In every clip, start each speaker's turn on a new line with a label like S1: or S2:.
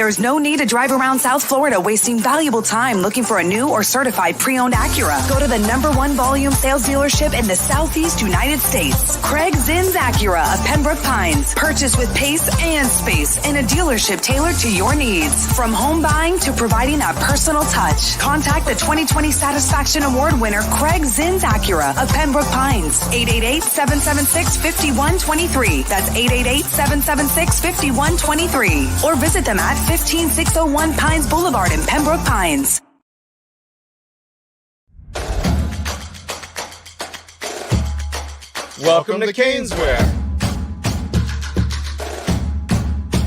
S1: There's no need to drive around South Florida wasting valuable time looking for a new or certified pre-owned Acura. Go to the #1 volume sales dealership in the Southeast United States. Craig Zinn's Acura of Pembroke Pines. Purchase with pace and space in a dealership tailored to your needs. From home buying to providing that personal touch. Contact the 2020 Satisfaction Award winner Craig Zinn's Acura of Pembroke Pines. 888-776-5123. That's 888-776-5123. Or visit them at 15601 Pines Boulevard in Pembroke Pines.
S2: Welcome to Caneswear.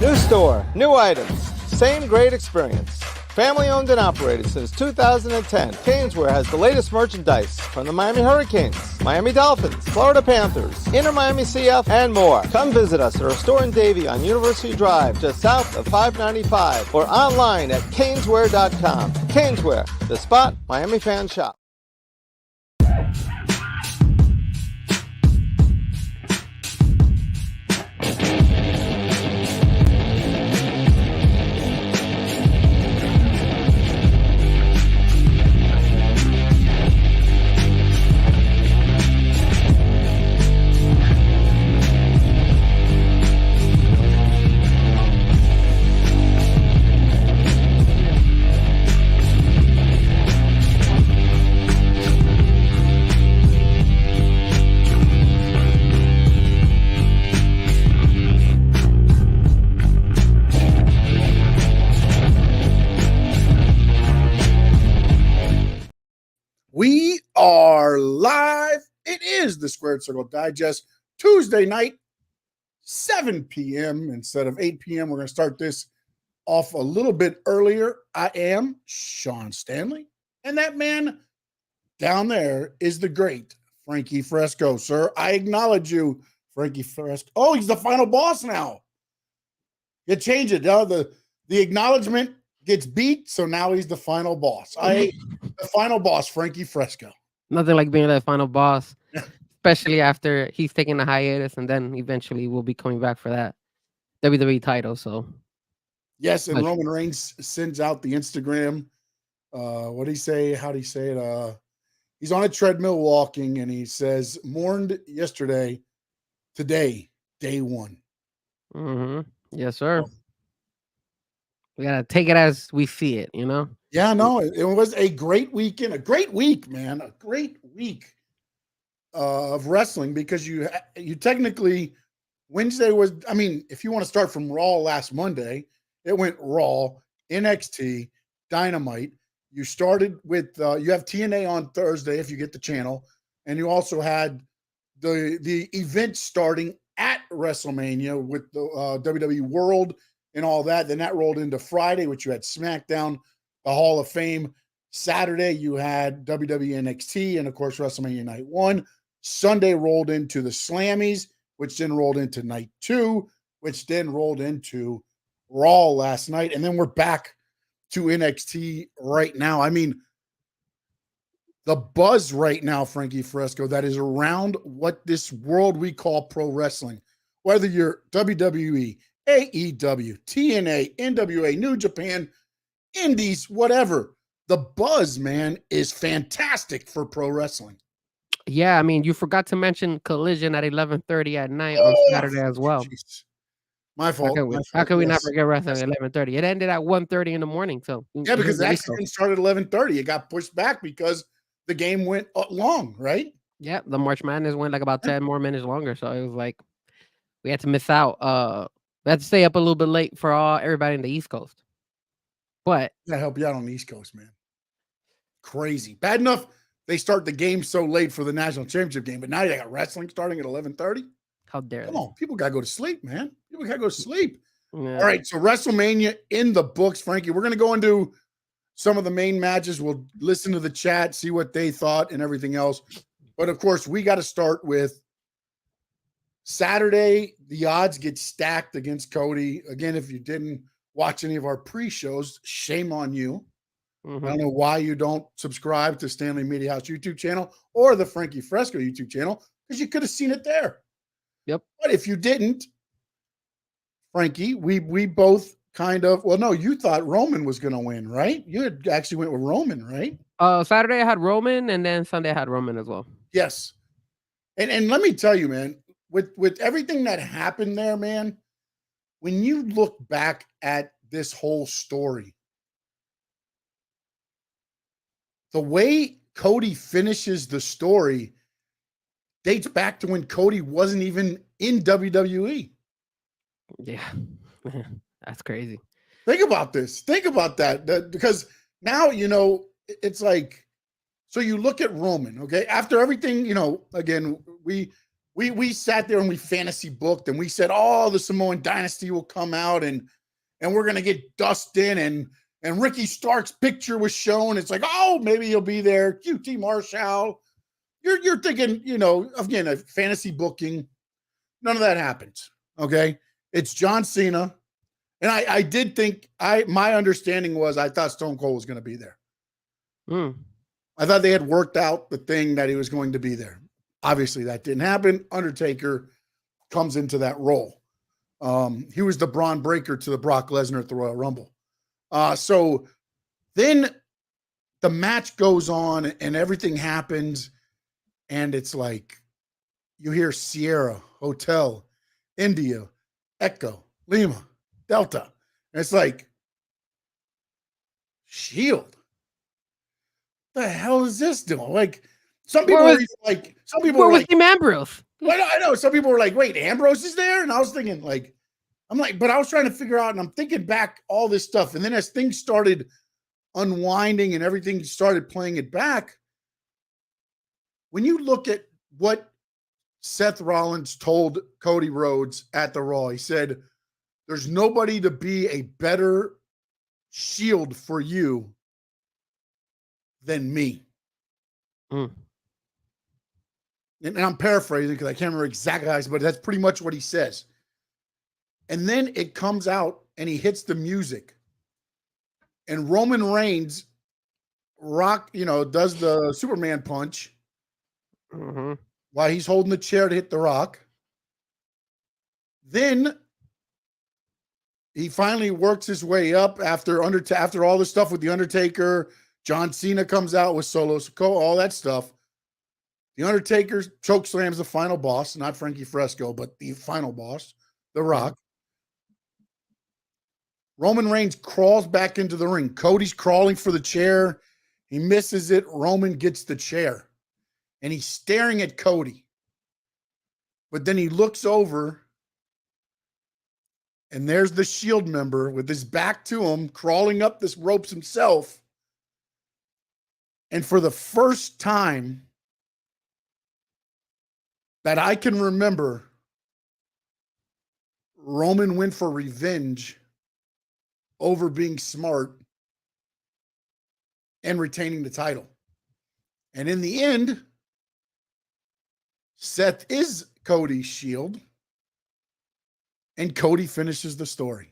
S3: New store, new items, same great experience. Family owned and operated since 2010, Caneswear has the latest merchandise from the Miami Hurricanes, Miami Dolphins, Florida Panthers, Inter Miami CF, and more. Come visit us at our store in Davie on University Drive, just south of 595, or online at caneswear.com. Caneswear, the spot Miami fans shop.
S4: We are live. It is the Squared Circle Digest, Tuesday night, 7 p.m. instead of 8 p.m. We're going to start this off a little bit earlier. I am Sean Stanley, and that man down there is the great Frankie Fresco, sir. I acknowledge you, Frankie Fresco. Oh, he's the final boss now. You change it. The acknowledgement gets beat, so now he's the final boss. The final boss, Frankie Fresco.
S5: Nothing like being the final boss, especially after he's taking a hiatus, and then eventually we'll be coming back for that WWE title. So,
S4: yes, and Roman Reigns sends out the Instagram. What did he say? How did he say it? He's on a treadmill walking, and he says, "Mourned yesterday, today, day one."
S5: Mm-hmm. Yes, sir. We gotta take it as we see it, you know?
S4: Yeah, no, it was a great weekend, a great week, man, a great week of wrestling, because you technically, Wednesday was, I mean, if you want to start from Raw last Monday, it went Raw, NXT, Dynamite. You started with, you have TNA on Thursday if you get the channel, and you also had the event starting at WrestleMania with the WWE World and all that. Then that rolled into Friday, which you had SmackDown, the Hall of Fame. Saturday, you had WWE NXT, and of course, WrestleMania Night 1. Sunday rolled into the Slammies, which then rolled into Night 2, which then rolled into Raw last night. And then we're back to NXT right now. I mean, the buzz right now, Frankie Fresco, that is around what this world we call pro wrestling, whether you're WWE, AEW, TNA, NWA, New Japan, Indies, whatever. The buzz, man, is fantastic for pro wrestling.
S5: Yeah, I mean, you forgot to mention Collision at 11:30 at night on Saturday as well.
S4: Geez. My fault.
S5: How can we not forget wrestling at 11:30? It ended at 1:30 in the morning. So
S4: yeah, because the accident started at 11:30. It got pushed back because the game went long, right?
S5: Yeah, the March Madness went like about 10 more minutes longer. So it was like we had to miss out. We had to stay up a little bit late for everybody in the East Coast. But
S4: I help you out on the East Coast, man. Crazy. Bad enough they start the game so late for the national championship game, but now you got wrestling starting at 11:30.
S5: How dare
S4: Come on, people gotta go to sleep, man. People gotta go to sleep.
S5: Yeah.
S4: All right, so WrestleMania in the books, Frankie. We're gonna go into some of the main matches. We'll listen to the chat, see what they thought, and everything else. But of course, we got to start with Saturday. The odds get stacked against Cody. Again, if you didn't watch any of our pre-shows, shame on you. Mm-hmm. I don't know why you don't subscribe to Stanley Media House YouTube channel or the Frankie Fresco YouTube channel, because you could have seen it there.
S5: Yep.
S4: But if you didn't, Frankie, we both kind of. Well, no, you thought Roman was going to win, right? You had actually went with Roman, right?
S5: Saturday I had Roman, and then Sunday I had Roman as well.
S4: Yes. And let me tell you, man, with everything that happened there, man, when you look back at this whole story, the way Cody finishes the story dates back to when Cody wasn't even in WWE.
S5: Yeah. That's crazy.
S4: Think about this. Think about that. Because now, it's like, so you look at Roman, okay? After everything, again, we sat there and we fantasy booked and we said, oh, the Samoan dynasty will come out and we're going to get Dustin and Ricky Stark's picture was shown. It's like, oh, maybe he'll be there. QT Marshall. You're thinking, again, a fantasy booking. None of that happens. Okay. It's John Cena. And I did think my understanding was I thought Stone Cold was going to be there. I thought they had worked out the thing that he was going to be there. Obviously that didn't happen. Undertaker comes into that role. He was the Braun Breaker to the Brock Lesnar at the Royal Rumble. So then the match goes on and everything happens. And it's like, you hear Sierra, Hotel, India, Echo, Lima, Delta. And it's like, Shield. The hell is this doing? Like, some people were like,
S5: where was Team Ambrose?
S4: I know. Some people were like, wait, Ambrose is there? And I was thinking, but I was trying to figure out, and I'm thinking back all this stuff. And then as things started unwinding and everything started playing it back, when you look at what Seth Rollins told Cody Rhodes at the Raw, he said, there's nobody to be a better shield for you than me. And I'm paraphrasing because I can't remember exactly how, but that's pretty much what he says. And then it comes out and he hits the music. And Roman Reigns does the Superman punch while he's holding the chair to hit the Rock. Then he finally works his way up after all the stuff with the Undertaker. John Cena comes out with Solo Sikoa, all that stuff. The Undertaker chokeslams the final boss, not Frankie Fresco, but the final boss, The Rock. Roman Reigns crawls back into the ring. Cody's crawling for the chair. He misses it. Roman gets the chair. And he's staring at Cody. But then he looks over, and there's the Shield member with his back to him, crawling up this ropes himself. And for the first time that I can remember, Roman went for revenge over being smart and retaining the title. And in the end, Seth is Cody's shield, and Cody finishes the story.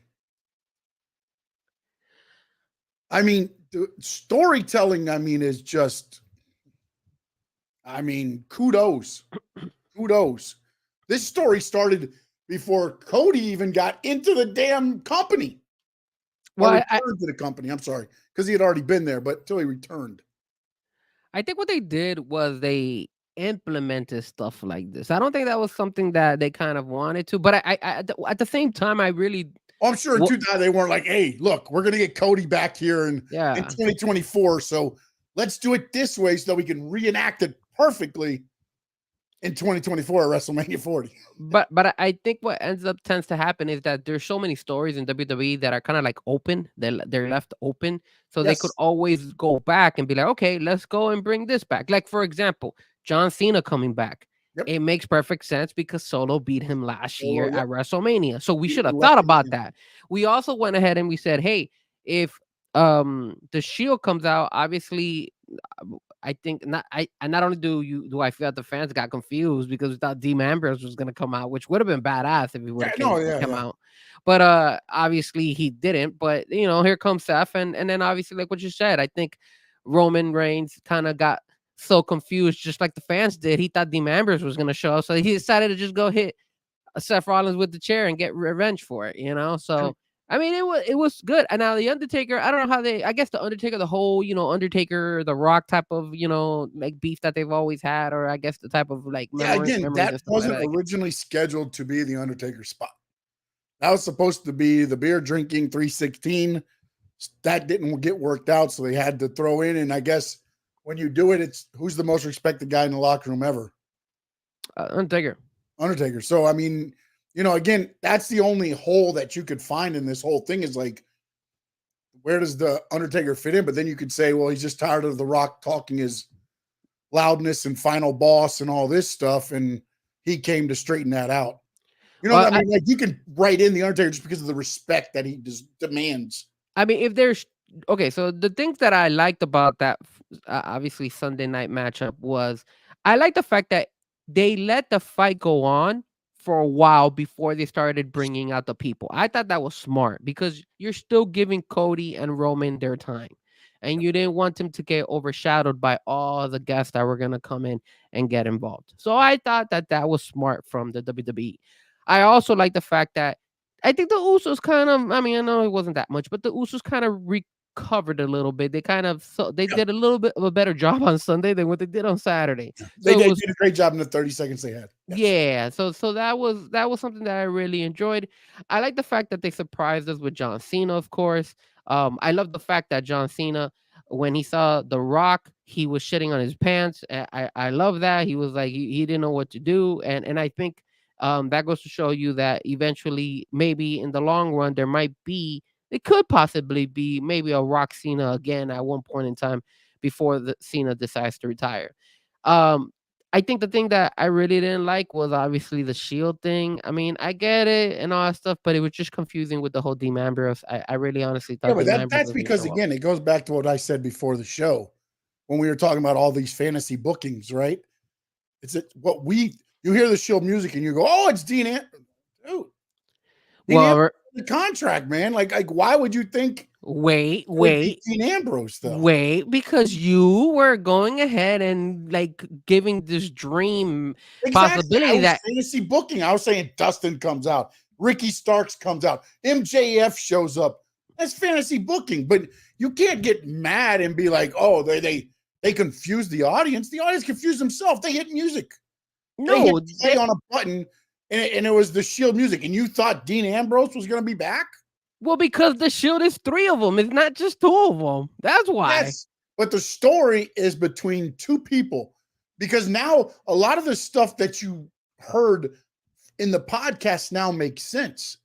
S4: I mean, the storytelling, is just, kudos. Kudos. This story started before Cody even got into the damn company. Well, returned to the company. I'm sorry, because he had already been there, but until he returned.
S5: I think what they did was they implemented stuff like this. I don't think that was something that they kind of wanted to, but I at the same time, I really.
S4: Oh, I'm sure in 2000 they weren't like, hey, look, we're going to get Cody back here in 2024. So let's do it this way so that we can reenact it perfectly in 2024 at WrestleMania 40.
S5: But I think what tends to happen is that there's so many stories in WWE that are kind of like open. They're left open. So they could always go back and be like, okay, let's go and bring this back. Like, for example, John Cena coming back. Yep. It makes perfect sense because Solo beat him last year at WrestleMania. So we should have thought about that. We also went ahead and we said, hey, if the Shield comes out, obviously I think not only do I feel that the fans got confused because we thought Dean Ambrose was going to come out, which would have been badass if he would have come out. But obviously he didn't. But here comes Seth, and then obviously like what you said, I think Roman Reigns kind of got so confused, just like the fans did. He thought Dean Ambrose was going to show up, so he decided to just go hit Seth Rollins with the chair and get revenge for it. So I mean, it was good. And now the Undertaker, I don't know how I guess the Undertaker, the whole, Undertaker, the Rock type of, like beef that they've always had, or I guess the type of like
S4: Yeah, again,
S5: memories
S4: that
S5: and stuff like
S4: wasn't
S5: that.
S4: originally scheduled to be the Undertaker spot. That was supposed to be the beer drinking 316. That didn't get worked out, so they had to throw in. And I guess when you do it, it's who's the most respected guy in the locker room ever?
S5: Undertaker.
S4: Undertaker. So, I mean, again, that's the only hole that you could find in this whole thing is like, where does the Undertaker fit in? But then you could say, well, he's just tired of The Rock talking his loudness and final boss and all this stuff. And he came to straighten that out. What I mean? Like you can write in the Undertaker just because of the respect that he demands.
S5: I mean, if there's okay, so the things that I liked about that obviously Sunday night matchup was I like the fact that they let the fight go on for a while before they started bringing out the people. I thought that was smart because you're still giving Cody and Roman their time. And you didn't want them to get overshadowed by all the guests that were going to come in and get involved. So I thought that was smart from the WWE. I also like the fact that I think the Usos kind of, I mean, I know it wasn't that much, but the Usos kind of recovered a little bit. They kind of, they did a little bit of a better job on Sunday than what they did on Saturday.
S4: They did a great job in the 30 seconds they had.
S5: Yes. Yeah. So that was something that I really enjoyed. I like the fact that they surprised us with John Cena, of course. I love the fact that John Cena, when he saw The Rock, he was shitting on his pants. I love that. He was like, he didn't know what to do. And I think, that goes to show you that eventually, maybe in the long run, it could possibly be maybe a Rock Cena again at one point in time before the Cena decides to retire. I think the thing that I really didn't like was obviously the Shield thing. I mean, I get it and all that stuff, but it was just confusing with the whole Dean Ambrose. I really honestly thought
S4: that's because again, it goes back to what I said before the show when we were talking about all these fantasy bookings, right? You hear the Shield music and you go, "Oh, it's Dean Ambrose." Dude, the contract, man. Like, why would you think?
S5: Wait,
S4: Dean Ambrose, though.
S5: Wait, because you were going ahead and like giving this dream possibility that
S4: fantasy booking. I was saying Dustin comes out, Ricky Starks comes out, MJF shows up. That's fantasy booking, but you can't get mad and be like, "Oh, they confused the audience." The audience confused themselves. They hit music.
S5: No,
S4: they hit on a button, and it was the Shield music, and you thought Dean Ambrose was going to be back?
S5: Well, because the Shield is 3 of them. It's not just 2 of them. That's why.
S4: Yes, but the story is between 2 people, because now a lot of the stuff that you heard in the podcast now makes sense.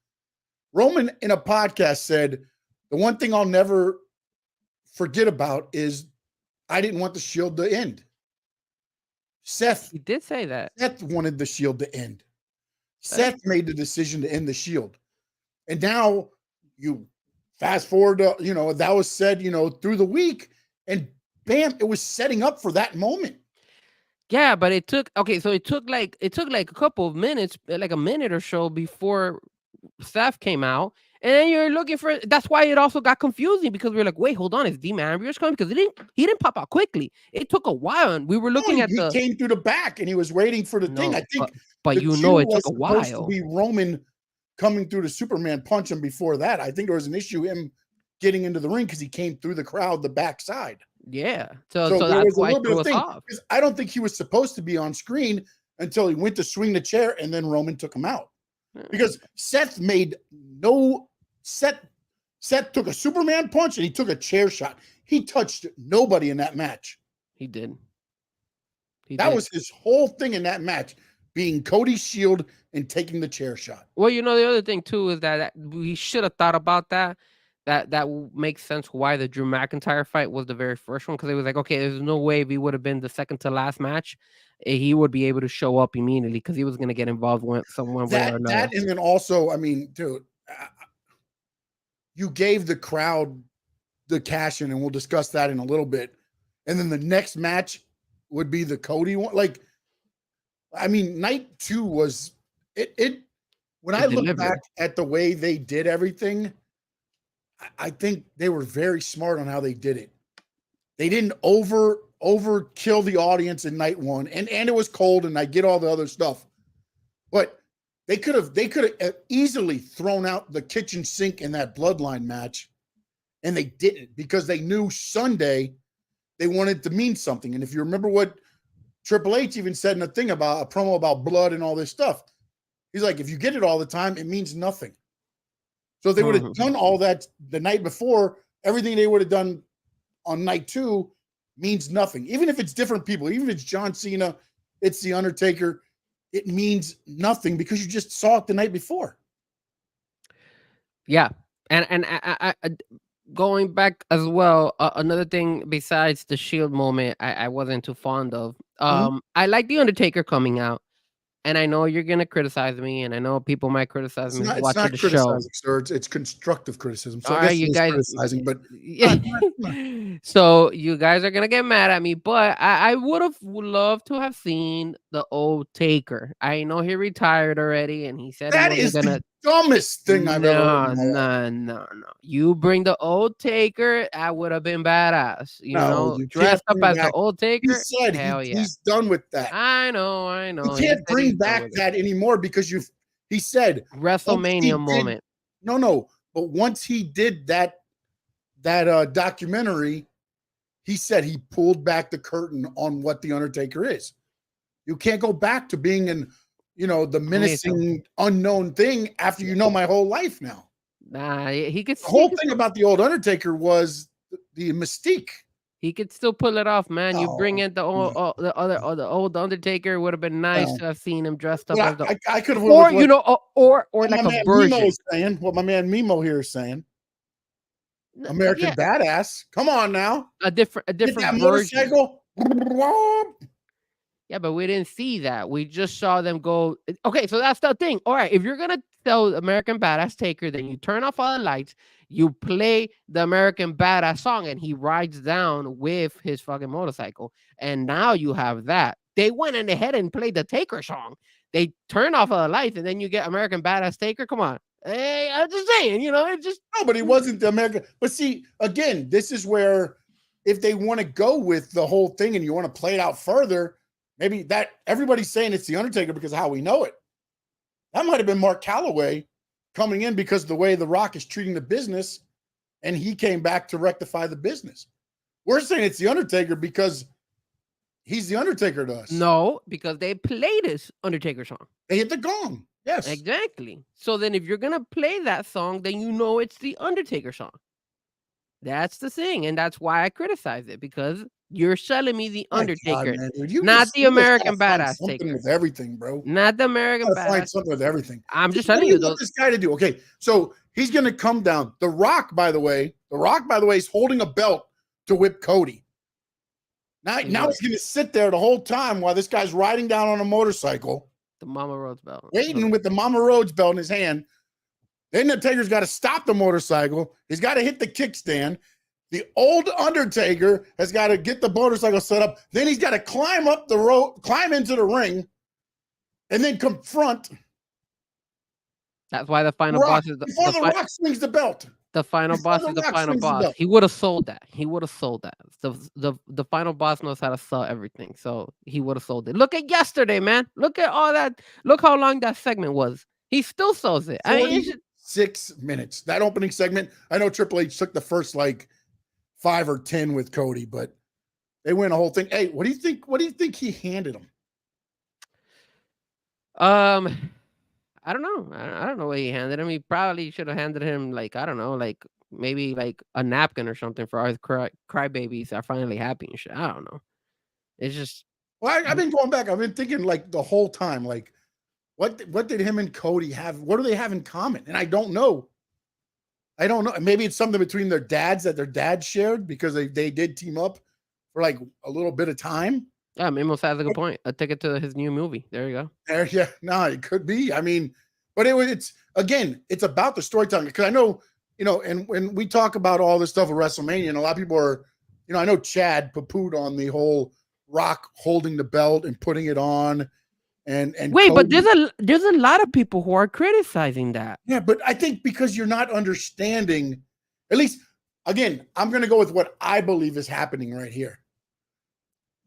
S4: Roman in a podcast said, "The one thing I'll never forget about is I didn't want the Shield to end." Seth,
S5: he did say that.
S4: Seth wanted the Shield to end. Seth made the decision to end the Shield. And now you fast forward to, that was said, through the week, and bam, it was setting up for that moment.
S5: Yeah, but it took like a couple of minutes, like a minute or so before Seth came out. And then you're looking for, that's why it also got confusing, because we were like, wait, hold on, is Dean Ambrose coming? Because he didn't pop out quickly. It took a while, and we were looking at
S4: he came through the back and he was waiting for the thing. I think
S5: but it took a while.
S4: To be Roman coming through the Superman punch him before that. I think there was an issue him getting into the ring because he came through the crowd, the backside.
S5: Yeah. So
S4: there
S5: that's
S4: was a
S5: why
S4: little bit of thing.
S5: off.
S4: I don't think he was supposed to be on screen until he went to swing the chair, and then Roman took him out. Because Seth took a Superman punch and he took a chair shot. He touched nobody in that match.
S5: He did.
S4: That was his whole thing in that match, being Cody's Shield and taking the chair shot.
S5: Well, the other thing too is that we should have thought about that. That makes sense why the Drew McIntyre fight was the very first one, because it was like, okay, there's no way if he would have been the second to last match, he would be able to show up immediately because he was going to get involved with someone way or another.
S4: That, and then also, I mean, dude, you gave the crowd the cash in, and we'll discuss that in a little bit. And then the next match would be the Cody one. Like, I mean, night 2 was it. When I look back at the way they did everything, I think they were very smart on how they did it. They didn't overkill the audience in night 1, and it was cold, and I get all the other stuff, but They could have easily thrown out the kitchen sink in that Bloodline match, and they didn't because they knew Sunday they wanted to mean something. And if you remember what Triple H even said in a thing about a promo about blood and all this stuff, he's like, if you get it all the time, it means nothing. So if they would have done all that the night before, everything they would have done on night 2 means nothing. Even if it's different people, even if it's John Cena, it's The Undertaker, it means nothing because you just saw it the night before.
S5: Yeah. And I going back as well, another thing besides the Shield moment I wasn't too fond of. I like The Undertaker coming out. And I know you're gonna criticize me, and I know people might criticize me watching the show.
S4: Sir. It's constructive criticism. So
S5: All
S4: I guess
S5: right, you guys
S4: criticizing, but
S5: so you guys are gonna get mad at me, but I would loved to have seen the old Taker. I know he retired already, and he said
S4: that is the dumbest thing I've ever heard.
S5: No. You bring the old Taker, that would have been badass. You know, dressed up as the old Taker.
S4: He said he's done with that.
S5: I know.
S4: You can't bring back that anymore because he said
S5: WrestleMania moment.
S4: No. But once he did that documentary, he said he pulled back the curtain on what the Undertaker is. You can't go back to being the menacing unknown thing after you know my whole life now.
S5: Nah, he could.
S4: The whole thing about the old Undertaker was the mystique.
S5: He could still pull it off, man. You bring in the old Undertaker. Would have been nice to have seen him dressed up as the.
S4: I could have,
S5: or like a version.
S4: What my man Mimo here is saying. American Badass. Come on now.
S5: A different version.
S4: Motorcycle.
S5: Yeah, but we didn't see that. We just saw them go. Okay, so that's the thing. All right, if you're gonna tell American Badass Taker, then you turn off all the lights, you play the American Badass song, and he rides down with his fucking motorcycle. And now you have that. They went in ahead and played the Taker song. They turn off all the lights, and then you get American Badass Taker. Come on. Hey, I'm just saying, it just.
S4: No, but it wasn't the American. But see, again, this is where if they want to go with the whole thing and you want to play it out further, maybe that everybody's saying it's the Undertaker because of how we know it. That might have been Mark Calloway coming in because of the way The Rock is treating the business, and he came back to rectify the business. We're saying it's the Undertaker because he's the Undertaker to us.
S5: No, because they played his Undertaker song.
S4: They hit the gong. Yes.
S5: Exactly. So then if you're going to play that song, then you know it's the Undertaker song. That's the thing. And that's why I criticize it, because you're selling me the Undertaker, not the American Badass Taker.
S4: With everything, bro.
S5: Not the American Badass.
S4: Find something with everything.
S5: I'm just telling you,
S4: this guy to do. Okay, so he's going to come down. The Rock, by the way, is holding a belt to whip Cody. Now he's going to sit there the whole time while this guy's riding down on a motorcycle.
S5: The Mama Rhodes belt.
S4: Waiting with the Mama Rhodes belt in his hand. Then the Undertaker's got to stop the motorcycle. He's got to hit the kickstand. The old Undertaker has got to get the motorcycle set up. Then he's got to climb up the rope, climb into the ring, and then confront.
S5: That's why the final boss is
S4: before the Rock swings the belt.
S5: The final boss is the final boss. He would have sold that. The final boss knows how to sell everything. So he would have sold it. Look at yesterday, man. Look at all that. Look how long that segment was. He still sells it.
S4: 6 minutes. That opening segment. I know Triple H took the first 5 or 10 with Cody, but they win a whole thing. Hey, what do you think? What do you think he handed him?
S5: I don't know. I don't know what he handed him. He probably should have handed him maybe a napkin or something for our crybabies are finally happy and shit. I don't know. It's just.
S4: Well, I've been going back. I've been thinking the whole time, what did him and Cody have? What do they have in common? And I don't know. Maybe it's something between their dads that their dads shared because they did team up for a little bit of time.
S5: Yeah, Mimos has a good point. A ticket to his new movie. There you go.
S4: Yeah, no, it could be. I mean, but it's about the storytelling, because I know, and when we talk about all this stuff with WrestleMania, and a lot of people are, I know Chad poo-pooed on the whole Rock holding the belt and putting it on, and
S5: wait, Cody. But there's a lot of people who are criticizing that.
S4: Yeah, but I think because you're not understanding, at least, again, I'm going to go with what I believe is happening right here.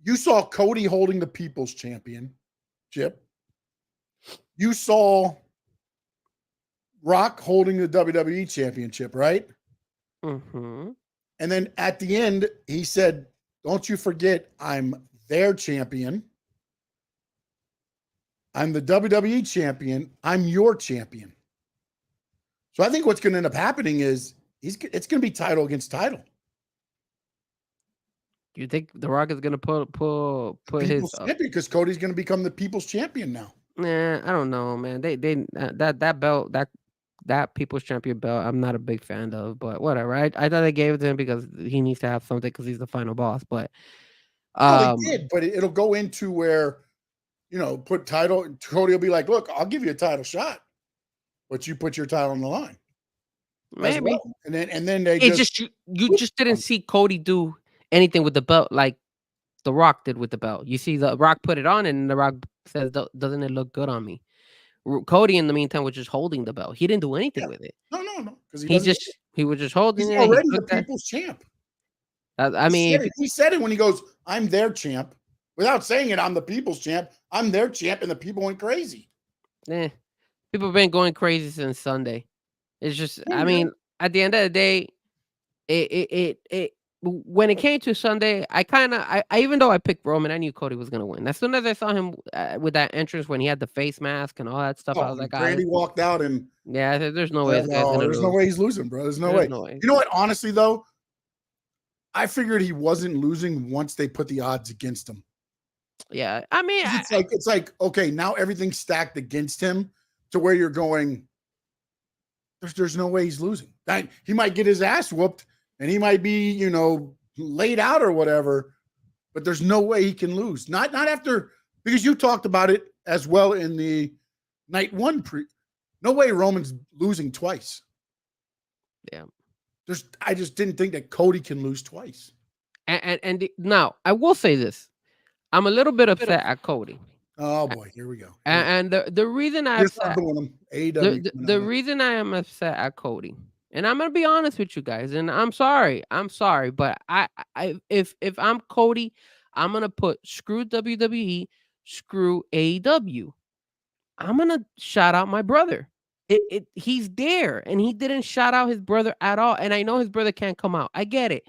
S4: You saw Cody holding the People's Championship. You saw Rock holding the WWE championship, right?
S5: Mm-hmm.
S4: And then at the end, he said, "Don't you forget, I'm their champion. I'm the WWE champion. I'm your champion." So I think what's going to end up happening is it's going to be title against title.
S5: Do you think The Rock is gonna put his?
S4: Champion, because Cody's going to become the people's champion now.
S5: Nah, I don't know, man. They that belt that people's champion belt, I'm not a big fan of, but whatever. I thought they gave it to him because he needs to have something because he's the final boss. But
S4: they did, but it'll go into where, put title. Cody will be like, "Look, I'll give you a title shot, but you put your title on the line."
S5: Maybe.
S4: Well. And then they
S5: you just didn't see Cody do anything with the belt like The Rock did with the belt. You see The Rock put it on, and The Rock says, "Doesn't it look good on me?" Cody, in the meantime, was just holding the belt. He didn't do anything with it.
S4: No, because
S5: he was just holding
S4: he's
S5: it.
S4: already the people's champ.
S5: I mean,
S4: he said it when he goes, "I'm their champ," without saying it. I'm the people's champ. I'm their champ, and the people went crazy.
S5: People have been going crazy since Sunday. It's just, I mean, at the end of the day, it when it came to Sunday, I even though I picked Roman, I knew Cody was gonna win. As soon as I saw him with that entrance when he had the face mask and all that stuff, I was like,
S4: Randy walked out, and
S5: there's no way this guy's gonna lose.
S4: No way he's losing, bro. There's no way. You know what? Honestly, though, I figured he wasn't losing once they put the odds against him.
S5: Yeah, I mean,
S4: it's like okay, now everything's stacked against him to where you're going. There's no way he's losing. He might get his ass whooped, and he might be, laid out or whatever, but there's no way he can lose. Not after, because you talked about it as well in the night one no way Roman's losing twice.
S5: Yeah.
S4: I just didn't think that Cody can lose twice.
S5: And now I will say this. I'm a little bit upset at Cody.
S4: Oh boy, here we go.
S5: And the reason the reason I am upset at Cody, and I'm gonna be honest with you guys, and I'm sorry, but if I'm Cody, I'm gonna put screw WWE, screw AEW. I'm gonna shout out my brother. He's there, and he didn't shout out his brother at all. And I know his brother can't come out. I get it.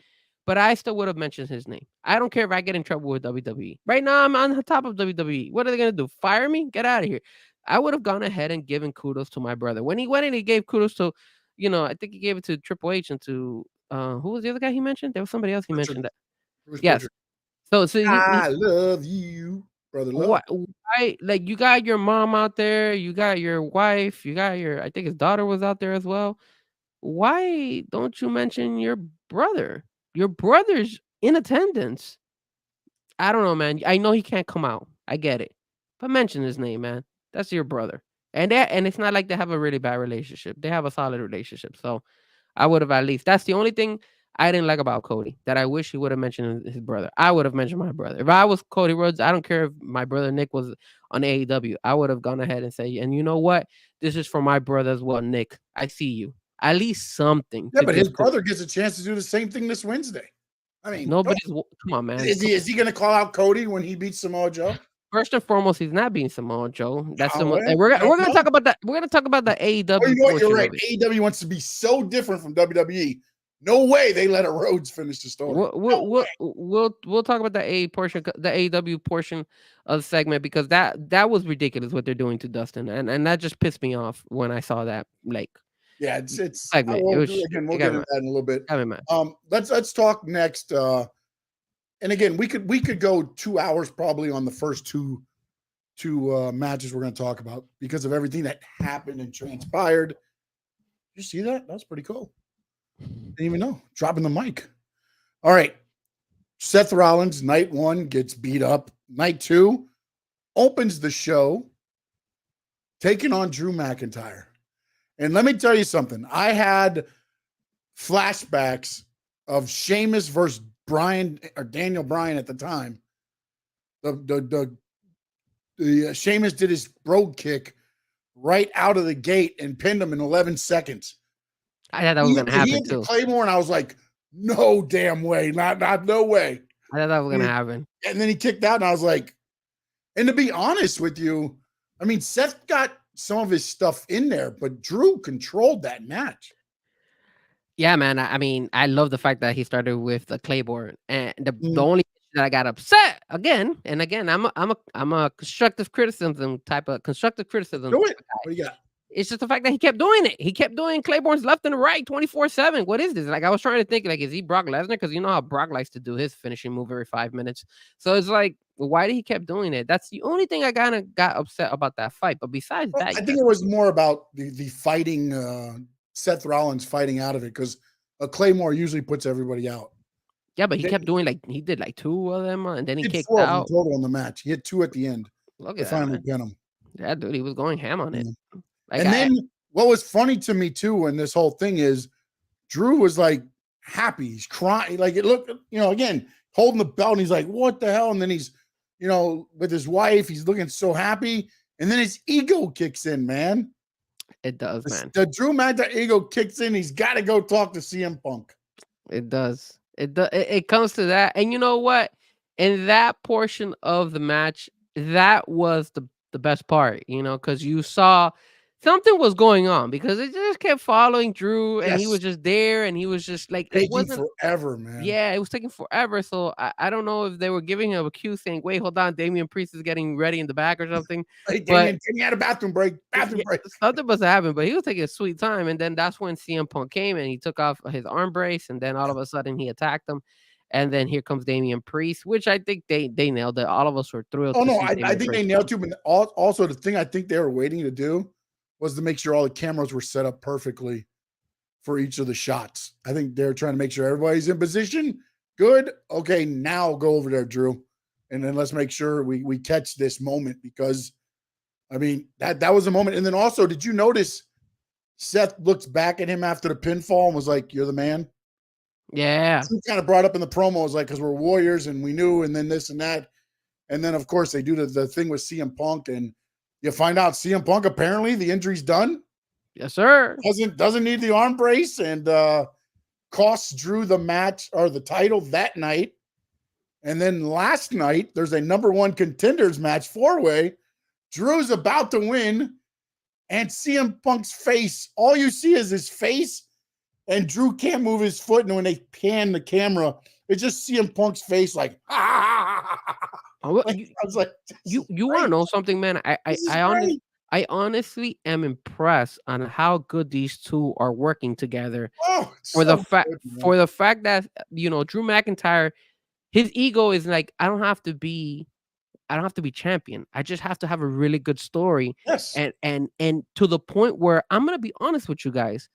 S5: But I still would have mentioned his name. I don't care if I get in trouble with WWE. Right now, I'm on the top of WWE. What are they going to do? Fire me? Get out of here. I would have gone ahead and given kudos to my brother. When he went in, he gave kudos to, I think he gave it to Triple H and to, who was the other guy he mentioned? There was somebody else he mentioned that. Yes. So
S4: I love you, brother.
S5: Why, like, you got your mom out there. You got your wife. You got I think his daughter was out there as well. Why don't you mention your brother? Your brother's in attendance. I don't know, man. I know he can't come out. I get it. But mention his name, man. That's your brother. And it's not like they have a really bad relationship. They have a solid relationship. So I would have at least. That's the only thing I didn't like about Cody. That I wish he would have mentioned his brother. I would have mentioned my brother. If I was Cody Rhodes, I don't care if my brother Nick was on AEW. I would have gone ahead and say, and you know what? This is for my brother as well, Nick. I see you. At least something.
S4: Yeah, but his brother gets a chance to do the same thing this Wednesday. I mean,
S5: come on, man.
S4: Is he going to call out Cody when he beats Samoa Joe?
S5: First and foremost, he's not beating Samoa Joe. That's and we're going to talk about that. We're going to talk about the AEW.
S4: Oh, you know what? You're right. AEW wants to be so different from WWE. No way they let a Rhodes finish the story.
S5: We'll talk about the AEW portion of the segment, because that was ridiculous what they're doing to Dustin, and that just pissed me off when I saw that. Like.
S4: Yeah, it's
S5: segment.
S4: We'll get into that in a little bit.
S5: Man.
S4: Let's talk next. And again, we could go 2 hours probably on the first two matches we're going to talk about because of everything that happened and transpired. Did you see that? That's pretty cool. Didn't even know. Dropping the mic. All right. Seth Rollins, night 1, gets beat up. Night 2 opens the show, taking on Drew McIntyre. And let me tell you something. I had flashbacks of Sheamus versus Daniel Bryan at the time. The Sheamus did his brogue kick right out of the gate and pinned him in 11 seconds.
S5: I thought that was going to happen
S4: he hit
S5: too.
S4: The Claymore, and I was like, no damn way, not no way.
S5: I thought that was going to happen.
S4: And then he kicked out, and I was like, and to be honest with you, I mean, Seth got some of his stuff in there, but Drew controlled that match.
S5: Yeah, man. I mean, I love the fact that he started with the Claymore, and the
S4: Mm.
S5: only that I got upset again and again. I'm a constructive criticism type of constructive criticism.
S4: Do it. What do you got?
S5: It's just the fact that he kept doing it. He kept doing Claiborne's left and right 24/7. What is this? Like, I was trying to think, like, is he Brock Lesnar? Because you know how Brock likes to do his finishing move every 5 minutes. So it's like, why did he keep doing it? That's the only thing I kind of got upset about that fight. But besides
S4: Well,
S5: that,
S4: I think it was more about the fighting, Seth Rollins fighting out of it, because a Claymore usually puts everybody out.
S5: yeah, but he kept doing he did like 2 of them, and then he kicked
S4: 4 of them
S5: out.
S4: total in the match. He hit 2 at the end
S5: Look
S4: to
S5: at that,
S4: finally
S5: man.
S4: pin him.
S5: Yeah, dude, he was going ham on it.
S4: Yeah.
S5: Like,
S4: And then what was funny to me too in this whole thing is Drew was like happy. He's crying. Like, it looked, again, holding the belt, and he's like, what the hell? And then he's, with his wife, he's looking so happy. And then his ego kicks in, man.
S5: It does, man.
S4: The Drew McIntyre ego kicks in. He's got to go talk to CM Punk.
S5: It does. It comes to that. And you know what? In that portion of the match, that was the best part, because you saw something was going on, because it just kept following Drew, and he was just there, and he was just like, it
S4: Taking
S5: wasn't
S4: forever, man.
S5: Yeah, it was taking forever. So I don't know if they were giving him a cue saying, wait, hold on, Damian Priest is getting ready in the back or something.
S4: Hey,
S5: But
S4: Damian had a bathroom break. Bathroom break.
S5: something must have happened, but he was taking a sweet time. And then that's when CM Punk came, and he took off his arm brace, and then all of a sudden he attacked him. And then here comes Damian Priest, which I think they nailed it. All of us were thrilled.
S4: Oh,
S5: to
S4: no,
S5: see
S4: I
S5: Damian
S4: think they
S5: Priest
S4: nailed
S5: come.
S4: it. But also the thing I think they were waiting to do was to make sure all the cameras were set up perfectly for each of the shots. I think they're trying to make sure everybody's in position. Good. Okay, now go over there, Drew. And then let's make sure we catch this moment, because, I mean, that was a moment. And then also, did you notice Seth looks back at him after the pinfall and was like, you're the man?
S5: Yeah.
S4: Drew kind of brought up in the promo, was like, because we're warriors and we knew, and then this and that. And then, of course, they do the thing with CM Punk, and you find out CM Punk, apparently the injury's done.
S5: Yes, sir.
S4: Doesn't need the arm brace, and costs Drew the match or the title that night. And then last night, there's a number 1 contenders match 4-way. Drew's about to win, and CM Punk's face, all you see is his face, and Drew can't move his foot. And when they pan the camera, it's just CM Punk's face, like, I was like,
S5: you want to know something, man? I honestly am impressed on how good these two are working together. For the fact that Drew McIntyre, his ego is like, I don't have to be champion. I just have to have a really good story.
S4: Yes.
S5: And to the point where I'm gonna be honest with you guys,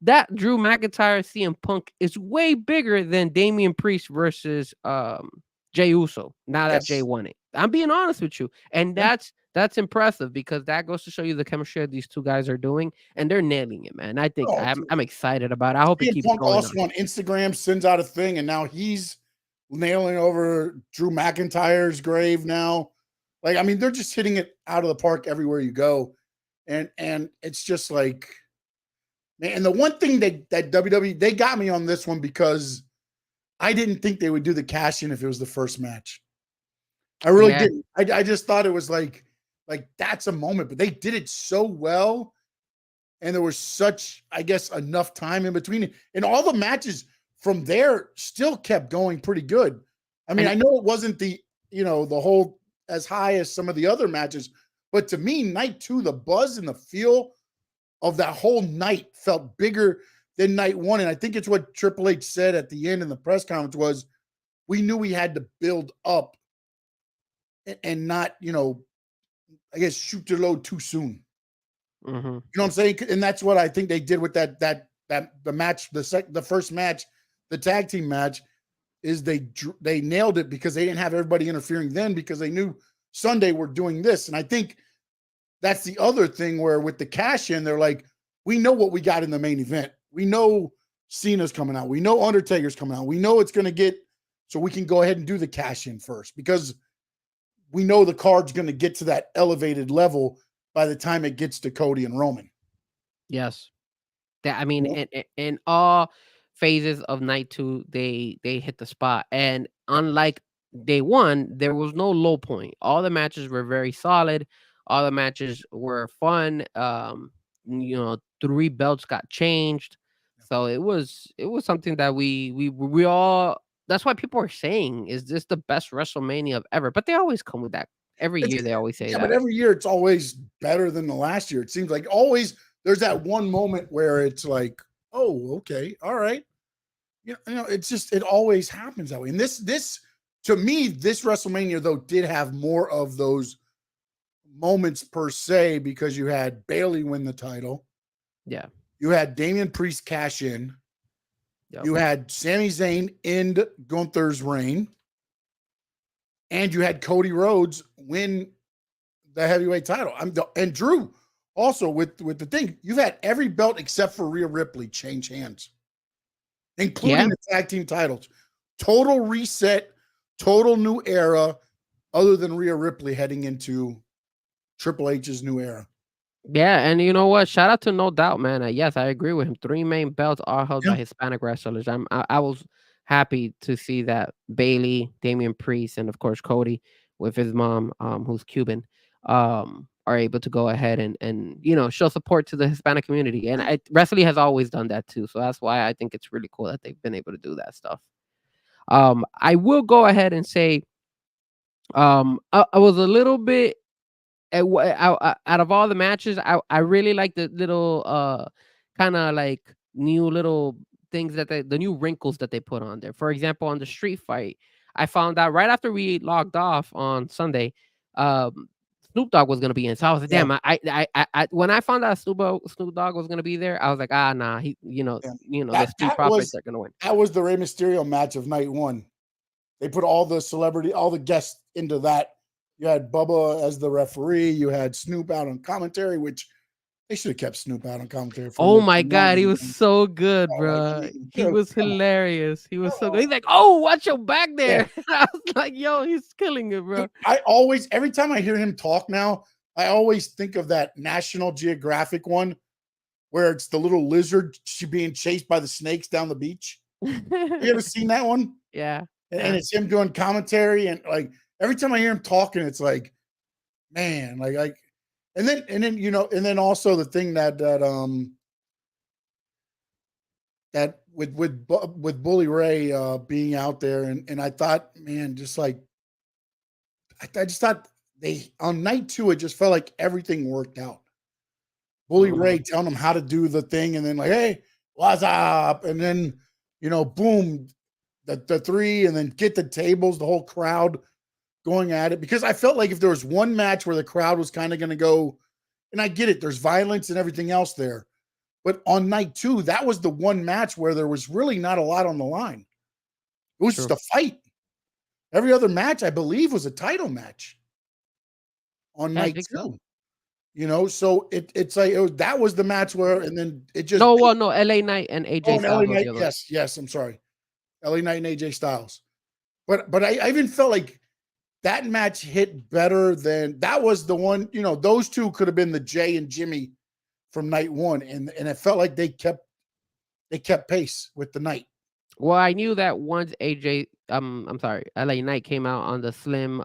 S5: that Drew McIntyre CM Punk is way bigger than Damian Priest versus Jey Uso. Now that Jey won it, I'm being honest with you, and that's impressive, because that goes to show you the chemistry that these two guys are doing, and they're nailing it, man. I think I'm excited about it. I hope it keeps
S4: Punk
S5: going.
S4: Also on Instagram sends out a thing, and now he's nailing over Drew McIntyre's grave now. Like, I mean, they're just hitting it out of the park everywhere you go, and it's just like, man. And the one thing that WWE, they got me on this one, because I didn't think they would do the cash in if it was the first match. I really didn't. I just thought it was like that's a moment, but they did it so well, and there was such, I guess, enough time in between it, and all the matches from there still kept going pretty good. I mean, I know it wasn't the whole as high as some of the other matches, but to me, night 2, the buzz and the feel of that whole night felt bigger than night 1. And I think it's what Triple H said at the end in the press conference was, we knew we had to build up and not, I guess, shoot the load too soon.
S5: Mm-hmm.
S4: You know what I'm saying? And that's what I think they did with that the match, the first match, the tag team match, is they nailed it, because they didn't have everybody interfering then, because they knew Sunday we're doing this. And I think that's the other thing, where with the cash in, they're like, we know what we got in the main event. We know Cena's coming out. We know Undertaker's coming out. We know it's going to get, so we can go ahead and do the cash in first, because we know the card's going to get to that elevated level by the time it gets to Cody and Roman.
S5: Yes. I mean, in all phases of night 2, they hit the spot. And unlike day 1, there was no low point. All the matches were very solid. All the matches were fun. 3 belts got changed. So it was something that we all, that's why people are saying, is this the best WrestleMania of ever? But they always come with that. Every year they always say that.
S4: But every year it's always better than the last year. It seems like always there's that one moment where it's like, oh, okay, all right. It's just, it always happens that way. And this to me, this WrestleMania though did have more of those moments per se, because you had Bayley win the title.
S5: Yeah.
S4: You had Damian Priest cash in. Yep. You had Sami Zayn end Gunther's reign. And you had Cody Rhodes win the heavyweight title. And Drew also with the thing. You've had every belt except for Rhea Ripley change hands, including the tag team titles. Total reset, total new era, other than Rhea Ripley heading into Triple H's new era.
S5: Yeah, and you know what? Shout out to No Doubt, man. Yes, I agree with him. 3 main belts are held by Hispanic wrestlers. I was happy to see that Bayley, Damian Priest, and of course Cody with his mom, who's Cuban, are able to go ahead and show support to the Hispanic community. And wrestling has always done that too. So that's why I think it's really cool that they've been able to do that stuff. I will go ahead and say, I was a little bit. Out of all the matches, I really like the little kind of like new little things that the new wrinkles that they put on there. For example, on the street fight, I found out right after we logged off on Sunday, Snoop Dogg was gonna be in. So I was like, damn, I when I found out Snoop Dogg was gonna be there, I was like, nah, the Street Profits are gonna win.
S4: That was the Rey Mysterio match of night one. They put all the guests into that. You had Bubba as the referee. You had Snoop out on commentary, which they should have kept Snoop out on commentary.
S5: Oh my God, he was so good, bro. He was hilarious. He was so good. He's like, oh, watch your back there. Yeah. I was like, yo, he's killing it, bro.
S4: Every time I hear him talk now, I always think of that National Geographic one where it's the little lizard being chased by the snakes down the beach. You ever seen that one?
S5: Yeah.
S4: And it's him doing commentary, and like, every time I hear him talking, it's like, man, like, and then also the thing that with Bully Ray being out there, and I thought, man, just like, I just thought on night 2, it just felt like everything worked out. Bully Ray telling him how to do the thing, and then like, hey, what's up? And then, boom, the 3, and then get the tables, the whole crowd going at it, because I felt like if there was one match where the crowd was kind of going to go, and I get it, there's violence and everything else there, but on night 2, that was the one match where there was really not a lot on the line. It was just a fight. Every other match, I believe, was a title match on night 2. So. So it's like that was the match where, and then it just
S5: LA Knight and AJ Styles.
S4: LA Knight, yes, I'm sorry, LA Knight and AJ Styles, but I even felt like that match hit better than that was the one. Those two could have been the Jay and Jimmy from night 1, and it felt like they kept pace with the night.
S5: Well, I knew that once AJ, I'm sorry, LA Knight came out on the Slim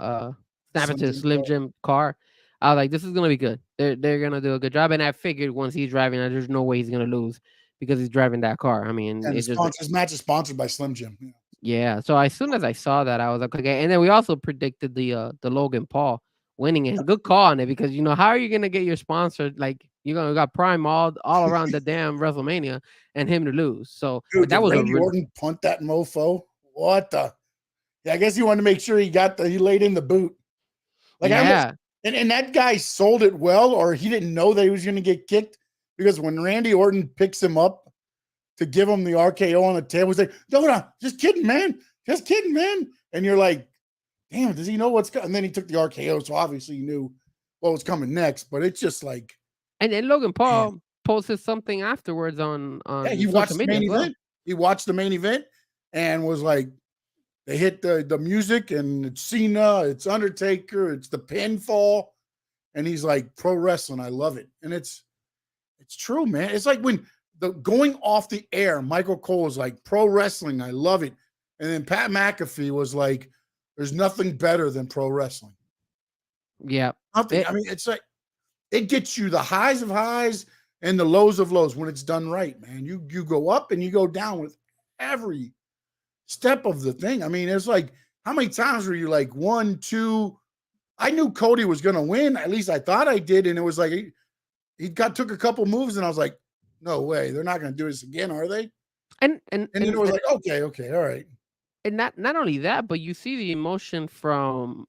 S5: Jim car, I was like, this is gonna be good. They're gonna do a good job, and I figured once he's driving, there's no way he's gonna lose because he's driving that car. I mean,
S4: his match is sponsored by Slim Jim.
S5: Yeah, so as soon as I saw that, I was like, okay. And then we also predicted the Logan Paul winning it. Good call on it, because how are you gonna get your sponsor, like, you got Prime all around the damn WrestleMania, and him to lose? So
S4: dude, that was Randy Orton punt that mofo. What the? Yeah, I guess he wanted to make sure he laid in the boot. Like, yeah, and that guy sold it well, or he didn't know that he was gonna get kicked, because when Randy Orton picks him up to give him the RKO on the table, he's like, no, just kidding, man. Just kidding, man. And you're like, damn, does he know what's coming? And then he took the RKO, so obviously he knew what was coming next. But it's just like.
S5: And then Logan Paul posted something afterwards on
S4: he watched the main event. He watched the main event and was like, they hit the music, and it's Cena, it's Undertaker, it's the pinfall. And he's like, pro wrestling, I love it. And it's true, man. It's like when going off the air, Michael Cole was like, pro wrestling, I love it. And then Pat McAfee was like, there's nothing better than pro wrestling.
S5: Yeah.
S4: Nothing. I mean, it's like, It gets you the highs of highs and the lows of lows when it's done right, man. You go up and you go down with every step of the thing. I mean, it's like, how many times were you like 1, 2? I knew Cody was going to win. At least I thought I did. And it was like, he took a couple moves and I was like, no way. They're not going to do this again, are they?
S5: And
S4: then it was like, okay, all right.
S5: And not only that, but you see the emotion from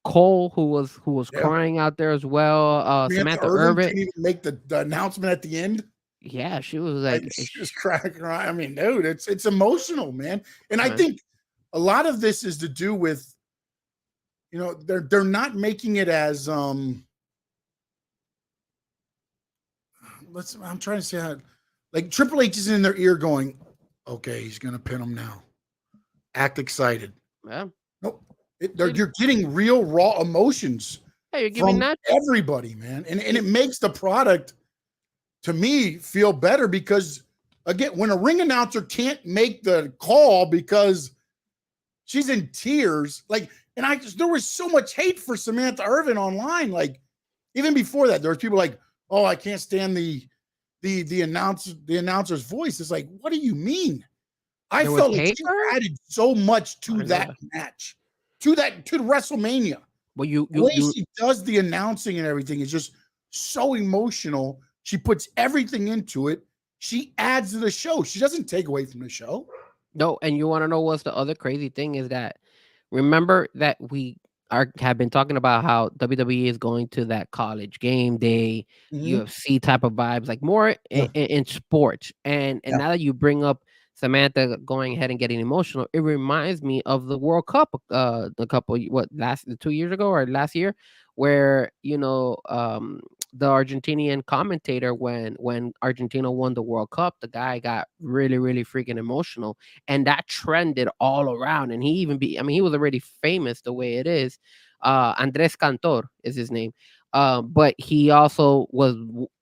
S5: Cole, who was crying out there as well. Samantha Irvin
S4: didn't even make the announcement at the end.
S5: Yeah, she was like
S4: she was crying. I mean, dude, it's emotional, man. And I think a lot of this is to do with, they're not making it as I'm trying to say how, like, Triple H is in their ear going, okay, he's gonna pin him now. Act excited.
S5: Yeah.
S4: Nope. You're getting real raw emotions
S5: you're giving
S4: from everybody, man. And it makes the product, to me, feel better because, again, when a ring announcer can't make the call because she's in tears, like, and there was so much hate for Samantha Irvin online. Like, even before that, there was people like, oh, I can't stand the announcer's voice. It's like, what do you mean? I felt like she added so much to that match, to the WrestleMania.
S5: Well,
S4: the way she does the announcing and everything is just so emotional. She puts everything into it. She adds to the show. She doesn't take away from the show.
S5: No, and you want to know what's the other crazy thing is that, remember that we have been talking about how WWE is going to that college game day, UFC type of vibes, like more in sports. And now that you bring up Samantha going ahead and getting emotional, it reminds me of the World Cup a couple 2 years ago or last year, where the Argentinian commentator, when Argentina won the World Cup, the guy got really, really freaking emotional, and that trended all around. And he was already famous the way it is. Andres Cantor is his name. But he also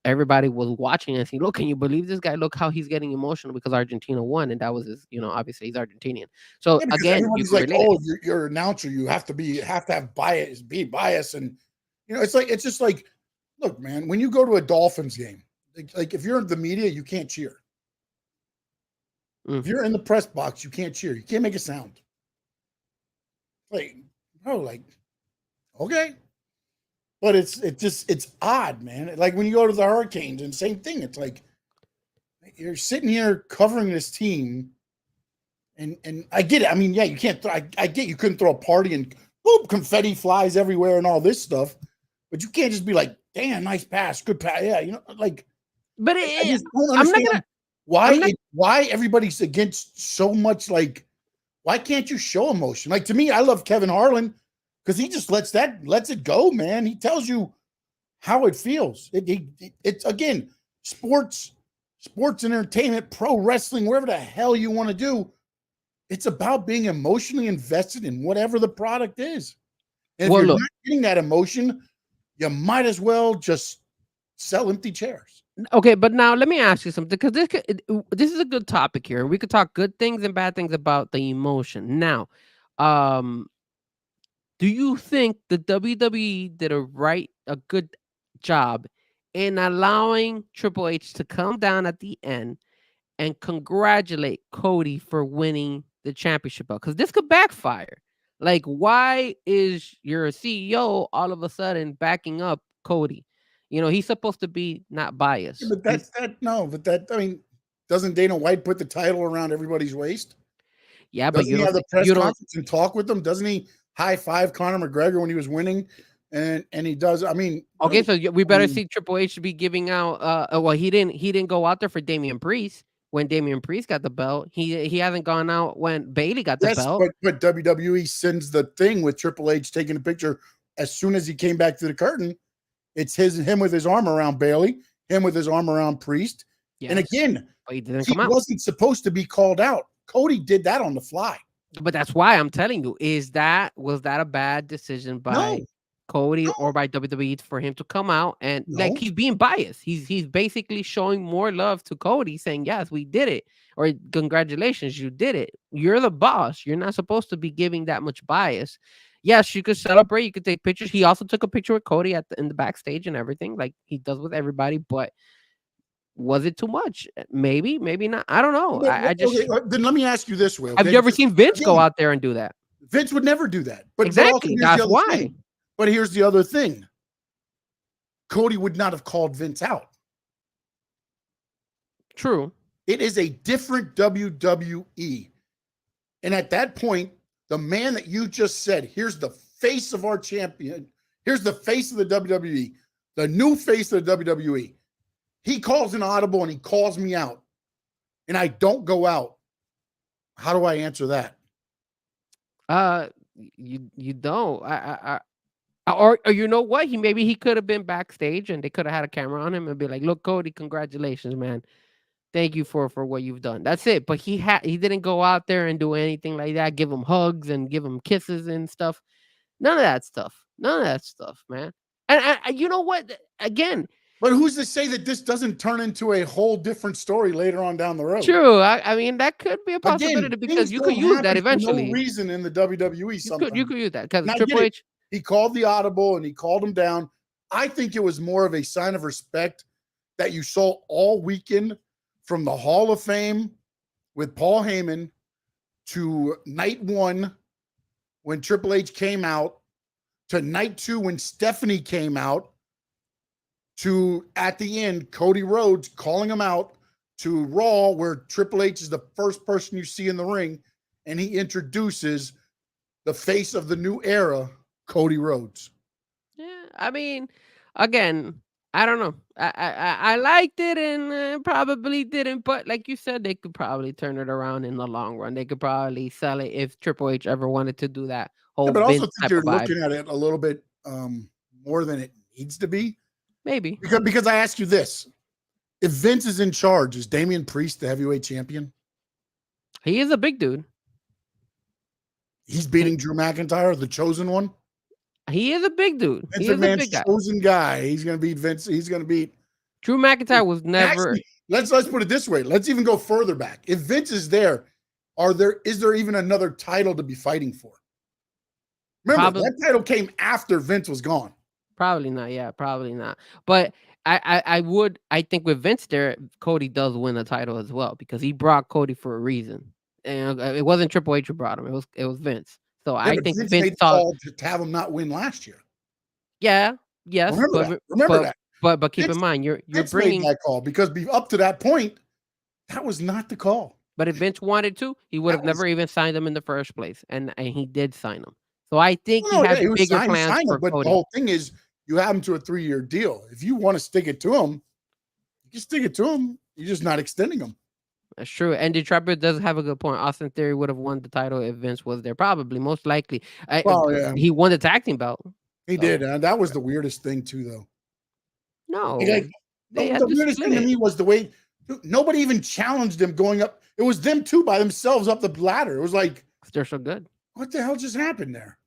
S5: everybody was watching and saying, look, can you believe this guy? Look how he's getting emotional because Argentina won. And that was his, obviously he's Argentinian. So again,
S4: everybody's like, oh, you're an announcer. You have to have bias, be biased. And, it's just like, look, man, when you go to a Dolphins game, like if you're in the media, you can't cheer. If you're in the press box, you can't cheer. You can't make a sound. Like, okay. But it's odd, man. Like when you go to the Hurricanes and same thing. It's like you're sitting here covering this team, and I get it. I mean, yeah, you can't. I get you couldn't throw a party and boom, confetti flies everywhere and all this stuff, but you can't just be like, "Damn, nice pass, good pass." Yeah, like.
S5: But
S4: I just don't understand why everybody's against so much. Like, why can't you show emotion? Like, to me, I love Kevin Harlan. Because he just lets it go, man. He tells you how it feels. It's again, sports and entertainment, pro wrestling, wherever the hell you want to do. It's about being emotionally invested in whatever the product is. And if you're not getting that emotion, you might as well just sell empty chairs.
S5: Okay, but now let me ask you something, because this is a good topic here. We could talk good things and bad things about the emotion. Now, do you think the WWE did a good job in allowing Triple H to come down at the end and congratulate Cody for winning the championship belt? Because this could backfire. Like, why is your CEO all of a sudden backing up Cody? He's supposed to be not biased.
S4: Yeah, but I mean, doesn't Dana White put the title around everybody's waist?
S5: Yeah,
S4: doesn't he have the press conference and talk with them? Doesn't he high five Conor McGregor when he was winning? And he does. I mean,
S5: okay, so we better see Triple H be giving out. He didn't go out there for Damian Priest when Damian Priest got the belt. He hasn't gone out when Bayley got the belt.
S4: But WWE sends the thing with Triple H taking a picture as soon as he came back to the curtain. It's him with his arm around Bayley, him with his arm around Priest. Yes. And again, he wasn't supposed to be called out. Cody did that on the fly.
S5: But that's why I'm telling you, was that a bad decision by Cody or by WWE for him to come out and like he's being biased? He's basically showing more love to Cody, saying, yes, we did it, or congratulations, you did it. You're the boss. You're not supposed to be giving that much bias. yes, you could celebrate, you could take pictures. He also took a picture with Cody in the backstage and everything, like he does with everybody. But was it too much? Maybe, maybe not. I don't know. I just
S4: Okay, then let me ask you this way.
S5: have
S4: Okay,
S5: you ever
S4: because
S5: seen Vince go
S4: again,
S5: out there and do that?
S4: Vince would never do that. But also
S5: Exactly.
S4: here's the
S5: That's
S4: other
S5: why.
S4: thing. But here's the other thing. Cody would not have called Vince out.
S5: True.
S4: It is a different WWE. And at that point, the man that you just said, here's the face of our champion, here's the face of the WWE, the new face of the WWE. He calls an audible and he calls me out, and I don't go out. How do I answer that?
S5: You don't. Or you know what? Maybe he could have been backstage and they could have had a camera on him and be like, "Look, Cody, congratulations, man. Thank you for what you've done." That's it. But he didn't go out there and do anything like that. Give him hugs and give him kisses and stuff. None of that stuff. None of that stuff, man. And you know what? Again,
S4: but who's to say that this doesn't turn into a whole different story later on down the road?
S5: True. I mean, that could be a possibility because you could use that eventually.
S4: For no reason in the WWE. Sometimes
S5: you could use that because Triple H.
S4: He called the audible and he called him down. I think it was more of a sign of respect that you saw all weekend from the Hall of Fame with Paul Heyman to night 1 when Triple H came out to night 2 when Stephanie came out to at the end Cody Rhodes calling him out to Raw where Triple H is the first person you see in the ring and he introduces the face of the new era, Cody Rhodes.
S5: Yeah, I mean, again, I don't know. I liked it and probably didn't, but like you said, they could probably turn it around in the long run. They could probably sell it if Triple H ever wanted to do that whole.
S4: But I also
S5: Vince
S4: think you're looking at it a little bit more than it needs to be.
S5: Maybe
S4: because I ask you this: if Vince is in charge, is Damian Priest the heavyweight champion?
S5: He is a big dude.
S4: He's beating Drew McIntyre, the chosen one.
S5: He is a big dude.
S4: Vince McMahon's chosen guy. He's going to beat Vince. He's going to beat
S5: Drew McIntyre. Was never.
S4: Actually, let's put it this way. Let's even go further back. If Vince is there, is there even another title to be fighting for? Remember, that title came after Vince was gone.
S5: Probably not. Yeah, probably not. But I think with Vince there, Cody does win a title as well because he brought Cody for a reason. And it wasn't Triple H who brought him. It was Vince. So yeah, I think Vince
S4: thought to have him not win last year.
S5: Yeah. Yes.
S4: Remember that.
S5: But keep in mind, you're bringing
S4: that call because up to that point, that was not the call.
S5: But if Vince wanted to, he would have never even signed him in the first place, and he did sign him. So I think he has bigger plans for Cody.
S4: But the whole thing is, you have him to a 3-year deal. If you want to stick it to him, you stick it to him. You're just not extending him.
S5: That's true. And Trapper does have a good point. Austin Theory would have won the title if Vince was there. Probably, most likely. He won the tag team belt.
S4: He did. And that was the weirdest thing, too, though.
S5: No.
S4: The weirdest thing to me was the way nobody even challenged him going up. It was them two by themselves up the ladder. It was like,
S5: they're so good.
S4: What the hell just happened there?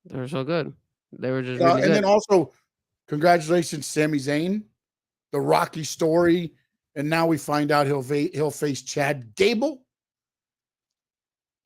S5: They're so good. They were just really good.
S4: And then also, congratulations, Sami Zayn. The Rocky story. And now we find out he'll face Chad Gable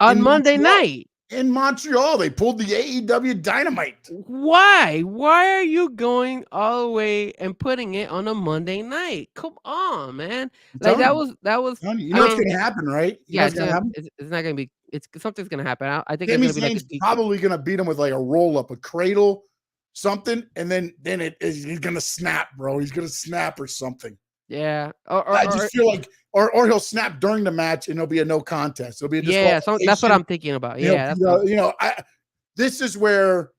S5: on Monday night
S4: in Montreal. They pulled the AEW Dynamite.
S5: Why? Why are you going all the way and putting it on a Monday night? Come on, man! Like that was.
S4: You know what's going to happen, right?
S5: It's not going to be. Something's going to happen. I think
S4: Sami Zayn's probably going to beat him with like a roll up, a cradle, something, and then he's going to snap, bro. He's going to snap or something.
S5: Yeah,
S4: I just feel like, or he'll snap during the match and it'll be a no contest. It'll be
S5: a that's what I'm thinking about. Yeah,
S4: this is where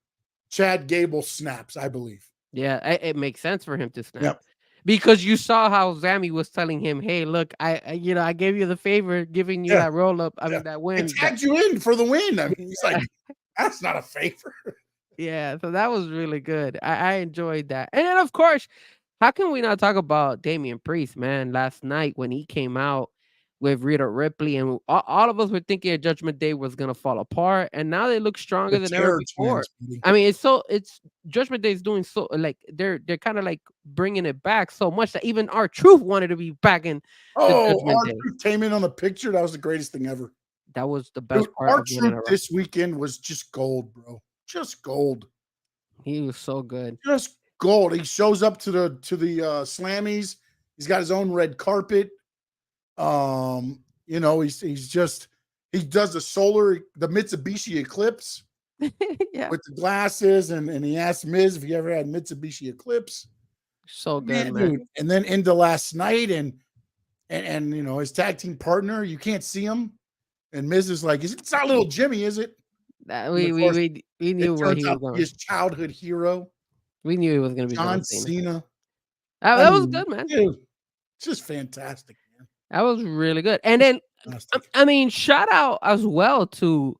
S4: Chad Gable snaps, I believe.
S5: Yeah, it makes sense for him to snap because you saw how Sami was telling him, "Hey, look, I gave you the favor, giving you that roll up. I mean, that win.
S4: I tagged you in for the win." I mean, he's like, "That's not a favor."
S5: Yeah, so that was really good. I enjoyed that, and then of course. How can we not talk about Damian Priest, man? Last night when he came out with Rhea Ripley, and all of us were thinking Judgment Day was gonna fall apart, and now they look stronger than ever before. I mean, it's Judgment Day is doing so like they're kind of like bringing it back so much that even R-Truth wanted to be back in.
S4: R-Truth came in on the picture. That was the greatest thing ever.
S5: That was the best part.
S4: R-Truth this weekend was just gold, bro. just gold.
S5: He was so good.
S4: Just gold. He shows up to the Slammies. He's got his own red carpet. You know, he does the Mitsubishi Eclipse
S5: Yeah.
S4: with the glasses, and he asked Miz if he ever had Mitsubishi Eclipse.
S5: So good, man.
S4: Dude. And then into last night, and you know, his tag team partner, you can't see him. And Miz is like, it's not little Jimmy, is it?
S5: We knew where he was going.
S4: His childhood hero.
S5: We knew he was going to be
S4: John Cena.
S5: That was good, man.
S4: Dude, just fantastic, man.
S5: That was really good. And then, I mean, shout out as well to,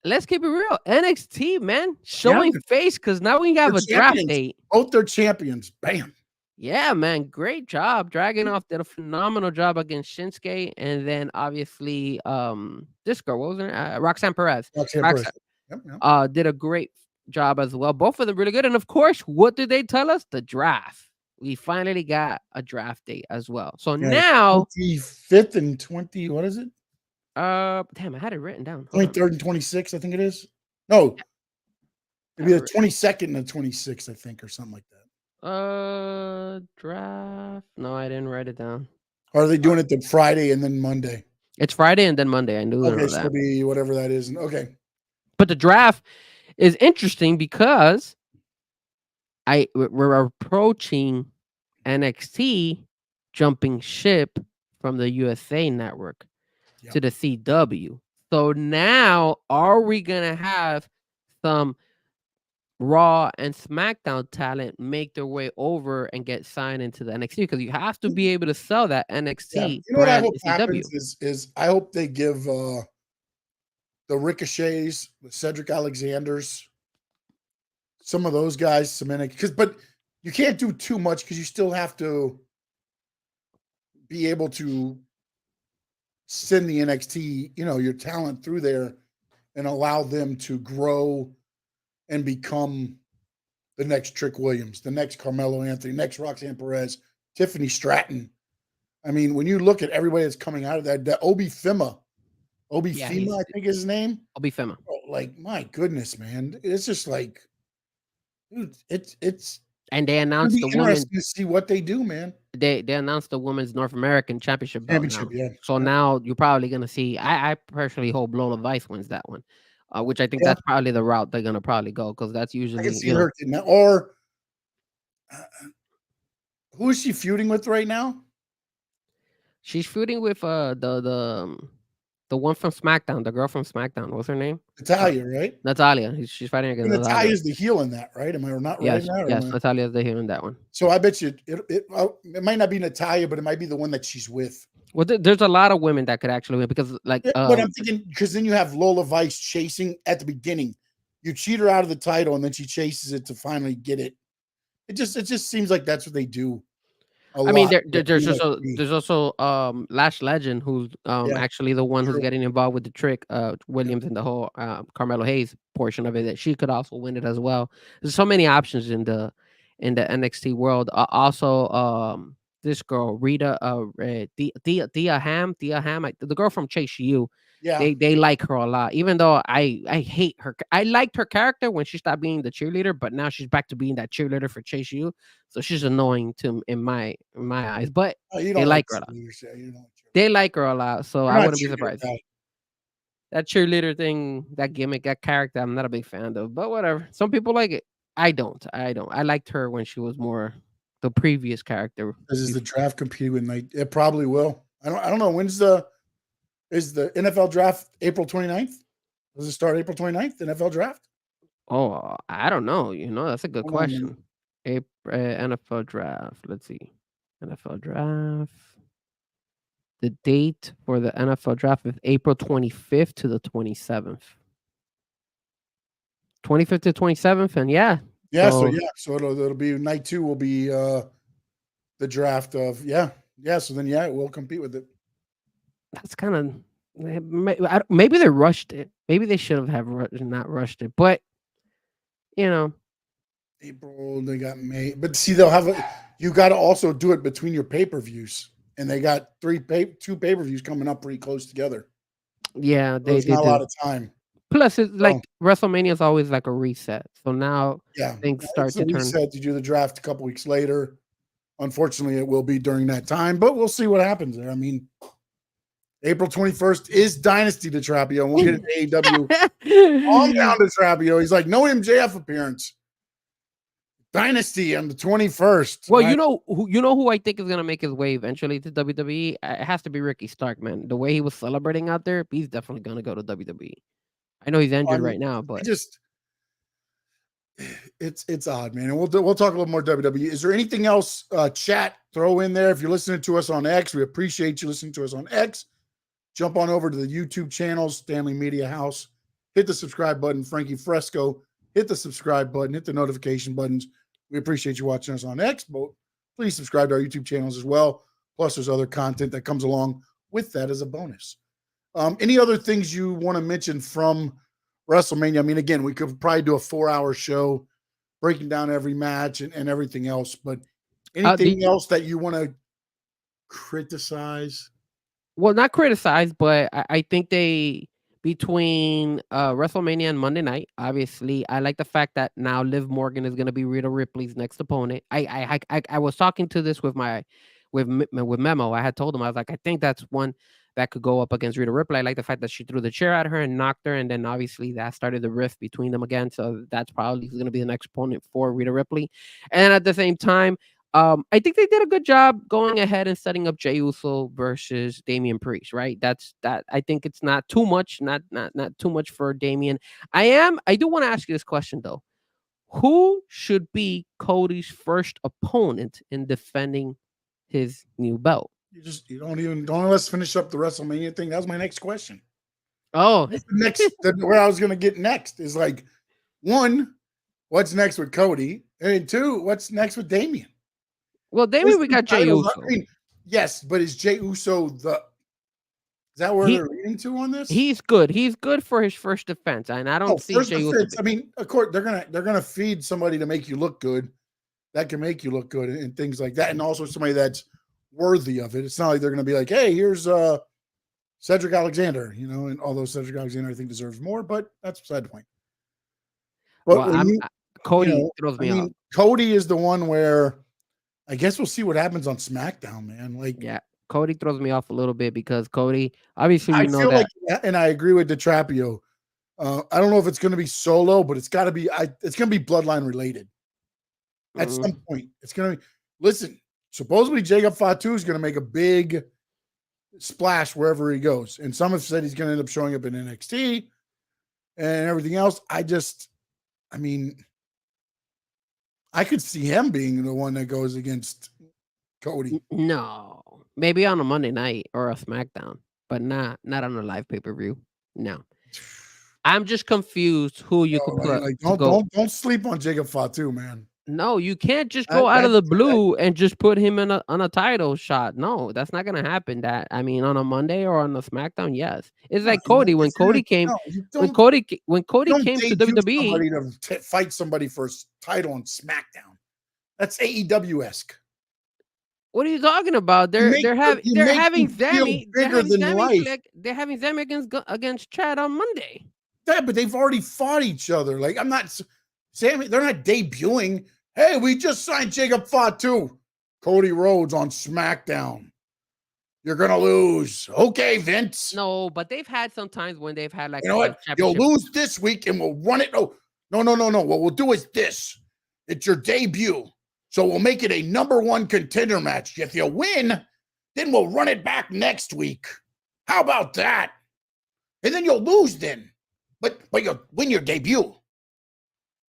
S5: let's keep it real, NXT, man. Showing face, because now we have a draft date.
S4: Both their champions. Bam.
S5: Yeah, man. Great job. Dragunov did a phenomenal job against Shinsuke. And then, obviously, this girl, what was her name? Roxanne Perez.
S4: Roxanne.
S5: Did a great job as well. Both of them really good. And, of course, what did they tell us? The draft. We finally got a draft date as well. So now
S4: 25th and 20, what is it?
S5: Damn, I had it written down.
S4: 23rd and 26th, I think it is. No, it'd be the 22nd and the 26th, I think, or something like that.
S5: Draft. No, I didn't write it down.
S4: Or are they doing it the Friday and then Monday?
S5: It's Friday and then Monday. I knew that.
S4: Okay, so it'll be whatever that is. Okay.
S5: But the draft is interesting because we're approaching NXT jumping ship from the USA Network to the CW. So now, are we gonna have some Raw and SmackDown talent make their way over and get signed into the NXT? Because you have to be able to sell that NXT.
S4: Yeah. You know what I hope happens is I hope they give the Ricochets, the Cedric Alexanders, some of those guys some NXT, but you can't do too much because you still have to be able to send the NXT, you know, your talent through there and allow them to grow and become the next Trick Williams, the next Carmelo Anthony, next Roxanne Perez, Tiffany Stratton. I mean, when you look at everybody that's coming out of that Obi Fima, I think is his name.
S5: Obi Fima.
S4: Like, my goodness, man. It's just like, dude, it's
S5: and they announced the woman
S4: to see what they do, man.
S5: They announced the women's North American Championship belt now.
S4: Yeah.
S5: So now you're probably gonna see. I personally hope Lola Vice wins that one, which I think that's probably the route they're gonna probably go because that's usually.
S4: I can see her getting that. Or who is she feuding with right now?
S5: She's feuding with the one from SmackDown, the girl from SmackDown. What's her name?
S4: Natalia, right?
S5: Natalia. She's fighting against Natalia.
S4: Natalia's the heel in that, right? Am I not right?
S5: Yes, Natalia's the heel in that one.
S4: So I bet you it might not be Natalia, but it might be the one that she's with.
S5: Well, there's a lot of women that could actually win because, like,
S4: but I'm thinking because then you have Lola Vice chasing at the beginning. You cheat her out of the title, and then she chases it to finally get it. It just seems like that's what they do.
S5: I mean, there's also Lash Legend, who's actually the one who's getting involved with the Trick Williams and the whole Carmelo Hayes portion of it. That she could also win it as well. There's so many options in the NXT world. Also, this girl Rita, Thea Ham, the girl from Chase U.
S4: Yeah,
S5: they like her a lot, even though I hate her. I liked her character when she stopped being the cheerleader, but now she's back to being that cheerleader for Chase U. So she's annoying in my eyes. But they like her a lot. They like her a lot, so I wouldn't be surprised. That cheerleader thing, that gimmick, that character, I'm not a big fan of. But whatever. Some people like it. I don't. I liked her when she was more the previous character.
S4: Is the draft compete with Night? It probably will. I don't know. Is the NFL draft April 29th? Does it start April 29th, NFL draft?
S5: Oh, I don't know. That's a good question. NFL draft. Let's see. NFL draft. The date for the NFL draft is April 25th to the 27th. 25th to 27th, and
S4: so it'll be night 2 will be the draft of so then it will compete with it.
S5: That's kind of maybe they rushed it. Maybe they should have not rushed it. But
S4: April they got May. But see, they'll have you got to also do it between your pay-per-views, and they got 2 pay-per-views coming up pretty close together.
S5: Yeah,
S4: there's not a lot of time.
S5: Plus, it's like WrestleMania is always like a reset. So now things start
S4: it's
S5: to
S4: a
S5: turn.
S4: reset. You do the draft a couple weeks later. Unfortunately, it will be during that time, but we'll see what happens there. I mean, April 21st is Dynasty to Trapio, and we'll get into AEW. Calm down to Trapio. He's like, no MJF appearance. Dynasty on the 21st.
S5: Well, you know who I think is gonna make his way eventually to WWE. It has to be Ricky Stark, man. The way he was celebrating out there, he's definitely gonna go to WWE. I know he's injured right now, but
S4: it's odd, man. And we'll talk a little more WWE. Is there anything else? Chat, throw in there. If you're listening to us on X, we appreciate you listening to us on X. Jump on over to the YouTube channels, Stanley Media House. Hit the subscribe button, Frankie Fresco. Hit the subscribe button. Hit the notification buttons. We appreciate you watching us on X, but please subscribe to our YouTube channels as well. Plus, there's other content that comes along with that as a bonus. Any other things you want to mention from WrestleMania? I mean, again, we could probably do a 4-hour show breaking down every match and everything else, but anything else that you want to criticize?
S5: Well, not criticize, but I think between WrestleMania and Monday night, obviously, I like the fact that now Liv Morgan is going to be Rhea Ripley's next opponent. I was talking to this with Memo. I had told him, I was like, I think that's one that could go up against Rhea Ripley. I like the fact that she threw the chair at her and knocked her, and then obviously that started the rift between them again. So that's probably going to be the next opponent for Rhea Ripley. And at the same time, I think they did a good job going ahead and setting up Jey Uso versus Damian Priest, right? I think it's not too much, not too much for Damian. I do want to ask you this question though. Who should be Cody's first opponent in defending his new belt?
S4: You don't let us finish up the WrestleMania thing. That was my next question.
S5: Oh,
S4: where I was going to get next is like, one, what's next with Cody? And two, what's next with Damian?
S5: Well, Damian, we got Jey Uso.
S4: I mean, yes, but is Jey Uso is that where they're leading to on this?
S5: He's good. He's good for his first defense, and I don't see Jey Uso.
S4: I mean, of course, they're gonna feed somebody to make you look good. That can make you look good and things like that, and also somebody that's worthy of it. It's not like they're gonna be like, hey, here's Cedric Alexander, and although Cedric Alexander I think deserves more, but that's beside the point. But
S5: Cody throws me off.
S4: Cody is the one where I guess we'll see what happens on SmackDown, man. Like,
S5: yeah, Cody throws me off a little bit because Cody, obviously,
S4: I feel like, and I agree with DiTrapio. I don't know if it's going to be solo, but it's got to be. It's going to be Bloodline related at some point. It's going to be. Listen, supposedly Jacob Fatu is going to make a big splash wherever he goes, and some have said he's going to end up showing up in NXT and everything else. I mean, I could see him being the one that goes against Cody.
S5: No, maybe on a Monday night or a SmackDown, but not on a live pay-per-view. No, I'm just confused who you could put.
S4: Like, don't sleep on Jacob Fatu, man.
S5: No, you can't just go out of the blue and just put him on a title shot. No, that's not gonna happen. On a Monday or on a SmackDown, yes. It's like Cody when Cody came to WWE.
S4: Somebody to fight somebody for a title on SmackDown. That's AEW-esque.
S5: What are you talking about? They're having Sammy against Chad on Monday.
S4: Yeah, but they've already fought each other. Like, I'm not Sammy. They're not debuting. Hey, we just signed Jacob Fatu, Cody Rhodes on SmackDown. You're gonna lose. Okay, Vince.
S5: No, but they've had some times when they've had like,
S4: you know what? You'll lose this week and we'll run it. No. What we'll do is this. It's your debut. So we'll make it a number one contender match. If you win, then we'll run it back next week. How about that? And then you'll lose then. But you'll win your debut.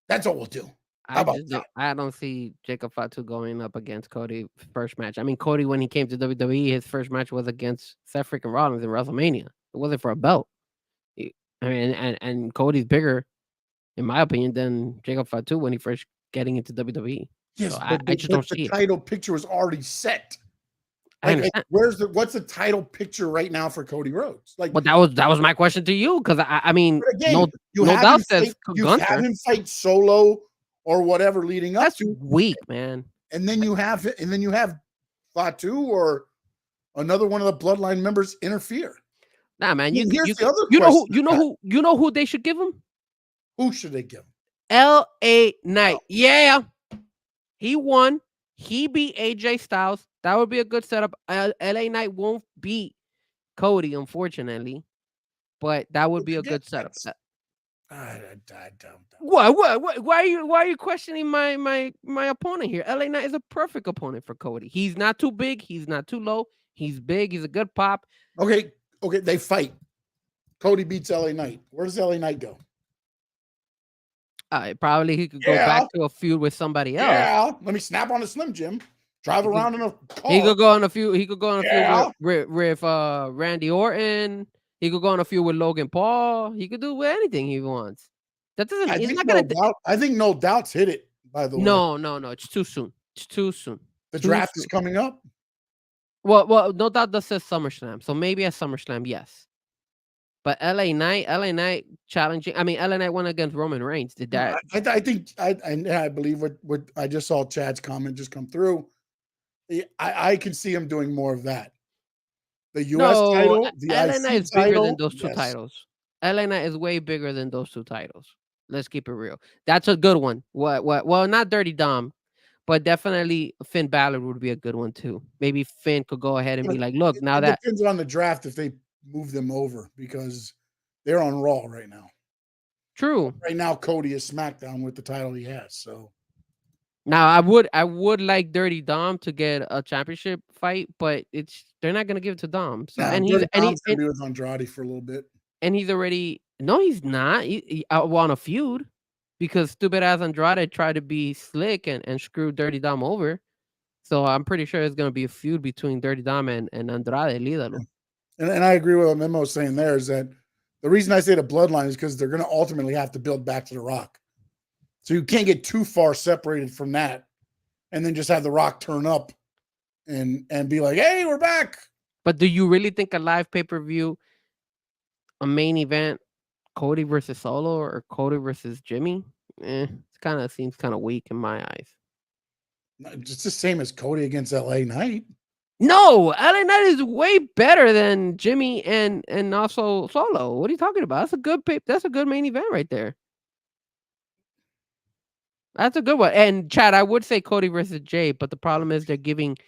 S4: That's all we'll do. How about that?
S5: I don't see Jacob Fatu going up against Cody first match. I mean, Cody, when he came to WWE, his first match was against Seth freaking Rollins in WrestleMania. It wasn't for a belt. I mean, and Cody's bigger, in my opinion, than Jacob Fatu when he first getting into WWE.
S4: Yes,
S5: so
S4: but
S5: I just don't see
S4: the title picture was already set. Like, what's the title picture right now for Cody Rhodes? Like,
S5: but that was my question to you, because I mean,
S4: again,
S5: no doubt says
S4: you have him fight solo or whatever leading up.
S5: That's weak, man.
S4: And then you have Fatu or another one of the Bloodline members interfere.
S5: Nah, man.
S4: Here's the other
S5: you know
S4: question.
S5: you know who they should give him?
S4: Who should they give him?
S5: L.A. Knight. Yeah, he won. He beat AJ Styles. That would be a good setup. L.A. Knight won't beat Cody, unfortunately, but that would be a good setup.
S4: I don't.
S5: What? Why are you questioning my opponent here? LA Knight is a perfect opponent for Cody. He's not too big. He's not too low. He's big. He's a good pop.
S4: Okay. They fight. Cody beats LA Knight. Where does LA Knight go?
S5: Probably he could go back to a feud with somebody else.
S4: Yeah. Let me snap on a Slim Jim. Drive around in a car.
S5: He could go on a feud. He could go on a feud with Randy Orton. He could go on a feud with Logan Paul. He could do anything he wants. That doesn't.
S4: I think No Doubt's hit it. By the way,
S5: no. It's too soon.
S4: The draft is coming up.
S5: Well, No Doubt does say SummerSlam, so maybe at SummerSlam, yes. But LA Knight challenging. I mean, LA Knight won against Roman Reigns. Did that?
S4: I think I believe what I just saw Chad's comment just come through. I can see him doing more of that. The U.S. title, the
S5: LA Knight is bigger than those two
S4: yes.
S5: titles. LA Knight is way bigger than those two titles. Let's keep it real. That's a good one. What? Well, not Dirty Dom, but definitely Finn Balor would be a good one too. Maybe Finn could go ahead and be like, look, now that
S4: depends on the draft if they move them over because they're on Raw right now.
S5: True.
S4: Right now, Cody is SmackDown with the title he has. So
S5: now I would like Dirty Dom to get a championship fight, but they're not gonna give it to Dom. So
S4: and he's gonna be with Andrade for a little bit.
S5: And he's already he's not. He won a feud because stupid ass Andrade tried to be slick and screw Dirty Dom over. So I'm pretty sure it's gonna be a feud between Dirty Dom and Andrade, Lídalo.
S4: And I agree with what Memo's saying there is that the reason I say the Bloodline is because they're going to ultimately have to build back to The Rock. So you can't get too far separated from that and then just have The Rock turn up and be like, hey, we're back.
S5: But do you really think a live pay-per-view, a main event, Cody versus Solo or Cody versus Jimmy? It kind of seems kind of weak in my eyes.
S4: It's the same as Cody against LA Knight.
S5: No, LA Knight is way better than Jimmy and also Solo. What are you talking about? That's a good main event right there. That's a good one. And Chad, I would say Cody versus Jay, but the problem is they're giving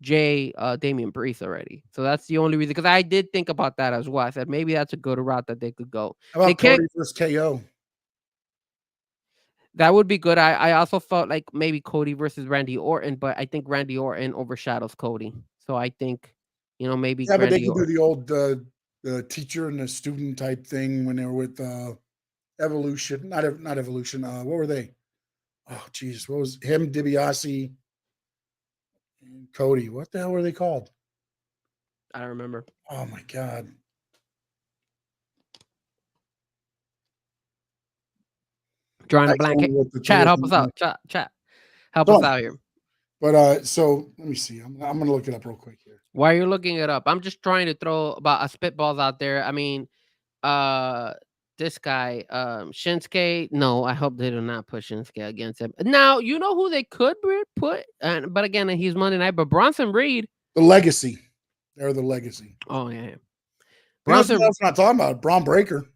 S5: Jay Damian Priest already. So that's the only reason. Because I did think about that as well. I said maybe that's a good route that they could go.
S4: How about Cody versus KO?
S5: That would be good. I also felt like maybe Cody versus Randy Orton, but I think Randy Orton overshadows Cody. So I think, maybe.
S4: Yeah, but they could do the old the teacher and the student type thing when they were with Evolution. Not Evolution. What were they? Oh, Jesus. What was him, DiBiase, and Cody? What the hell were they called?
S5: I don't remember.
S4: Oh, my God.
S5: Drawing a blank. Chat, help us out. Chat, help us out here.
S4: But so let me see. I'm going to look it up real quick here.
S5: Why are you looking it up? I'm just trying to throw about spitballs out there. I mean, this guy, Shinsuke. No, I hope they do not put Shinsuke against him. Now, you know who they could put? But again, he's Monday night. But Bronson Reed.
S4: The Legacy. They're the Legacy.
S5: Oh, yeah.
S4: Bronson. That's not talking about Braun Breaker.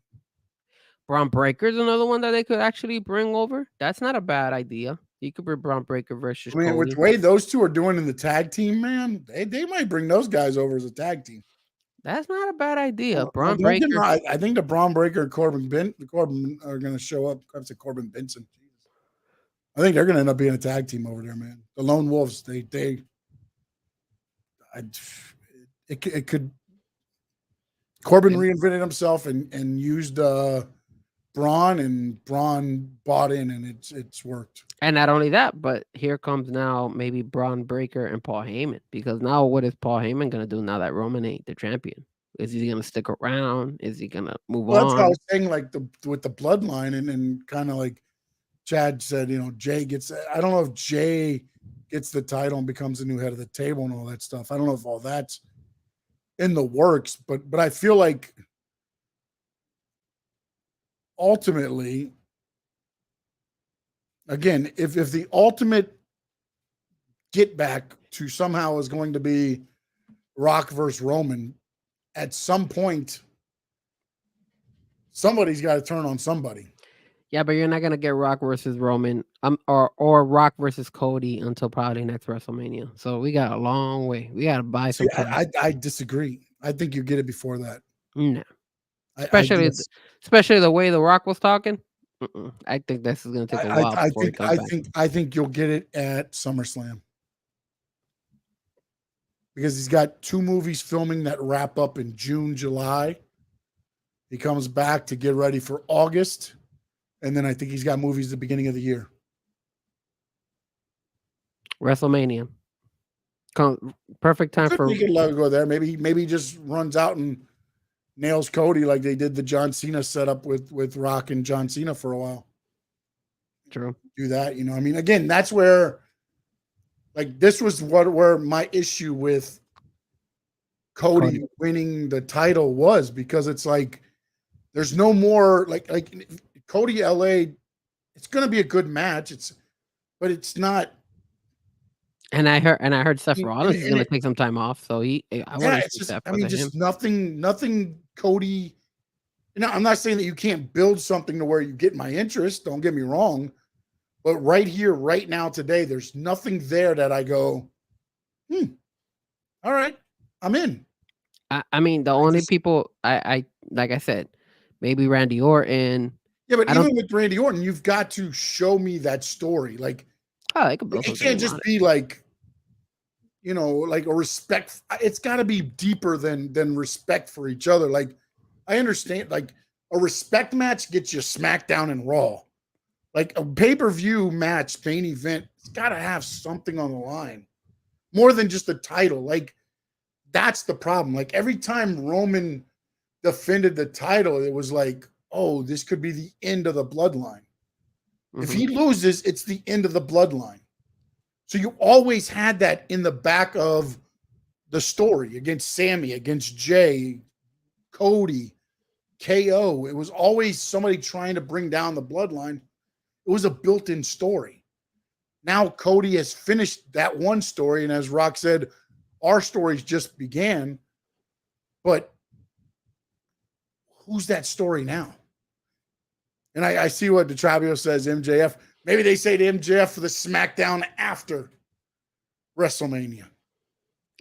S5: Braun Breaker's another one that they could actually bring over. That's not a bad idea. He could be Braun Breaker versus Cody.
S4: Which way those two are doing in the tag team, man, they might bring those guys over as a tag team.
S5: That's not a bad idea. Braun Breaker.
S4: I think the Braun Breaker and Corbin are going to show up. I said Corbin Benson. I think they're going to end up being a tag team over there, man. The Lone Wolves. It could. Corbin reinvented himself and used Braun, and Braun bought in, and it's worked.
S5: And not only that, but here comes now maybe Braun Breaker and Paul Heyman, because now what is Paul Heyman going to do now that Roman ain't the champion? Is he going to stick around? Is he going to move on?
S4: That's what I was saying, like with the bloodline, and kind of like Chad said, Jay gets. I don't know if Jay gets the title and becomes the new head of the table and all that stuff. I don't know if all that's in the works, but I feel like ultimately, again, if the ultimate get back to somehow is going to be Rock versus Roman at some point, somebody's got to turn on somebody.
S5: Yeah, but you're not gonna get Rock versus Roman, or Rock versus Cody until probably next WrestleMania. So we got a long way. We gotta buy some time.
S4: I disagree. I think you get it before that.
S5: No,
S4: I
S5: especially
S4: guess.
S5: especially the way The Rock was talking. I think this is gonna take a while
S4: I
S5: before he
S4: think
S5: comes back.
S4: I think you'll get it at SummerSlam because he's got 2 movies filming that wrap up in June, July. He comes back to get ready for August, and then I think he's got movies at the beginning of the year.
S5: WrestleMania. Perfect time for.
S4: We could let it go there. Maybe he just runs out and nails Cody like they did the John Cena setup with Rock and John Cena for a while.
S5: True.
S4: Do that, I mean, again, that's where, like, this was where my issue with Cody winning the title was, because it's like there's no more like Cody LA. It's going to be a good match. But it's not.
S5: And I heard Seth Rollins is going to take some time off, so I want to see that for him.
S4: Just nothing Cody. I'm not saying that you can't build something to where you get my interest. Don't get me wrong, but right here, right now, today, there's nothing there that I go, all right, I'm in.
S5: I mean, the only people I like I said, maybe Randy Orton.
S4: Yeah, but even with Randy Orton, you've got to show me that story. Like, it can't just be like, like a respect. It's got to be deeper than respect for each other. Like, I understand, like a respect match gets you SmackDown and Raw. Like a pay-per-view match, main event, it's got to have something on the line more than just the title. Like, that's the problem. Like, every time Roman defended the title, it was like, oh, this could be the end of the bloodline. Mm-hmm. If he loses, it's the end of the bloodline. So you always had that in the back of the story against Sammy, against Jay, Cody, KO. It was always somebody trying to bring down the bloodline. It was a built-in story. Now Cody has finished that one story, and as Rock said, our stories just began. But who's that story now? And I see what DeTravio says, MJF. Maybe they say to MJF for the SmackDown after WrestleMania.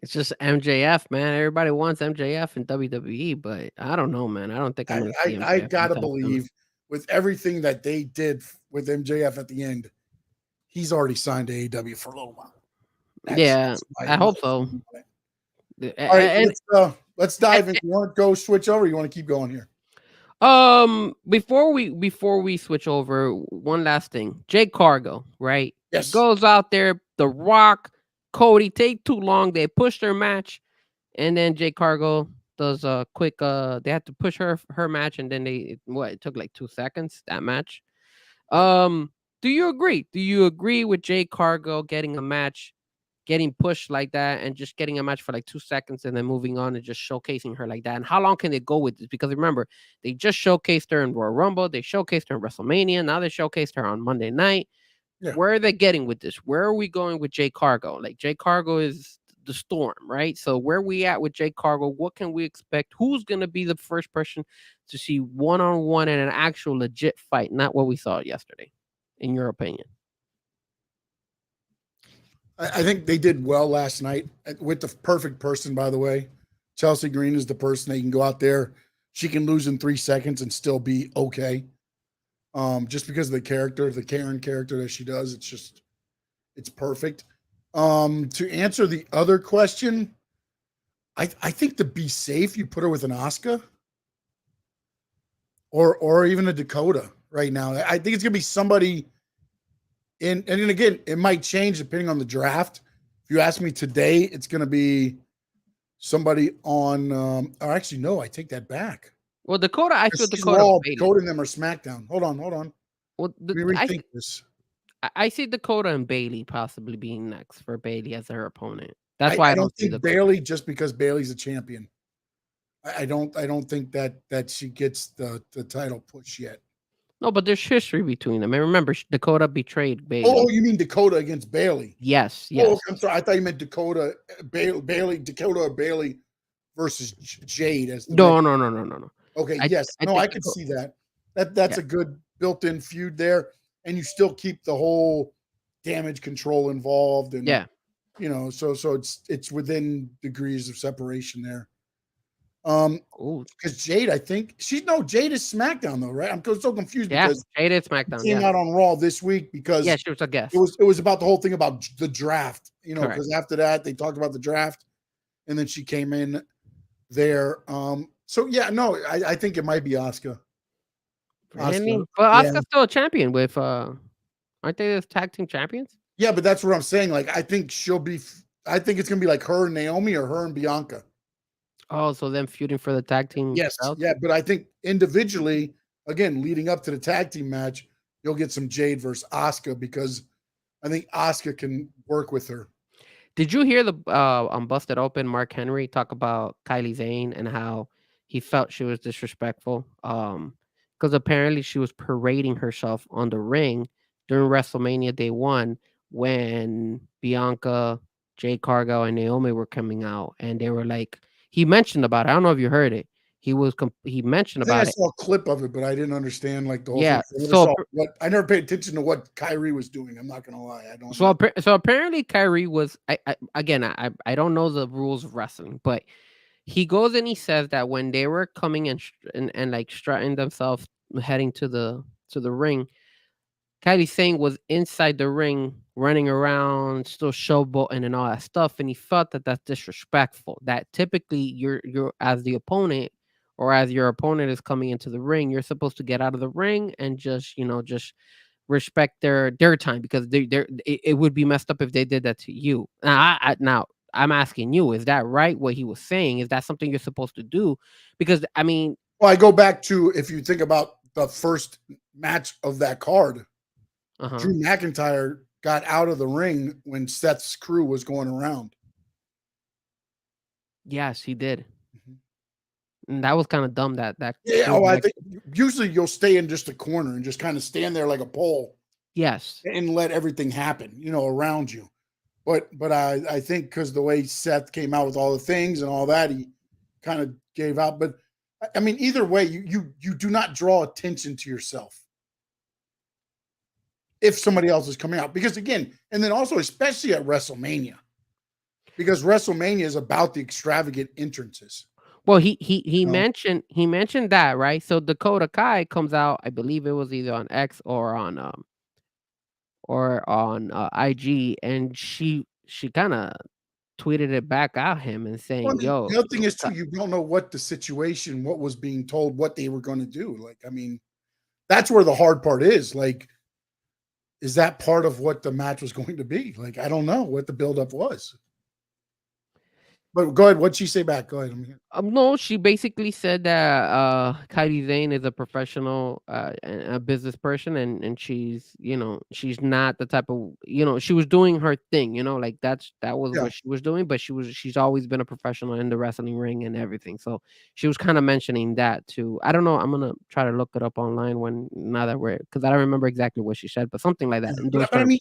S5: It's just MJF, man. Everybody wants MJF in WWE, but I don't know, man. I don't think I'm going to see MJF.
S4: I got to believe with everything that they did with MJF at the end, he's already signed to AEW for a little while.
S5: I hope so.
S4: All right, let's dive in. You want to go switch over? Or you want to keep going here?
S5: Before we switch over, one last thing. Jake Cargo, right?
S4: Yes.
S5: Goes out there. The Rock, Cody take too long. They push their match, and then Jake Cargo does a quick. They had to push her match, and then it took like 2 seconds, that match. Do you agree? Do you agree with Jake Cargo getting a match, getting pushed like that, and just getting a match for like 2 seconds and then moving on and just showcasing her like that? And how long can they go with this? Because remember, they just showcased her in Royal Rumble. They showcased her in WrestleMania. Now they showcased her on Monday night. Yeah. Where are they getting with this? Where are we going with Jake Cargo? Like, Jake Cargo is the Storm, right? So where are we at with Jake Cargo? What can we expect? Who's going to be the first person to see one-on-one in an actual legit fight? Not what we saw yesterday, in your opinion.
S4: I think they did well last night with the perfect person, by the way. Chelsea Green is the person that you can go out there. She can lose in 3 seconds and still be okay. Just because of the character, the Karen character that she does, it's perfect. To answer the other question, I think to be safe, you put her with an Asuka or even a Dakota right now. I think it's gonna be somebody. And then again, it might change depending on the draft. If you ask me today, it's going to be somebody on. Or actually, no, I take that back.
S5: Well, Dakota, I feel Dakota.
S4: Dakota and them are SmackDown. Hold on.
S5: Well,
S4: let me rethink this.
S5: I see Dakota and Bayley possibly being next for Bayley as her opponent. That's why I don't think
S4: Bayley, just because Bayley's a champion. I don't think that she gets the title push yet.
S5: No, but there's history between them. And remember, Dakota betrayed Bayley.
S4: Oh, you mean Dakota against Bayley?
S5: Yes.
S4: Oh, I'm sorry. I thought you meant Dakota or Bayley versus Jade as the
S5: No,
S4: next.
S5: no, no, no, no, no.
S4: Okay,
S5: I
S4: yes,
S5: I
S4: no,
S5: think
S4: I
S5: the
S4: can
S5: co-
S4: see that. That's
S5: yeah.
S4: a good built-in feud there, and you still keep the whole damage control involved, and
S5: Yeah.
S4: so it's within degrees of separation there.
S5: Ooh.
S4: Because Jade, I think Jade is SmackDown though, right? I'm so confused
S5: Yeah.
S4: because
S5: Jade is
S4: it
S5: SmackDown.
S4: came
S5: Yeah.
S4: out on Raw this week
S5: Yeah.
S4: because
S5: She was a
S4: it
S5: guest.
S4: was it was about the whole thing about the draft,
S5: Correct.
S4: because after that they talked about the draft, and then she came in there. So yeah, no, I think it might be Asuka.
S5: Really?
S4: Asuka,
S5: But
S4: yeah,
S5: Asuka's still a champion with aren't they the tag team champions?
S4: yeah, but that's what I'm saying. Like, I think she'll be. I think it's gonna be like her and Naomi or her and Bianca.
S5: Oh, so them feuding for the tag team
S4: Yes,
S5: belts?
S4: yeah, but I think individually, again, leading up to the tag team match, you'll get some Jade versus Asuka because I think Asuka can work with her.
S5: Did you hear the on Busted Open Mark Henry talk about Kylie Zane and how he felt she was disrespectful? Because apparently she was parading herself on the ring during WrestleMania Day One when Bianca, Jade Cargill, and Naomi were coming out, and they were like, he mentioned about it. I don't know if you heard it. He mentioned
S4: I think I
S5: about it.
S4: saw a clip of it, but I didn't understand like the whole thing.
S5: Yeah.
S4: I never paid attention to what Kyrie was doing. I'm not gonna lie, I don't
S5: So,
S4: know.
S5: so apparently Kyrie was. I don't know the rules of wrestling, but he goes and he says that when they were coming and like strutting themselves heading to the ring, Kylie Sane was inside the ring running around, still showboating and all that stuff, and he felt that that's disrespectful. That typically you're as the opponent or as your opponent is coming into the ring, you're supposed to get out of the ring and just respect their time because it would be messed up if they did that to you. Now I'm asking you, is that right? What he was saying, is that something you're supposed to do? Because I mean,
S4: Well, I go back to if you think about the first match of that card,
S5: uh huh,
S4: Drew McIntyre got out of the ring when Seth's crew was going around.
S5: yes, he did,
S4: Mhm.
S5: and that was kind of dumb. That
S4: Yeah,
S5: Drew
S4: I
S5: Mc,
S4: think usually you'll stay in just a corner and just kind of stand there like a pole
S5: yes,
S4: and let everything happen, around you. But I think because the way Seth came out with all the things and all that, he kind of gave out. But I mean, either way, you do not draw attention to yourself if somebody else is coming out. Because again, and then also especially at WrestleMania, because WrestleMania is about the extravagant entrances.
S5: well, he
S4: You know?
S5: mentioned that, right? So Dakota Kai comes out, I believe it was either on X or on IG, and she kind of tweeted it back at him and
S4: Well,
S5: saying,
S4: the
S5: "Yo,
S4: other thing is too, you don't know what the situation, what was being told, what they were going to do. Like, I mean, that's where the hard part is. Like, is that part of what the match was going to be? Like, I don't know what the buildup was. But go ahead. What'd she say back? Go ahead.
S5: No, she basically said that Kylie Zane is a professional and a business person, and she's not the type of she was doing her thing, like that was
S4: Yeah.
S5: what she was doing, but she's always been a professional in the wrestling ring and everything. So she was kind of mentioning that too. I don't know. I'm gonna try to look it up online when now that we're because I don't remember exactly what she said, but something like that in those
S4: But I
S5: terms.
S4: mean,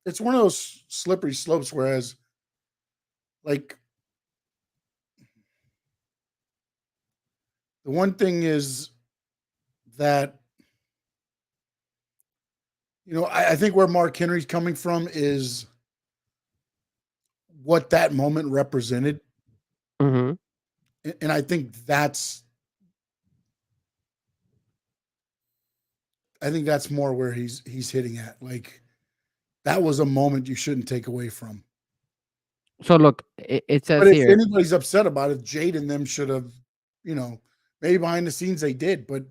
S4: it's one of those slippery slopes. Whereas, like, the one thing is that I think where Mark Henry's coming from is what that moment represented,
S5: Hmm.
S4: and I think that's more where he's hitting at. Like, that was a moment you shouldn't take away from.
S5: So look, it
S4: But
S5: says
S4: if
S5: here.
S4: anybody's upset about it, Jade and them should have, maybe behind the scenes they did. But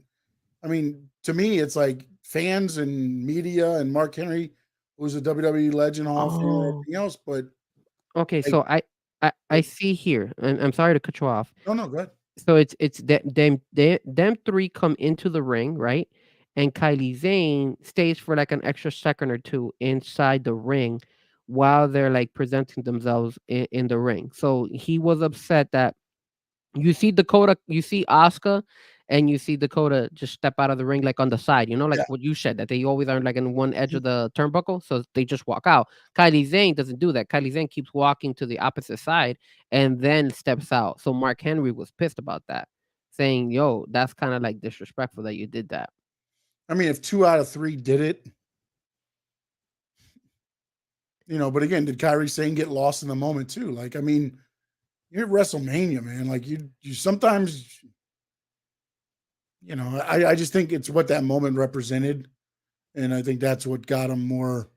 S4: I mean, to me, it's like fans and media and Mark Henry, who's a WWE legend, Hall of Famer, and
S5: Oh.
S4: everything else. But
S5: Okay,
S4: like,
S5: so I see here, and I'm sorry to cut you off.
S4: no, no, go ahead.
S5: So it's them three come into the ring, right? And Kylie Zane stays for like an extra second or two inside the ring while they're like presenting themselves in the ring. So he was upset that you see Asuka and you see Dakota just step out of the ring like on the side, like
S4: Yeah.
S5: what you said, that they always are like in one edge of the turnbuckle, so they just walk out. Kylie Zane doesn't do that. Kylie Zane keeps walking to the opposite side and then steps out. So Mark Henry was pissed about that, saying, "Yo, that's kind of like disrespectful that you did that."
S4: I mean, if 2 out of 3 did it, but again, did Kyrie Sane get lost in the moment too? Like, I mean, you're at WrestleMania, man. Like you sometimes, I just think it's what that moment represented. And I think that's what got him more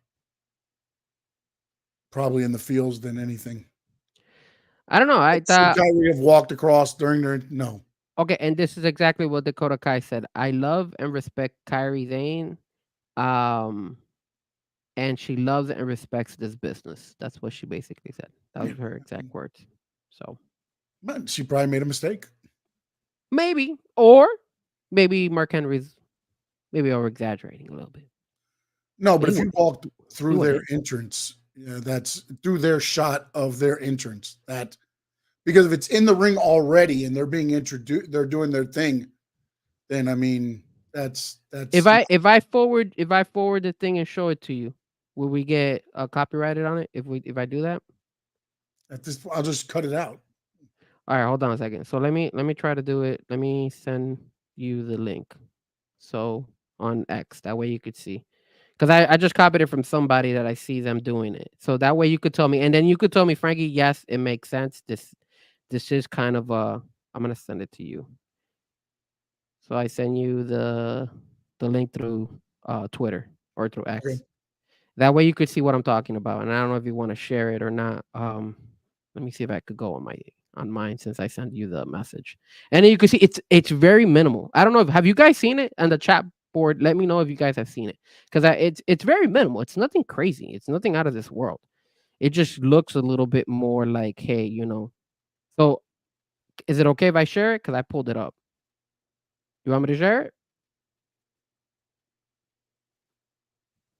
S4: probably in the feels than anything.
S5: I don't know. I
S4: Should
S5: thought,
S4: Kyrie have walked across during their no.
S5: okay, and this is exactly what Dakota Kai said. I love and respect Kyrie Zane. Um, and she loves and respects this business. That's what she basically said. That was her exact words. So
S4: But she probably made a mistake.
S5: maybe, or maybe Mark Henry's maybe over exaggerating a little bit.
S4: No, but
S5: He
S4: if you
S5: would-
S4: walked through
S5: would
S4: their
S5: hate.
S4: entrance, that's through their shot of their entrance. That because if it's in the ring already and they're being introduced, they're doing their thing. Then I mean, that's
S5: If I forward the thing and show it to you, will we get copyrighted on it if I do that?
S4: at this. I'll just cut it out.
S5: All right, hold on a second. So let me try to do it. Let me send you the link. So on X, that way you could see. Because I just copied it from somebody that I see them doing it. So that way you could tell me, and then you could tell me, Frankie, yes, it makes sense. This is kind of I'm gonna send it to you. So I send you the link through Twitter or through X.
S4: Okay.
S5: That way you could see what I'm talking about. And I don't know if you want to share it or not. Let me see if I could go on mine since I sent you the message. And then you can see it's very minimal. I don't know if have you guys seen it on the chat board? Let me know if you guys have seen it. Because it's very minimal. It's nothing crazy. It's nothing out of this world. It just looks a little bit more like, hey, So is it okay if I share it? Because I pulled it up. You want me to share it?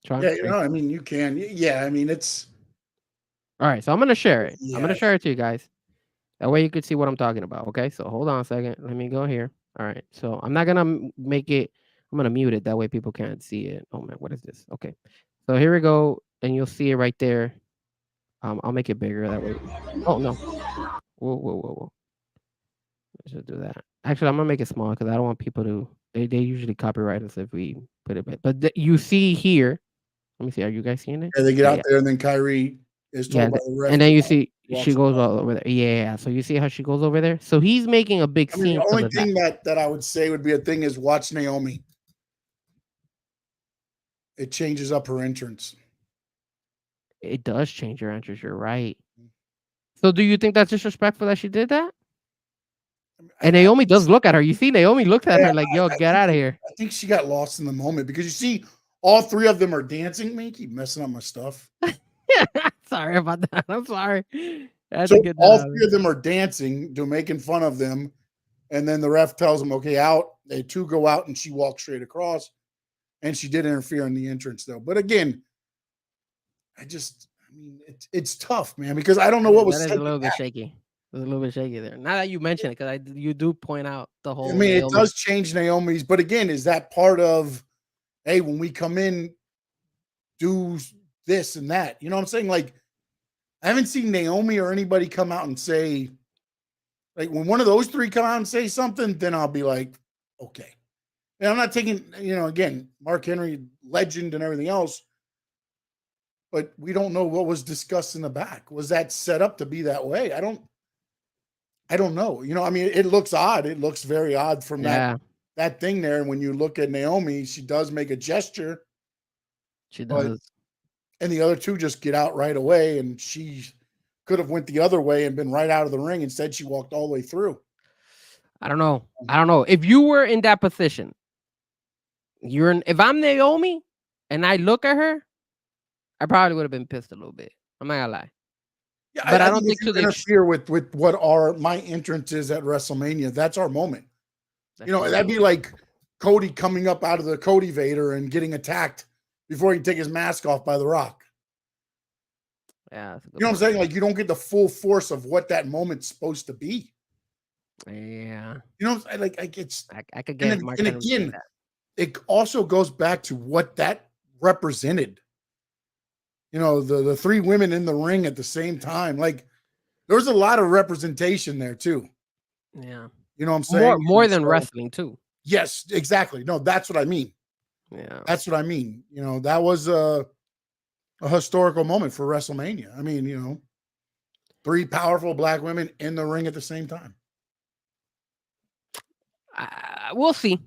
S5: Try.
S4: Yeah, I mean, you can. Yeah, I mean, it's
S5: All right, so I'm gonna share it. I'm gonna
S4: yes.
S5: share it to you guys. That way you could see what I'm talking about. Okay, so hold on a second. Let me go here. All right, so I'm not gonna make it. I'm gonna mute it. That way people can't see it. Oh man, what is this? Okay, so here we go, and you'll see it right there. I'll make it bigger that way. Oh no! Whoa! I should do that. Actually, I'm gonna make it small because I don't want people to. They usually copyright us if we put it big. But you see here. Let me see. Are you guys seeing it?
S4: Yeah, they get out
S5: Yeah.
S4: there, and then Kyrie is told
S5: Yeah,
S4: by the ref.
S5: and then you
S4: to
S5: see
S4: walk
S5: she goes
S4: across.
S5: all over there. Yeah, so you see how she goes over there. So he's making a big
S4: I mean,
S5: scene.
S4: the only
S5: Because of
S4: thing that I would say would be a thing is watch Naomi. It changes up her entrance.
S5: It does change your entrance. You're right. So do you think that's disrespectful that she did that? And Naomi does look at her. You see, Naomi looked at her like, "Yo, get out of here."
S4: I think she got lost in the moment because you see, all three of them are dancing. Man, keep messing up my stuff.
S5: Sorry about that. I'm sorry. I had
S4: So
S5: to get that
S4: all
S5: out.
S4: three of them are dancing, making fun of them, and then the ref tells them, "Okay, out." They two go out, and she walks straight across, and she did interfere in the entrance though. But again, I mean, it's tough, man, because I don't know what was
S5: That is
S4: said.
S5: a little bit shaky. It's a little bit shaky there. Now that you mention it, because you do point out the whole.
S4: I mean, it
S5: Naomi.
S4: does change Naomi's, but again, is that part of, hey, when we come in, do this and that? You know what I'm saying? Like, I haven't seen Naomi or anybody come out and say, like, when one of those three come out and say something, then I'll be like, okay. And I'm not taking, again, Mark Henry, legend and everything else, but we don't know what was discussed in the back. Was that set up to be that way? I don't know. I mean, it looks odd. It looks very odd from that thing there. And when you look at Naomi, she does make a gesture.
S5: She does.
S4: And the other two just get out right away. And she could have went the other way and been right out of the ring. Instead, she walked all the way through.
S5: I don't know. If you were in that position, if I'm Naomi and I look at her, I probably would have been pissed a little bit. I'm not gonna lie.
S4: Yeah,
S5: but I don't think
S4: to interfere with what my entrance is at WrestleMania. That's our moment. That'd be like Cody coming up out of the Cody Vader and getting attacked before he can take his mask off by The Rock.
S5: Yeah,
S4: you know what I'm saying? Like, you don't get the full force of what that moment's supposed to be.
S5: Yeah.
S4: You know, like it's
S5: I could
S4: and,
S5: get
S4: then,
S5: Mark
S4: and
S5: Henry saying
S4: again,
S5: that.
S4: it also goes back to what that represented. You know, the three women in the ring at the same time. Like there's a lot of representation there too.
S5: Yeah.
S4: You know what I'm
S5: More
S4: saying?
S5: more
S4: And
S5: than
S4: so,
S5: wrestling too.
S4: yes, exactly. No, that's what I mean.
S5: Yeah.
S4: That's what I mean. You know, that was a historical moment for WrestleMania. I mean, you know, three powerful black women in the ring at the same time.
S5: We'll see.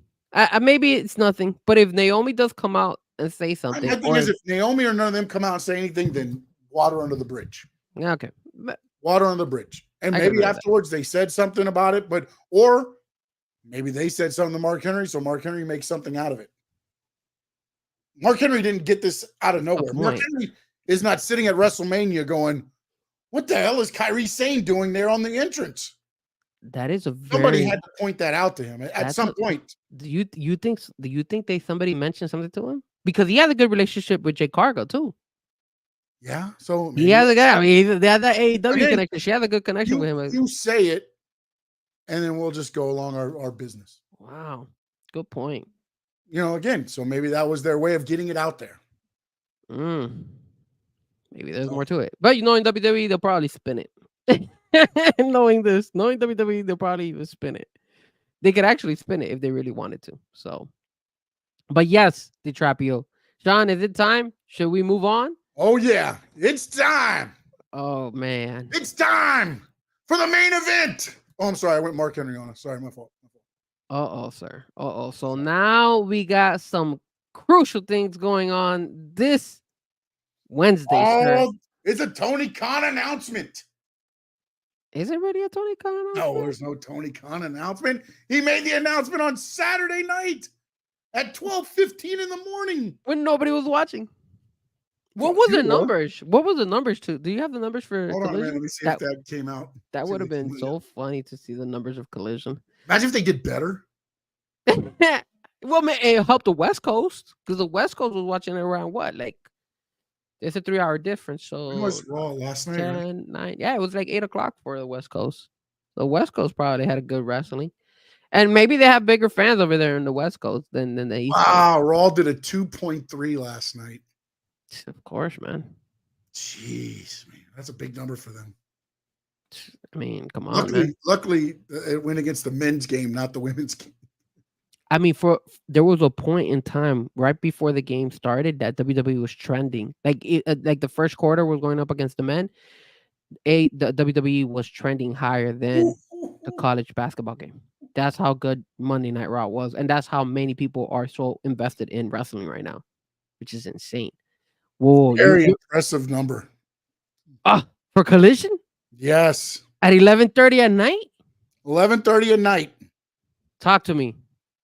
S5: Maybe it's nothing, but if Naomi does come out and say something,
S4: My thing is, if Naomi or none of them come out and say anything, then water under the bridge.
S5: yeah, okay,
S4: Water under the bridge. And
S5: I can
S4: maybe
S5: live with that.
S4: afterwards they said something about it, or maybe they said something to Mark Henry, so Mark Henry makes something out of it. Mark Henry didn't get this out of nowhere. Mark Henry is not sitting at WrestleMania going, what the hell is Kairi Sane doing there on the entrance?
S5: That is a
S4: Somebody
S5: very.
S4: had to point that out to him at some point.
S5: Do you think somebody mentioned something to him because he has a good relationship with Jay Cargo too?
S4: Yeah, so
S5: He has a good. I mean, they have that AEW connection. She has a good connection with him.
S4: You say it, and then we'll just go along our business.
S5: Wow, good point.
S4: You know, again, so maybe that was their way of getting it out there.
S5: Maybe there's more to it, but you know, in WWE they'll probably spin it. knowing WWE, they'll probably even spin it. They could actually spin it if they really wanted to. So, but yes, DiTrapio. Sean, is it time? Should we move on?
S4: Oh yeah, it's time.
S5: Oh man,
S4: it's time for the main event. Oh, I'm sorry, I went Mark Henry on it. Sorry, my fault.
S5: Sir. So now we got some crucial things going on this Wednesday.
S4: Oh, it's a Tony Khan announcement.
S5: Is it really a Tony Khan announcement?
S4: No, there's no Tony Khan announcement. He made the announcement on Saturday night at 12:15 in the morning
S5: when nobody was watching. What was the numbers? What was the numbers to? Do you have the numbers for
S4: Hold
S5: Collision?
S4: on, man. Let me see if that came out.
S5: That would have been so funny to see the numbers of Collision.
S4: Imagine if they did better.
S5: Well, man, it helped the West Coast because the West Coast was watching it around what? Like, it's a 3-hour difference. So
S4: it was Raw last night.
S5: 10, 9. Yeah, it was like 8 o'clock for the West Coast. The West Coast probably had a good wrestling. And maybe they have bigger fans over there in the West Coast than the East Coast.
S4: Wow, Raw did a 2.3 last night.
S5: Of course, man.
S4: Jeez, man. That's a big number for them.
S5: I mean, come on, man.
S4: Luckily, it went against the men's game, not the women's game.
S5: I mean, there was a point in time right before the game started that WWE was trending. Like the first quarter was going up against the men. The WWE was trending higher than the college basketball game. That's how good Monday Night Raw was, and that's how many people are so invested in wrestling right now, which is insane. Whoa,
S4: very impressive number.
S5: For Collision?
S4: Yes.
S5: At 11:30 at night?
S4: 11:30 at night.
S5: Talk to me.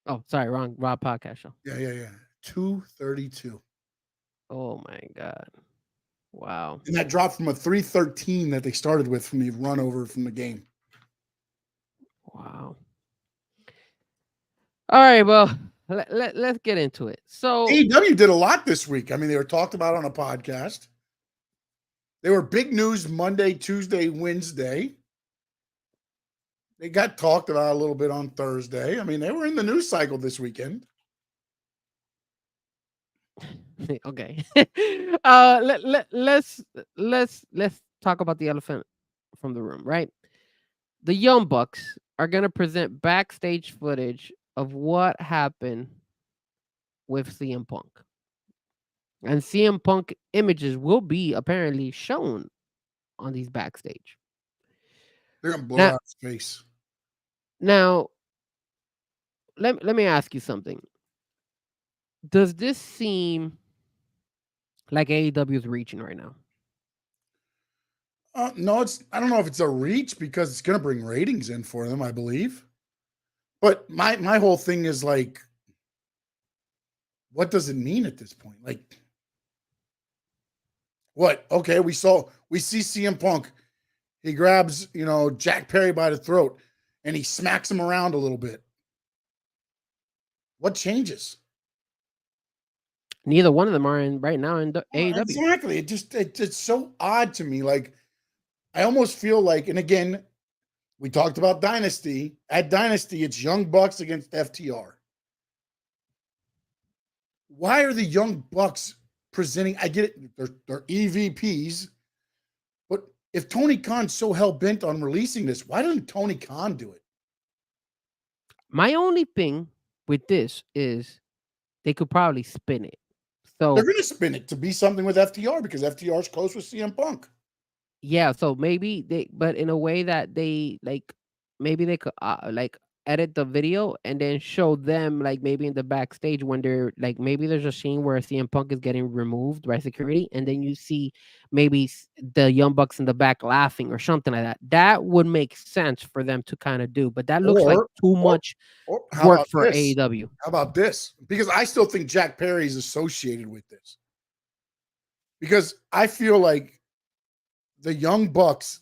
S5: Oh, sorry, wrong Raw podcast show.
S4: Yeah. 2:32.
S5: Oh my God. Wow.
S4: And that dropped from a 3:13 that they started with from the run over from the game.
S5: Wow. All right, well, let's get into it. So
S4: AEW did a lot this week. I mean, they were talked about on a podcast. They were big news Monday, Tuesday, Wednesday. They got talked about a little bit on Thursday. I mean, they were in the news cycle this weekend.
S5: Okay. Let's talk about the elephant from the room, right? The Young Bucks are going to present backstage footage of what happened with CM Punk. And CM Punk images will be apparently shown on these backstage.
S4: They're going to blow out his face.
S5: Now, let me ask you something. Does this seem like AEW is reaching right now?
S4: No, I don't know if it's a reach because it's going to bring ratings in for them, I believe. But my whole thing is like, what does it mean at this point? Like, what? Okay, we see CM Punk. He grabs, Jack Perry by the throat and he smacks him around a little bit. What changes?
S5: Neither one of them are in right now in AEW.
S4: Exactly. It's so odd to me. Like, I almost feel like, and again, We talked about Dynasty. At Dynasty, it's Young Bucks against FTR. Why are the Young Bucks presenting? I get it. They're EVPs. But if Tony Khan's so hell-bent on releasing this, why doesn't Tony Khan do it?
S5: My only thing with this is they could probably spin it. So
S4: they're going to spin it to be something with FTR because FTR is close with CM Punk.
S5: Yeah, so maybe but in a way that maybe they could edit the video and then show them maybe in the backstage when they're maybe there's a scene where CM Punk is getting removed by security, and then you see maybe the Young Bucks in the back laughing or something like that. That would make sense for them to kind of do, but that looks like too much work for AEW.
S4: How about this? Because I still think Jack Perry is associated with this. Because I feel like the Young Bucks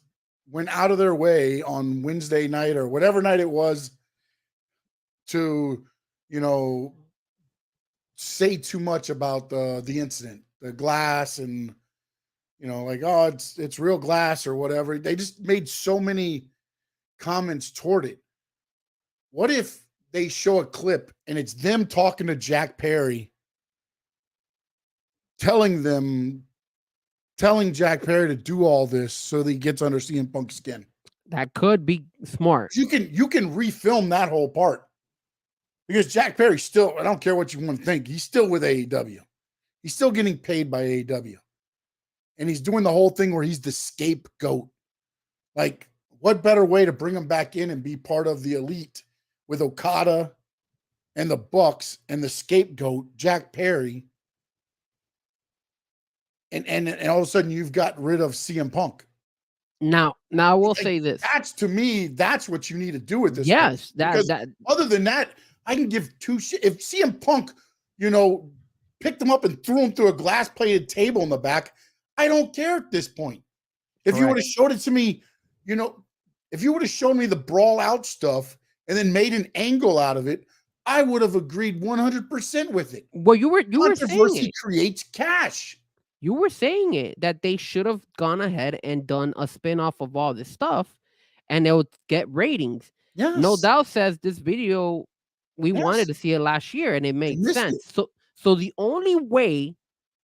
S4: went out of their way on Wednesday night or whatever night it was to, say too much about the incident, the glass, and it's real glass or whatever. They just made so many comments toward it. What if they show a clip and it's them talking to Jack Perry, telling Jack Perry to do all this so that he gets under CM Punk's skin?
S5: That could be smart.
S4: You can refilm that whole part because Jack Perry still, I don't care what you want to think, he's still with AEW. He's still getting paid by AEW. And he's doing the whole thing where he's the scapegoat. Like, what better way to bring him back in and be part of the elite with Okada and the Bucks and the scapegoat, Jack Perry? And all of a sudden you've got rid of CM Punk.
S5: Now I will say this.
S4: That's, to me, that's what you need to do with this.
S5: Yes,
S4: that other than that, I can give two shit. If CM Punk, picked him up and threw him through a glass-plated table in the back, I don't care at this point. If you would have showed it to me, if you would have shown me the brawl out stuff and then made an angle out of it, I would have agreed 100% with it.
S5: Well, you were saying
S4: controversy creates cash.
S5: You were saying it that they should have gone ahead and done a spin-off of all this stuff and they would get ratings.
S4: Yes.
S5: No Doubt says this video, we wanted to see it last year and it made sense. So the only way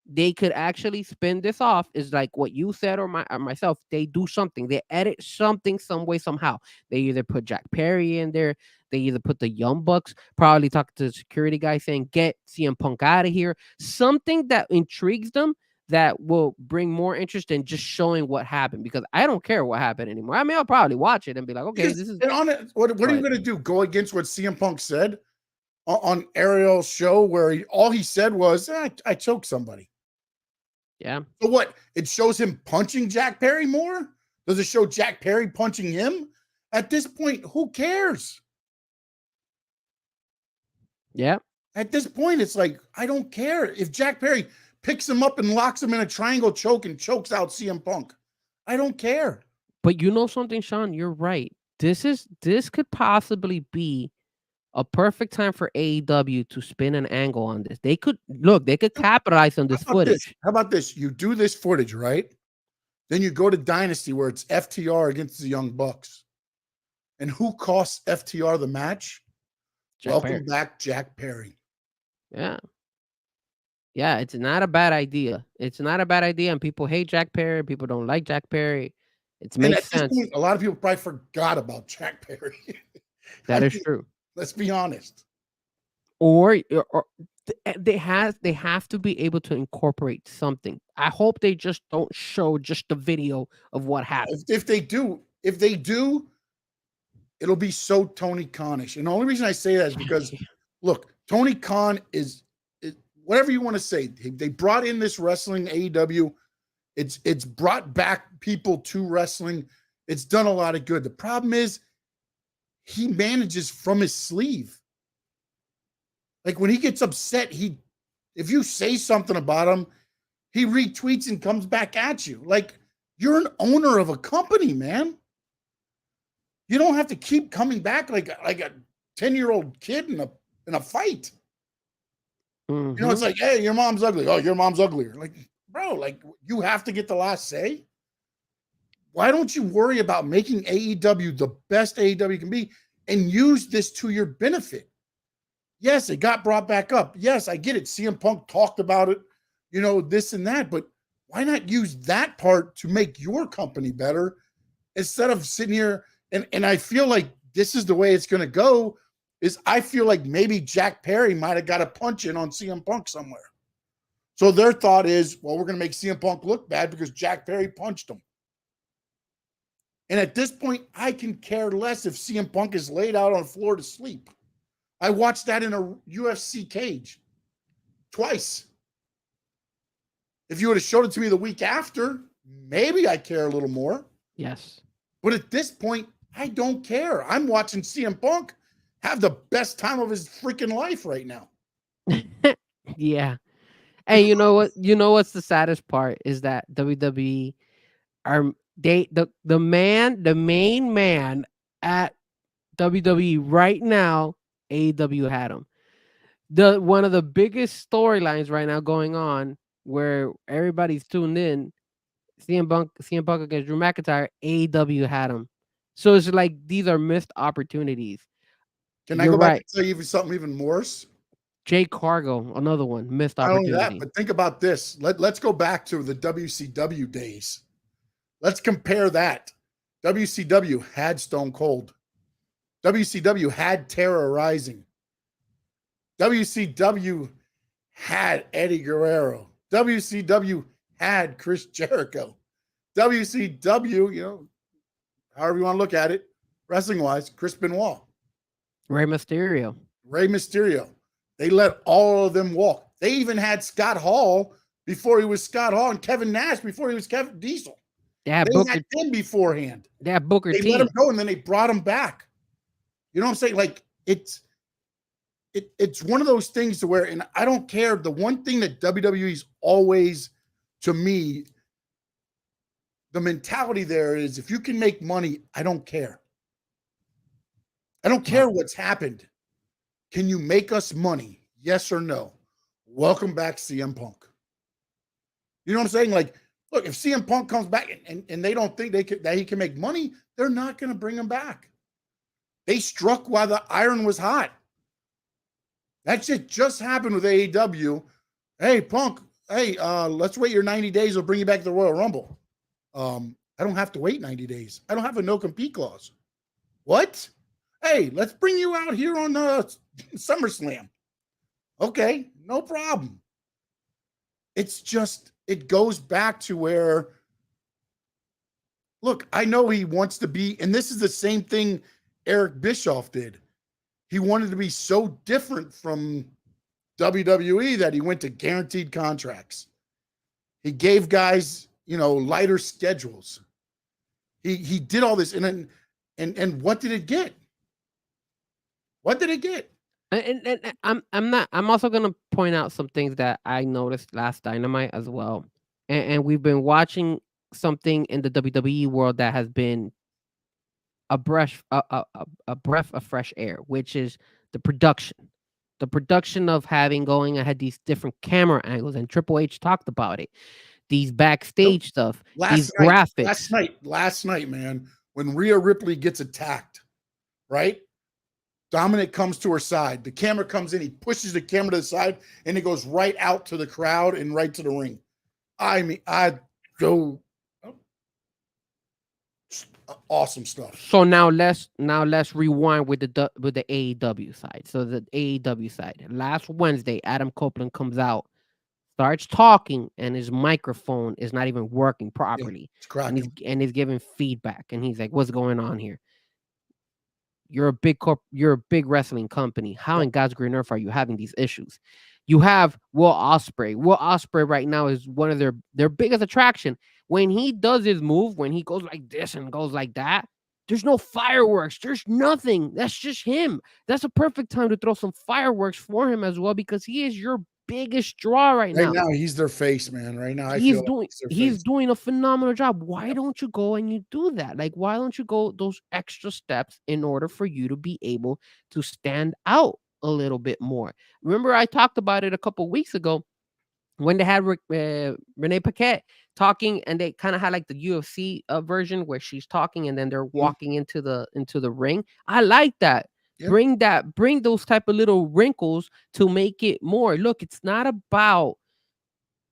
S5: they could actually spin this off is like what you said or myself. They do something. They edit something some way, somehow. They either put Jack Perry in there. They either put the Young Bucks, probably talk to the security guy saying, get CM Punk out of here. Something that intrigues them that will bring more interest than just showing what happened, because I don't care what happened anymore. I mean, I'll probably watch it and be like, okay, this is...
S4: And on it, what are you going to do? Go against what CM Punk said on Ariel's show where all he said was, I choked somebody.
S5: Yeah.
S4: So what? It shows him punching Jack Perry more? Does it show Jack Perry punching him? At this point, who cares?
S5: Yeah.
S4: At this point, it's like, I don't care. If Jack Perry picks him up and locks him in a triangle choke and chokes out CM Punk, I don't care.
S5: But you know something, Sean? You're right. This could possibly be a perfect time for AEW to spin an angle on this. They could capitalize on this footage.
S4: How about this? You do this footage, right? Then you go to Dynasty where it's FTR against the Young Bucks. And who costs FTR the match? Welcome back, Jack Perry.
S5: Yeah. Yeah, it's not a bad idea. It's not a bad idea. And people hate Jack Perry. People don't like Jack Perry. It makes sense.
S4: Point, a lot of people probably forgot about Jack Perry.
S5: That is true.
S4: Let's be honest.
S5: Or they have to be able to incorporate something. I hope they just don't show just the video of what happened.
S4: If they do, it'll be so Tony Khan-ish. And the only reason I say that is because, look, Tony Khan is whatever you want to say. They brought in this wrestling AEW. It's brought back people to wrestling. It's done a lot of good. The problem is he manages from his sleeve. Like when he gets upset, if you say something about him, he retweets and comes back at you. Like, you're an owner of a company, man. You don't have to keep coming back like a 10-year-old kid in a fight.
S5: Mm-hmm.
S4: It's like, hey, your mom's ugly. Oh, your mom's uglier. Like, bro, like, you have to get the last say. Why don't you worry about making AEW the best AEW can be and use this to your benefit? Yes, it got brought back up. Yes, I get it. CM Punk talked about it, this and that, but why not use that part to make your company better instead of sitting here? And I feel like this is the way it's going to go, is I feel like maybe Jack Perry might have got a punch in on CM Punk somewhere. So their thought is, well, we're going to make CM Punk look bad because Jack Perry punched him. And at this point, I can care less if CM Punk is laid out on the floor to sleep. I watched that in a UFC cage twice. If you would have showed it to me the week after, maybe I care a little more.
S5: Yes.
S4: But at this point, I don't care. I'm watching CM Punk have the best time of his freaking life right now.
S5: Yeah. And you know what? You know what's the saddest part is that WWE are the main man at WWE right now. AEW had him. One of the biggest storylines right now going on, where everybody's tuned in. CM Punk against Drew McIntyre. AEW had him. So it's like these are missed opportunities.
S4: Can I go back and tell you something even worse?
S5: Jake Cargo, another one, missed opportunity.
S4: Not only that, but think about this. Let's go back to the WCW days. Let's compare that. WCW had Stone Cold. WCW had Terror Rising. WCW had Eddie Guerrero. WCW had Chris Jericho. WCW, however you want to look at it, wrestling-wise, Chris Benoit.
S5: Rey Mysterio.
S4: They let all of them walk. They even had Scott Hall before he was Scott Hall and Kevin Nash before he was Kevin Diesel. They had him beforehand.
S5: They had Booker T.
S4: They let him go and then they brought him back. You know what I'm saying? Like it's one of those things to where, and I don't care. The one thing that WWE's always, to me, the mentality there is if you can make money, I don't care. I don't care what's happened. Can you make us money? Yes or no? Welcome back, CM Punk. You know what I'm saying? Like, look, if CM Punk comes back and they don't think that he can make money, they're not going to bring him back. They struck while the iron was hot. That shit just happened with AEW. Hey, Punk, let's wait your 90 days. We'll bring you back to the Royal Rumble. I don't have to wait 90 days. I don't have a no-compete clause. What? Hey, let's bring you out here on SummerSlam. Okay, no problem. It's just, it goes back to where, look, I know he wants to be, and this is the same thing Eric Bischoff did. He wanted to be so different from WWE that he went to guaranteed contracts. He gave guys, lighter schedules. He did all this, and what did it get? What did it get?
S5: And I'm also gonna point out some things that I noticed last Dynamite as well. And we've been watching something in the WWE world that has been a breath of fresh air, which is the production. The production of going ahead these different camera angles, and Triple H talked about it. These backstage stuff, these graphics.
S4: Last night, man, when Rhea Ripley gets attacked, right? Dominic comes to her side. The camera comes in. He pushes the camera to the side, and it goes right out to the crowd and right to the ring. I mean, awesome stuff.
S5: So now let's rewind with the AEW side. So the AEW side. Last Wednesday, Adam Copeland comes out, starts talking, and his microphone is not even working properly.
S4: Yeah,
S5: and he's giving feedback, and he's like, "What's going on here? You're a big wrestling company. How in God's green earth are you having these issues?" You have Will Ospreay. Will Ospreay right now is one of their biggest attraction. When he does his move, when he goes like this and goes like that, there's no fireworks. There's nothing. That's just him. That's a perfect time to throw some fireworks for him as well, because he is your biggest draw right now.
S4: Right now, he's their face, man. Right now,
S5: he's doing a phenomenal job. Why don't you go and you do that? Like, why don't you go those extra steps in order for you to be able to stand out a little bit more? Remember, I talked about it a couple weeks ago when they had Renee Paquette talking, and they kind of had like the UFC version where she's talking and then they're walking into the ring. I like that.
S4: Yeah.
S5: Bring those type of little wrinkles to make it more. Look, it's not about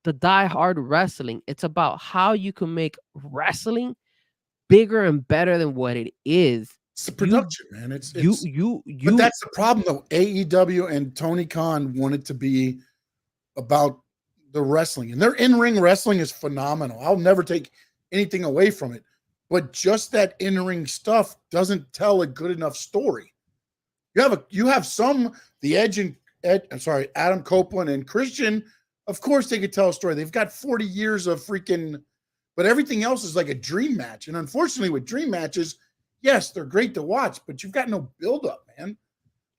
S5: the die-hard wrestling. It's about how you can make wrestling bigger and better than what it is.
S4: It's the production, man.
S5: But
S4: But that's the problem, though. AEW and Tony Khan wanted to be about the wrestling, and their in-ring wrestling is phenomenal. I'll never take anything away from it, but just that in-ring stuff doesn't tell a good enough story. You have some, the Edge and Adam Copeland and Christian. Of course, they could tell a story. They've got 40 years of freaking, but everything else is like a dream match. And unfortunately, with dream matches, yes, they're great to watch, but you've got no buildup, man.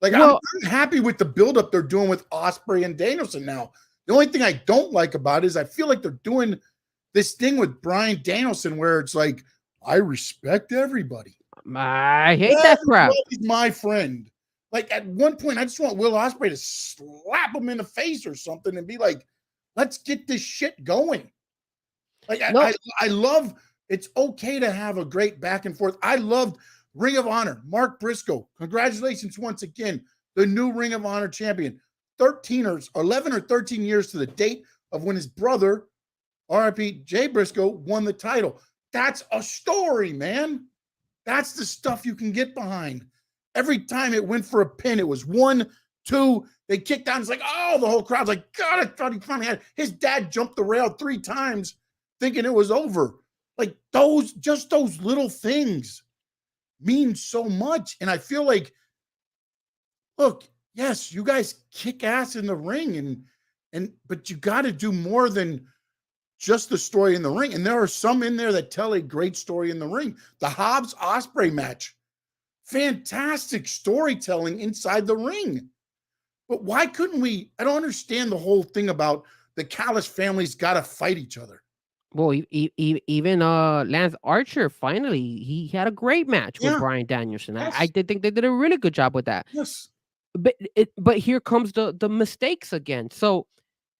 S4: Like, I'm happy with the buildup they're doing with Ospreay and Danielson now. The only thing I don't like about it is I feel like they're doing this thing with Bryan Danielson where it's like, I respect everybody.
S5: I hate that crap.
S4: He's my friend. Like, at one point, I just want Will Ospreay to slap him in the face or something and be like, let's get this shit going. Like, I love, it's okay to have a great back and forth. I loved Ring of Honor, Mark Briscoe. Congratulations once again, the new Ring of Honor champion. 11 or 13 years to the date of when his brother, RIP Jay Briscoe, won the title. That's a story, man. That's the stuff you can get behind. Every time it went for a pin, it was 1, 2. They kicked down. It's like, oh, the whole crowd's like, God, I thought he finally had. His dad jumped the rail 3 times thinking it was over. Like, those little things mean so much. And I feel like, look, yes, you guys kick ass in the ring, but you got to do more than just the story in the ring. And there are some in there that tell a great story in the ring. The Hobbs Ospreay match, fantastic storytelling inside the ring. But why couldn't we? I don't understand the whole thing about the Callis families got to fight each other.
S5: Well, even Lance Archer, finally, he had a great match with Bryan Danielson. Yes. I did think they did a really good job with that.
S4: Yes.
S5: But here comes the mistakes again. So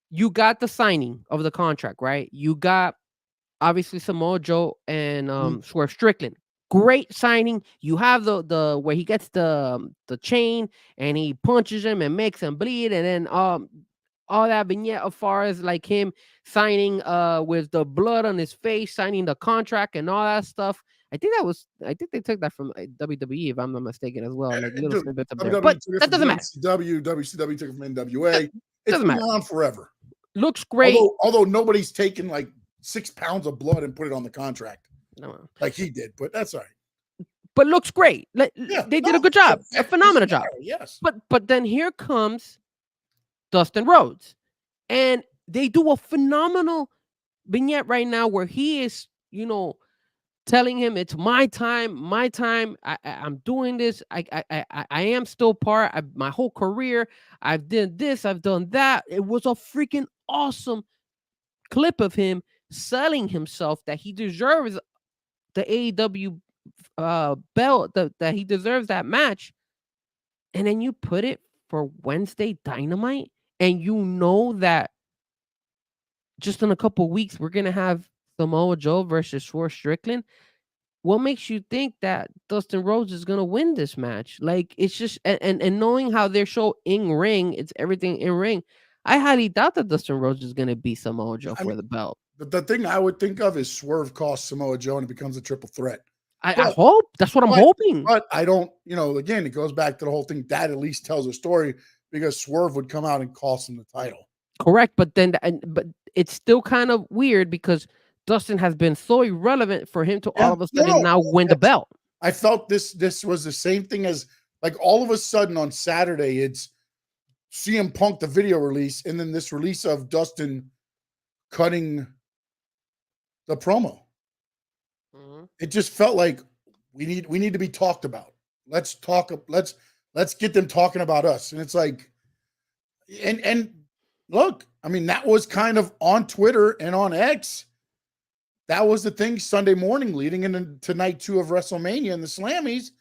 S5: you got the signing of the contract, right? You got obviously Samoa Joe and Swerve Strickland. Great signing. You have the where he gets the chain and he punches him and makes him bleed, and then all that vignette as far as like him signing with the blood on his face, signing the contract and all that stuff. I think they took that from WWE, if I'm not mistaken, as well. Like little snippets of there. But that doesn't matter.
S4: WCW took it from NWA. It's
S5: been
S4: around forever.
S5: Looks great.
S4: Although nobody's taken like 6 pounds of blood and put it on the contract.
S5: No.
S4: Like he did, but that's all right.
S5: But looks great. They did a good job. A phenomenal job.
S4: Yes.
S5: But then here comes Dustin Rhodes. And they do a phenomenal vignette right now where he is, telling him it's my time. I'm doing this. I am still part of my whole career. I've done this. I've done that. It was a freaking awesome clip of him selling himself that he deserves the AEW belt, that he deserves that match. And then you put it for Wednesday Dynamite, and that just in a couple of weeks we're gonna have Samoa Joe versus Swerve Strickland. What makes you think that Dustin Rhodes is gonna win this match? Like, it's just and knowing how they're so in ring, it's everything in ring. I highly doubt that Dustin Rhodes is gonna beat Samoa Joe for the belt.
S4: The thing I would think of is Swerve costs Samoa Joe and it becomes a triple threat.
S5: I hope that's what I'm hoping.
S4: But I don't, again, it goes back to the whole thing. That at least tells a story because Swerve would come out and cost him the title.
S5: Correct, but it's still kind of weird because Dustin has been so irrelevant for him to all of a sudden now win the belt.
S4: I felt this was the same thing as like all of a sudden on Saturday it's CM Punk, the video release, and then this release of Dustin cutting the promo. Mm-hmm. It just felt like we need to be talked about. Let's get them talking about us. And it's like, and look, I mean, that was kind of on Twitter and on X. That was the thing Sunday morning leading into night 2 of WrestleMania and the Slammies.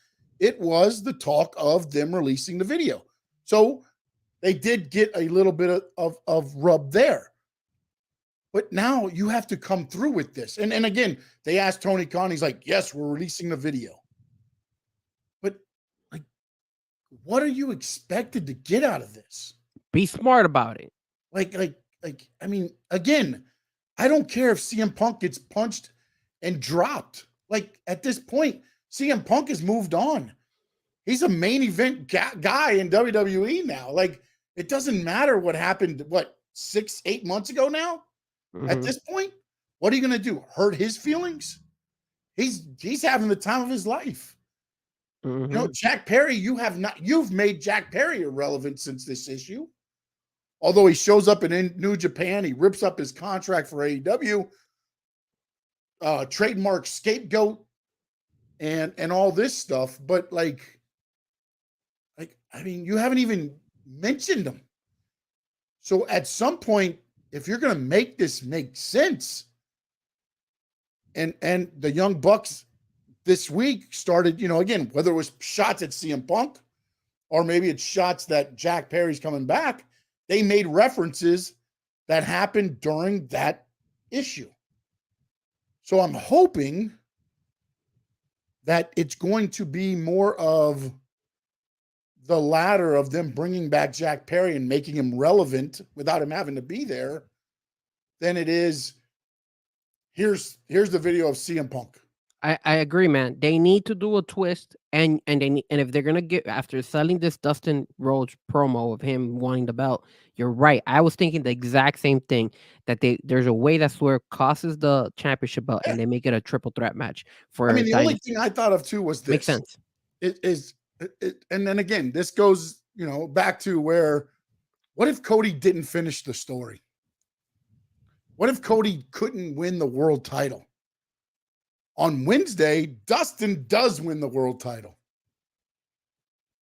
S4: It was the talk of them releasing the video. So they did get a little bit of rub there. But now you have to come through with this. And again, they asked Tony Khan, he's like, yes, we're releasing the video. But like, what are you expected to get out of this?
S5: Be smart about it.
S4: I mean, again, I don't care if CM Punk gets punched and dropped. Like, at this point, CM Punk has moved on. He's a main event guy in WWE now. Like, it doesn't matter what happened, 6-8 months ago now? Mm-hmm. At this point, what are you going to do? Hurt his feelings? He's having the time of his life. Mm-hmm. You know, Jack Perry, you've made Jack Perry irrelevant since this issue. Although he shows up in New Japan, he rips up his contract for AEW, trademark scapegoat, and all this stuff. But like, I mean, you haven't even mentioned him. So at some point, if you're going to make this make sense, and the Young Bucks this week started, you know, again, whether it was shots at CM Punk or maybe it's shots that Jack Perry's coming back, they made references that happened during that issue. So I'm hoping that it's going to be more of the latter of them bringing back Jack Perry and making him relevant without him having to be there than it is, here's the video of CM Punk.
S5: I agree, man. They need to do a twist, and if they're gonna get, after selling this Dustin Rhodes promo of him wanting the belt, you're right. I was thinking the exact same thing, that there's a way that Swerve costs the championship belt and they make it a triple threat match for.
S4: I mean, the only thing I thought of too was this.
S5: Makes sense.
S4: And then again, this goes, you know, back to where, what if Cody didn't finish the story? What if Cody couldn't win the world title? On Wednesday, Dustin does win the world title.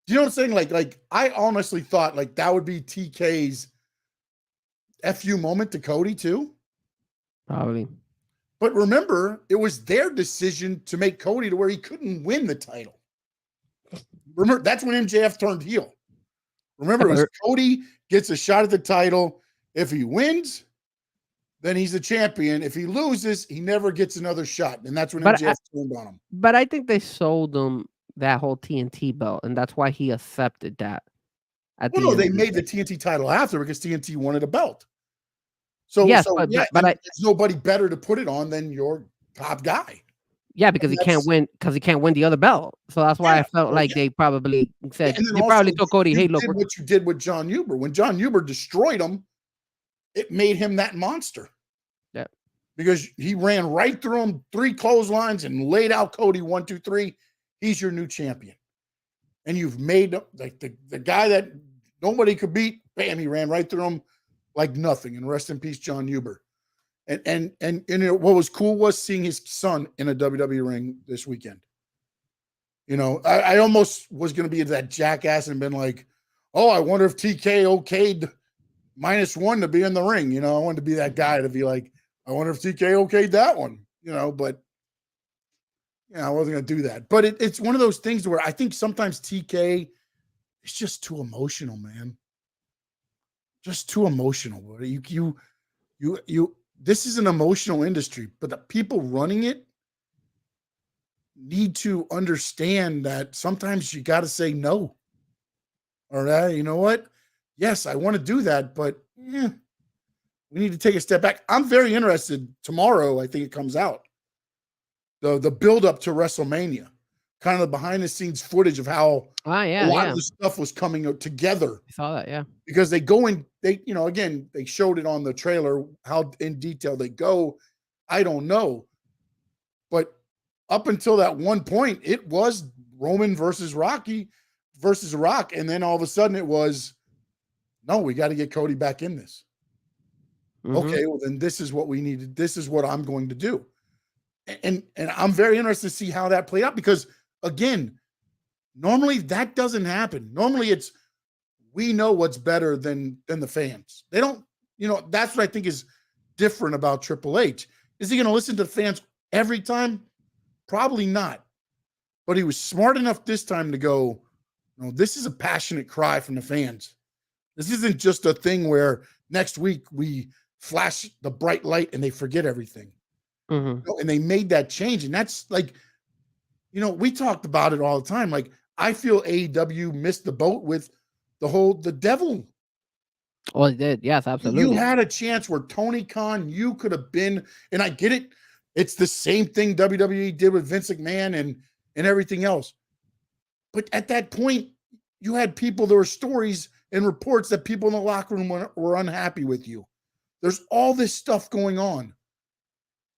S4: Do you know what I'm saying? Like I honestly thought like that would be TK's FU moment to Cody too.
S5: Probably.
S4: But remember, it was their decision to make Cody to where he couldn't win the title. Remember, that's when MJF turned heel. Remember, it was Cody gets a shot at the title. If he wins, then he's the champion. If he loses, he never gets another shot. And that's when MJF turned on him.
S5: But I think they sold him that whole TNT belt, and that's why he accepted that.
S4: They made the TNT title after because TNT wanted a belt. So,
S5: yes,
S4: but there's nobody better to put it on than your top guy.
S5: Yeah, because he can't win the other belt. So that's why I felt like they probably said, they probably told Cody, hey, look.
S4: What you did with John Huber. When John Huber destroyed him, it made him that monster.
S5: Yeah. Because
S4: he ran right through him, 3 clotheslines, and laid out Cody 1, 2, 3. He's your new champion. And you've made like the guy that nobody could beat, bam, he ran right through him like nothing. And rest in peace, John Huber. And what was cool was seeing his son in a WWE ring this weekend. You know, I almost was going to be that jackass and been like, oh, I wonder if TK okayed -1 to be in the ring. You know, I wanted to be that guy to be like, I wonder if TK okayed that one, you know, but I wasn't going to do that. But it's one of those things where I think sometimes TK is just too emotional, man. Just too emotional. This is an emotional industry, but the people running it need to understand that sometimes you got to say no. All right, you know what? Yes, I want to do that, but we need to take a step back. I'm very interested. Tomorrow, I think it comes out. The build up to WrestleMania, kind of the behind the scenes footage of how a lot of the stuff was coming together.
S5: I saw that, yeah.
S4: Because they go in, again, they showed it on the trailer, how in detail they go. I don't know. But up until that one point, it was Roman versus Rock. And then all of a sudden it was, no, we got to get Cody back in this. Mm-hmm. Okay, well, then this is what we needed. This is what I'm going to do. And I'm very interested to see how that played out because, again, normally that doesn't happen. Normally it's, we know what's better than the fans. They don't, that's what I think is different about Triple H. Is he going to listen to the fans every time? Probably not. But he was smart enough this time to go, no, this is a passionate cry from the fans. This isn't just a thing where next week we flash the bright light and they forget everything.
S5: Mm-hmm.
S4: And they made that change. And that's like, we talked about it all the time. Like, I feel AEW missed the boat with the devil.
S5: Oh, it did. Yes, absolutely.
S4: You had a chance where Tony Khan, you could have been, and I get it. It's the same thing WWE did with Vince McMahon and everything else. But at that point, you had people, there were stories and reports that people in the locker room were unhappy with you. There's all this stuff going on.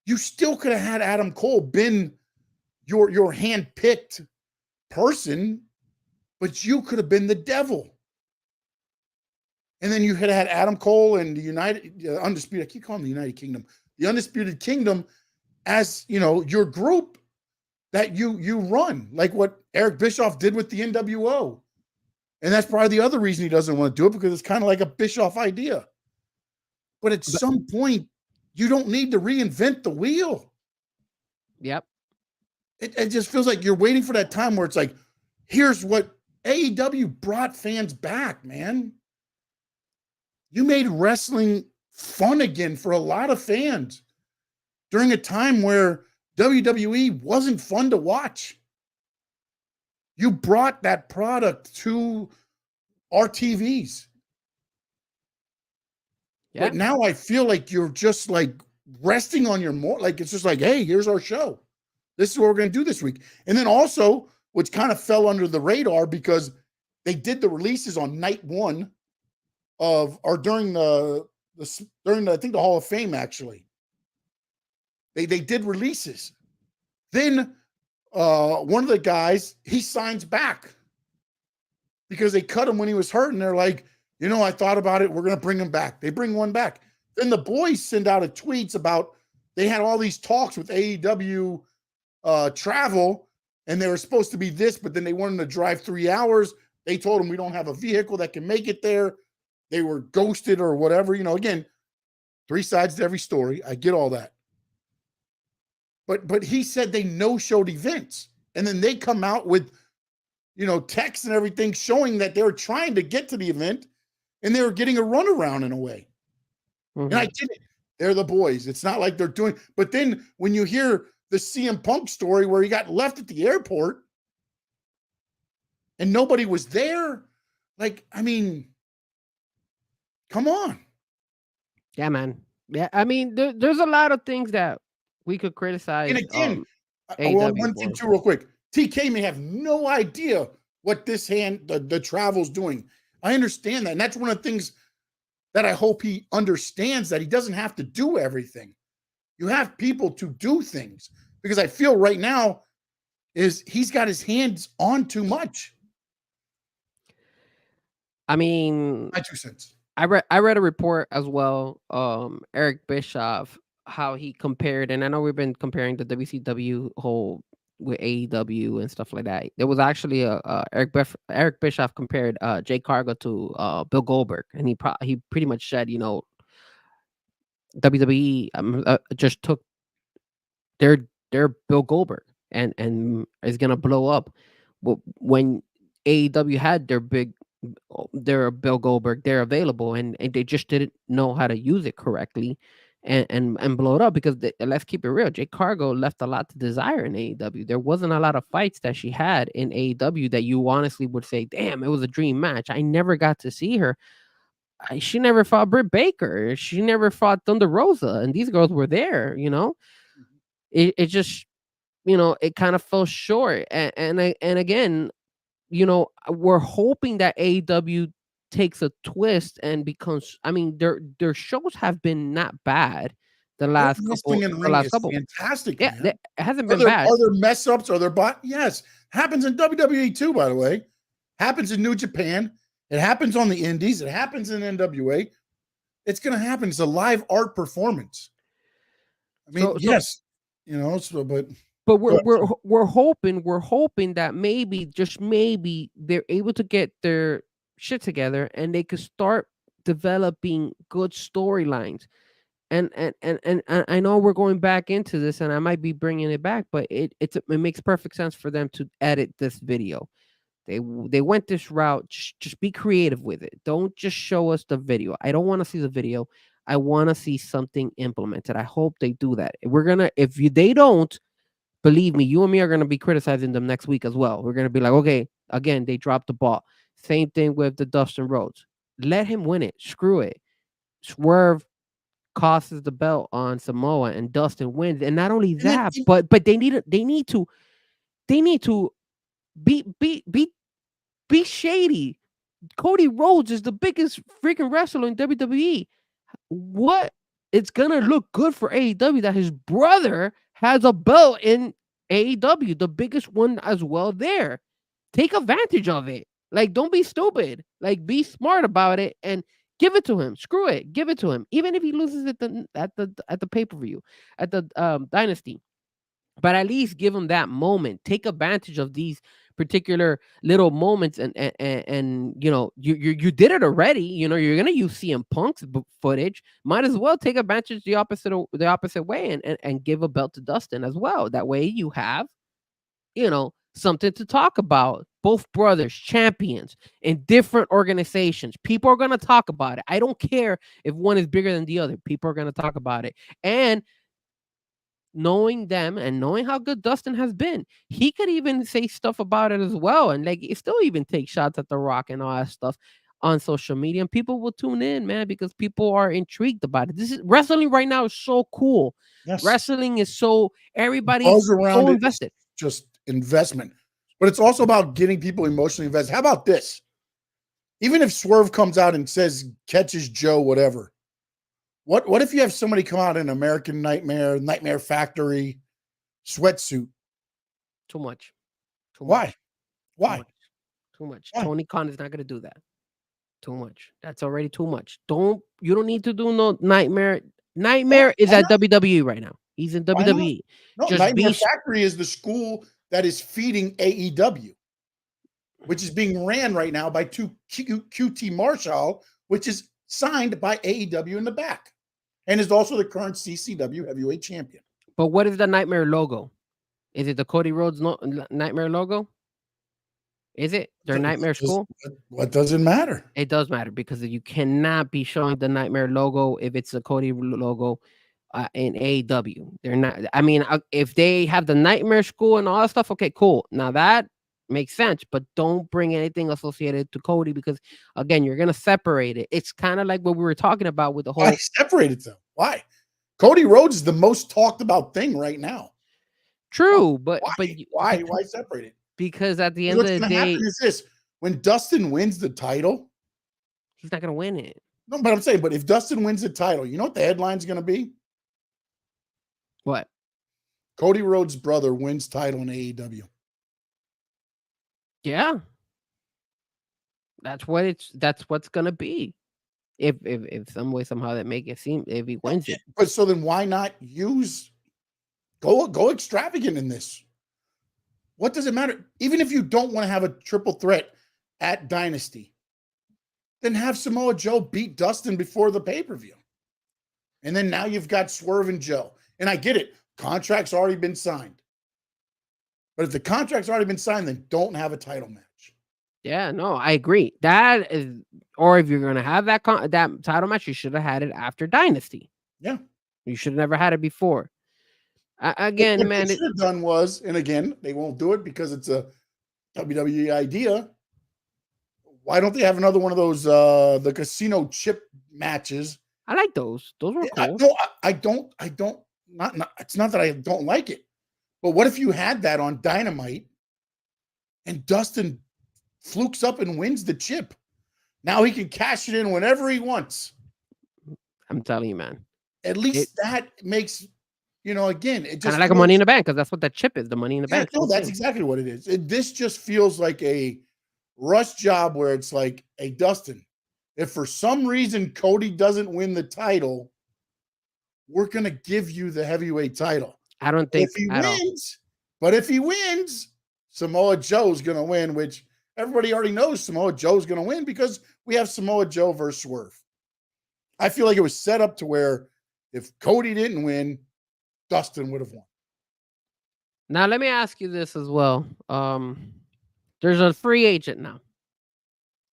S4: You still could have had Adam Cole been your hand-picked person, but you could have been the devil. And then you had Adam Cole and the Undisputed, I keep calling them the United Kingdom, the Undisputed Kingdom as, your group that you run, like what Eric Bischoff did with the NWO. And that's probably the other reason he doesn't want to do it, because it's kind of like a Bischoff idea. But at some point, you don't need to reinvent the wheel.
S5: Yep.
S4: It just feels like you're waiting for that time where it's like, here's what AEW brought fans back, man. You made wrestling fun again for a lot of fans during a time where WWE wasn't fun to watch. You brought that product to our TVs. Yeah. But now I feel like you're just like resting on your like, it's just like, hey, here's our show. This is what we're going to do this week. And then also, which kind of fell under the radar because they did the releases on night one during the I think the Hall of Fame, actually. They did releases. Then one of the guys, he signs back because they cut him when he was hurt, and they're like, I thought about it. We're going to bring him back. They bring one back. Then the boys send out tweets about they had all these talks with AEW travel, and they were supposed to be this, but then they wanted to drive 3 hours. They told them we don't have a vehicle that can make it there. They were ghosted or whatever. Again, 3 sides to every story. I get all that. But he said they no-showed events. And then they come out with, text and everything showing that they were trying to get to the event and they were getting a runaround in a way. Mm-hmm. And I get it. They're the boys. It's not like they're doing. But then when you hear the CM Punk story where he got left at the airport and nobody was there, like, I mean, come on.
S5: Yeah, man. Yeah, I mean, there's a lot of things that we could criticize.
S4: And again, one thing too, real quick. TK may have no idea what the travel's doing. I understand that. And that's one of the things that I hope he understands, that he doesn't have to do everything. You have people to do things, because I feel right now he's got his hands on too much.
S5: I mean,
S4: my 2 cents.
S5: I read a report as well. Eric Bischoff, how he compared, and I know we've been comparing the WCW whole with AEW and stuff like that. There was actually Eric Bischoff compared Jay Cargo to Bill Goldberg, and he pretty much said, WWE just took their Bill Goldberg and is gonna blow up. But when AEW had their Bill Goldberg, they're available, and they just didn't know how to use it correctly and blow it up, because let's keep it real, Jade Cargo left a lot to desire in AEW. There wasn't a lot of fights that she had in AEW that you honestly would say, damn, it was a dream match. I never got to see her. She never fought Britt Baker. She never fought Thunder Rosa, and these girls were there. It just, it kind of fell short. And again, we're hoping that AEW takes a twist and becomes. I mean, their shows have been not bad the last couple.
S4: Fantastic.
S5: Yeah,
S4: man.
S5: It hasn't been bad.
S4: Are there mess ups? Are there yes, happens in WWE too. By the way, happens in New Japan. It happens on the Indies. It happens in NWA. It's going to happen. It's a live art performance. I mean, yes,
S5: But we're hoping that maybe, just maybe, they're able to get their shit together and they could start developing good storylines. And I know we're going back into this, and I might be bringing it back, but it makes perfect sense for them to edit this video. They went this route. Just be creative with it. Don't just show us the video. I don't want to see the video. I want to see something implemented. I hope they do that. They don't, believe me, you and me are gonna be criticizing them next week as well. We're gonna be like, okay, again, they dropped the ball. Same thing with the Dustin Rhodes. Let him win it. Screw it. Swerve costs the belt on Samoa and Dustin wins. And not only
S4: And then
S5: that, but they need to be shady. Cody Rhodes is the biggest freaking wrestler in WWE. What? It's gonna look good for AEW that his brother has a belt in AEW, the biggest one as well there. Take advantage of it. Like, don't be stupid. Like, be smart about it and give it to him. Screw it. Give it to him. Even if he loses at the pay-per-view, at the Dynasty. But at least give him that moment. Take advantage of these particular little moments, and you did it already. You're gonna use CM Punk's footage. Might as well take advantage the opposite way, and give a belt to Dustin as well. That way you have something to talk about. Both brothers, champions in different organizations. People are gonna talk about it. I don't care if one is bigger than the other. People are gonna talk about it. And knowing them and knowing how good Dustin has been, he could even say stuff about it as well, and like still even take shots at The Rock and all that stuff on social media, and people will tune in, man, because people are intrigued about it. This is wrestling right now is so cool.
S4: Yes.
S5: Wrestling is so everybody's
S4: Buzz around
S5: so
S4: it,
S5: invested.
S4: Just investment, but it's also about getting people emotionally invested. How about this? Even if Swerve comes out and says catches Joe, whatever. What if you have somebody come out in American Nightmare Factory sweatsuit?
S5: Too much.
S4: Why? Why?
S5: Too much.
S4: Why?
S5: Tony Khan is not going to do that. Too much. That's already too much. You don't need to do no Nightmare. Nightmare is at WWE right now. He's in WWE.
S4: No, Nightmare Factory is the school that is feeding AEW, which is being ran right now by QT Marshall, which is signed by AEW in the back, and is also the current CCW heavyweight champion.
S5: But what is the Nightmare logo? Is it the Cody Rhodes Nightmare logo? Is it their Nightmare school?
S4: What does it matter?
S5: It does matter, because you cannot be showing the Nightmare logo if it's a Cody logo in AEW. They're not. I mean, if they have the Nightmare school and all that stuff, okay, cool. Now that makes sense, but don't bring anything associated to Cody, because again, you're gonna separate it. It's kind of like what we were talking about with the whole.
S4: Why separate it though? Why? Cody Rhodes is the most talked about thing right now.
S5: True, but
S4: why separate it?
S5: Because at the end of the day,
S4: is this: when Dustin wins the title,
S5: he's not gonna win it.
S4: No, but I'm saying, but if Dustin wins the title, you know what the headline's gonna be?
S5: What?
S4: Cody Rhodes' brother wins title in AEW.
S5: Yeah, that's what's gonna be. If some way somehow that make it seem if he wins it.
S4: But so then why not go extravagant in this? What does it matter? Even if you don't want to have a triple threat at Dynasty, then have Samoa Joe beat Dustin before the pay-per-view. And then now you've got Swerve and Joe. And I get it. Contract's already been signed. But if the contract's already been signed, then don't have a title match.
S5: Yeah, no, I agree. That is, or if you're gonna have that title match, you should have had it after Dynasty.
S4: Yeah,
S5: you should have never had it before. Again,
S4: what
S5: man,
S4: they should have done was, and again, they won't do it because it's a WWE idea. Why don't they have another one of those the casino chip matches?
S5: I like those. Those were cool.
S4: No, I don't. Not. It's not that I don't like it, but what if you had that on Dynamite, and Dustin flukes up and wins the chip? Now he can cash it in whenever he wants.
S5: I'm telling you, man.
S4: At least that makes, again, it just
S5: kind of like a Money in the Bank, because that's what that chip is, the Money in the Bank.
S4: No, that's exactly what it is. This just feels like a rush job where it's like, hey, Dustin, if for some reason Cody doesn't win the title, we're going to give you the heavyweight title.
S5: I don't think
S4: if he wins, Samoa Joe's going to win, which everybody already knows Samoa Joe's going to win because we have Samoa Joe versus Swerve. I feel like it was set up to where if Cody didn't win, Dustin would have won.
S5: Now, let me ask you this as well. There's a free agent now.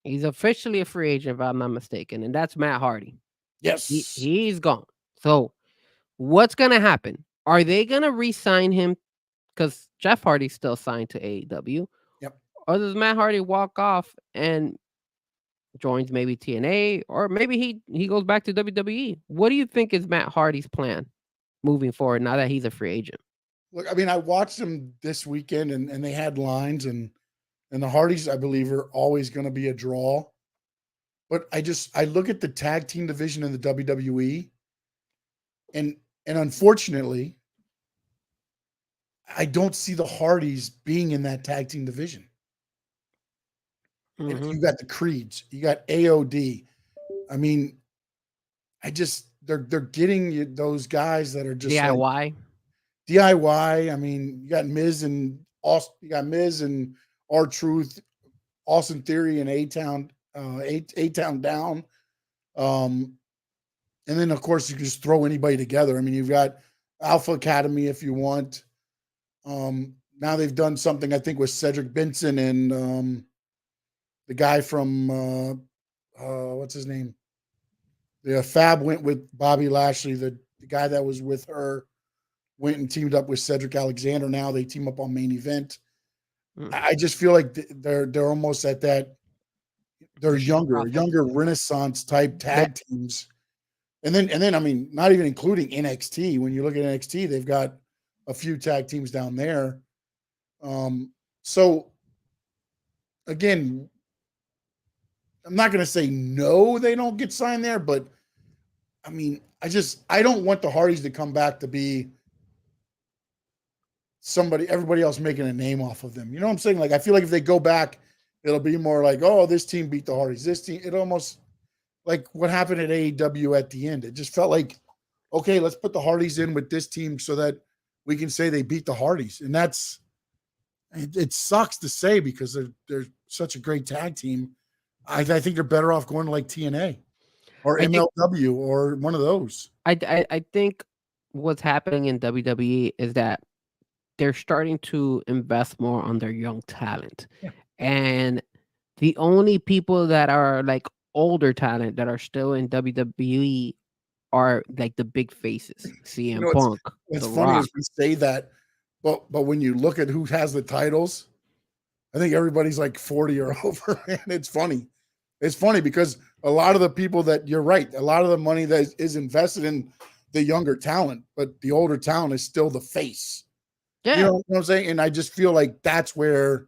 S5: He's officially a free agent, if I'm not mistaken, and that's Matt Hardy.
S4: Yes.
S5: He's gone. So what's gonna happen? Are they gonna re-sign him? Because Jeff Hardy's still signed to AEW.
S4: Yep.
S5: Or does Matt Hardy walk off and joins maybe TNA, or maybe he goes back to WWE? What do you think is Matt Hardy's plan moving forward now that he's a free agent?
S4: Look, I mean, I watched them this weekend, and they had lines, and the Hardys, I believe, are always going to be a draw. But I look at the tag team division in the WWE, and unfortunately, I don't see the Hardys being in that tag team division.
S5: Mhm.
S4: You got the Creeds, you got AOD. I mean, they're getting those guys that are just
S5: DIY.
S4: like DIY. I mean, you got Miz and Austin, you got Miz and R-Truth, Austin Theory, and A-Town down. And then of course you can just throw anybody together. I mean, you've got Alpha Academy if you want. Now they've done something, I think, with Cedric Benson and the guy from what's his name? The Fab went with Bobby Lashley. The guy that was with her went and teamed up with Cedric Alexander. Now they team up on Main Event. I just feel like they're almost at that. They're younger Renaissance type tag teams. And then I mean, not even including NXT. When you look at NXT, they've got a few tag teams down there. So again, I'm not going to say no, they don't get signed there, but I mean, I don't want the Hardys to come back to be everybody else making a name off of them. You know what I'm saying? Like, I feel like if they go back, it'll be more like, oh, this team beat the Hardys. This team, it almost like what happened at AEW at the end. It just felt like, okay, let's put the Hardys in with this team so that we can say they beat the Hardys. And it sucks to say because they're such a great tag team. I think they're better off going to like TNA or MLW or one of those.
S5: I think what's happening in WWE is that they're starting to invest more on their young talent.
S4: Yeah.
S5: And the only people that are like older talent that are still in WWE are like the big faces. CM Punk.
S4: It's funny as we say that, but when you look at who has the titles, I think everybody's like 40 or over, and it's funny. It's funny because a lot of the people that you're right, a lot of the money that is invested in the younger talent, but the older talent is still the face.
S5: Yeah.
S4: You know what I'm saying? And I just feel like that's where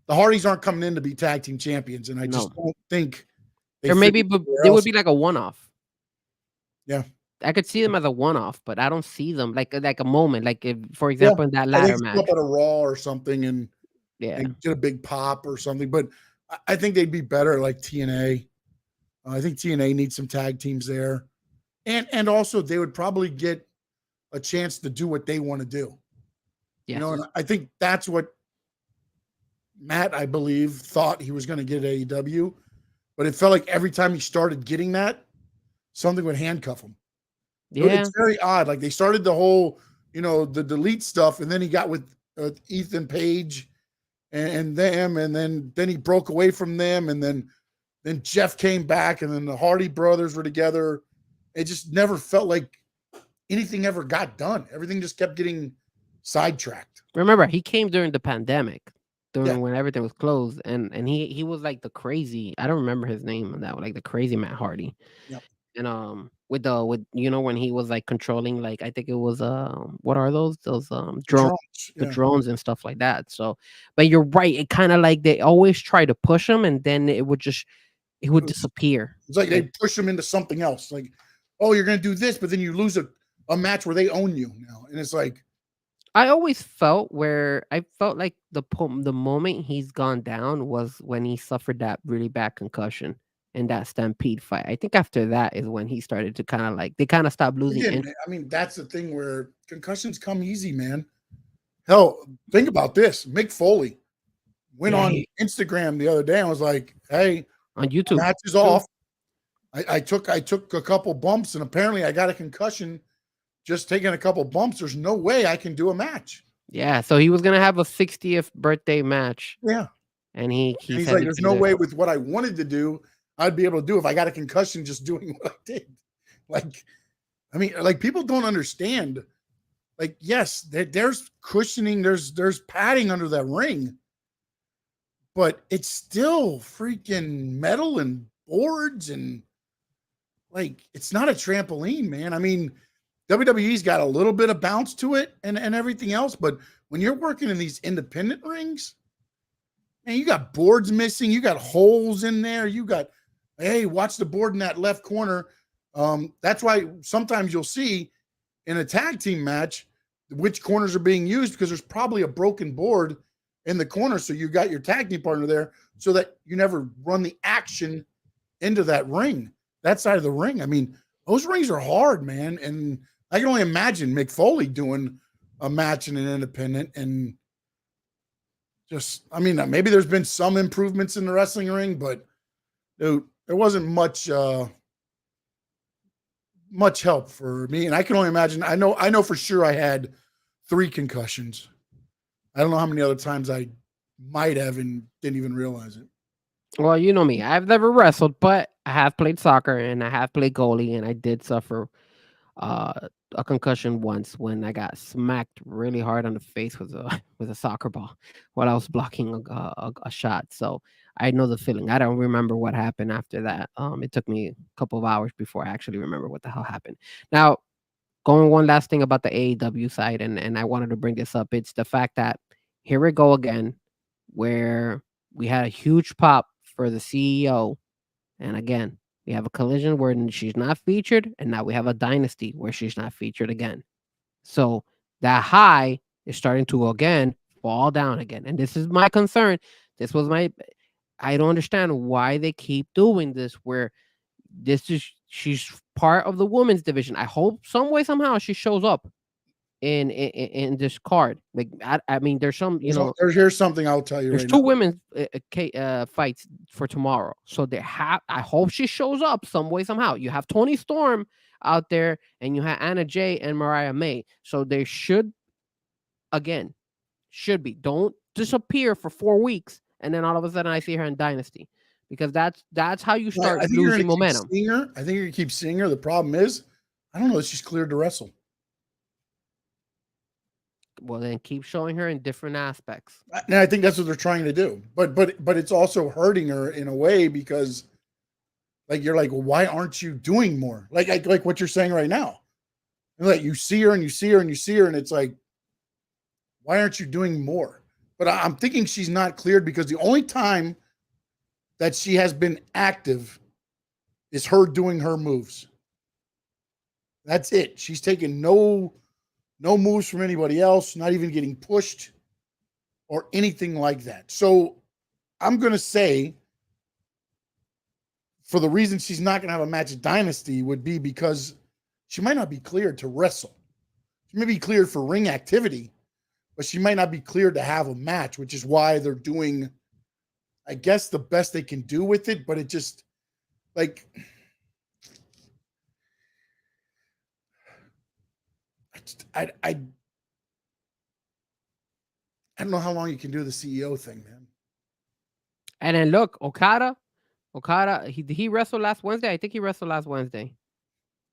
S4: the Hardys aren't coming in to be tag team champions. And I just don't think
S5: they would be like a one-off.
S4: Yeah.
S5: I could see them as a one-off, but I don't see them like a moment. Like if, for example, in that ladder match.
S4: Up at a Raw or something and get a big pop or something. But I think they'd be better like TNA. I think TNA needs some tag teams there. And also they would probably get a chance to do what they want to do. Yes. You know, and I think that's what Matt, I believe, thought he was going to get at AEW. But it felt like every time he started getting that, something would handcuff him. Yeah. It's very odd. Like they started the whole, the delete stuff, and then he got with Ethan Page and them, and then he broke away from them, and then Jeff came back, and then the Hardy brothers were together. It just never felt like anything ever got done. Everything just kept getting sidetracked.
S5: Remember, he came during the pandemic, when everything was closed, and he was like the crazy. I don't remember his name on that one, like the crazy Matt Hardy.
S4: Yep.
S5: And with when he was like controlling, like I think it was what are those drones, the drones and stuff like that. So, but you're right. It kind of like they always try to push him, and then it would disappear.
S4: It's like they push him into something else. Like, oh, you're gonna do this, but then you lose a match where they own you now, and it's like.
S5: I always felt like the moment he's gone down was when he suffered that really bad concussion in that Stampede fight. I think after that is when he started to kind of like, they kind of stopped losing.
S4: Again, I mean, that's the thing where concussions come easy, man. Hell, think about this. Mick Foley went on Instagram the other day and was like, hey,
S5: on YouTube,
S4: match is off. I took a couple bumps and apparently I got a concussion. Just taking a couple bumps, there's no way I can do a match.
S5: Yeah, so he was gonna have a 60th birthday match.
S4: Yeah,
S5: and he's
S4: like, there's no way with what I wanted to do, I'd be able to do if I got a concussion just doing what I did. Like, I mean, like people don't understand. Like, yes, there's cushioning, there's padding under that ring, but it's still freaking metal and boards and like it's not a trampoline, man. I mean, WWE's got a little bit of bounce to it and everything else, but when you're working in these independent rings, man, you got boards missing, you got holes in there, you got, hey, watch the board in that left corner. That's why sometimes you'll see in a tag team match which corners are being used because there's probably a broken board in the corner. So you got your tag team partner there so that you never run the action into that ring, that side of the ring. I mean, those rings are hard, man. And I can only imagine Mick Foley doing a match in an independent and just, I mean, maybe there's been some improvements in the wrestling ring, but dude, there wasn't much help for me. And I can only imagine, I know for sure I had 3 concussions. I don't know how many other times I might have and didn't even realize it.
S5: Well, you know me. I've never wrestled, but I have played soccer and I have played goalie, and I did suffer a concussion once when I got smacked really hard on the face with a soccer ball while I was blocking a shot. So I know the feeling. I don't remember what happened after that. It took me a couple of hours before I actually remember what the hell happened. Now, going one last thing about the AEW side, and I wanted to bring this up. It's the fact that here we go again, where we had a huge pop for the CEO, and again, we have a collision where she's not featured, and now we have a dynasty where she's not featured again. So that high is starting to again fall down again. And this is my concern. I don't understand why they keep doing this where she's part of the women's division. I hope some way, somehow she shows up in this card. Like, I mean, there's some,
S4: here's something I'll tell you
S5: there's
S4: right
S5: two
S4: now.
S5: women's fights for tomorrow. So I hope she shows up some way, somehow. You have Toni Storm out there and you have Anna Jay and Mariah May. So they should be. Don't disappear for 4 weeks and then all of a sudden I see her in Dynasty, because that's how you start losing momentum.
S4: I think you're gonna keep seeing her. The problem is, I don't know that she's cleared to wrestle.
S5: Well, then keep showing her in different aspects.
S4: And I think that's what they're trying to do. But it's also hurting her in a way because, like, you're like, well, why aren't you doing more? Like what you're saying right now. Like you see her and you see her and you see her, and it's like, why aren't you doing more? But I'm thinking she's not cleared because the only time that she has been active is her doing her moves. That's it. She's taken no moves from anybody else, not even getting pushed or anything like that. So I'm going to say, for the reason she's not going to have a match at Dynasty would be because she might not be cleared to wrestle. She may be cleared for ring activity, but she might not be cleared to have a match, which is why they're doing, I guess, the best they can do with it. But it just, like, I don't know how long you can do the CEO thing, man.
S5: And then look, Okada, he wrestled last Wednesday. I think he wrestled last Wednesday.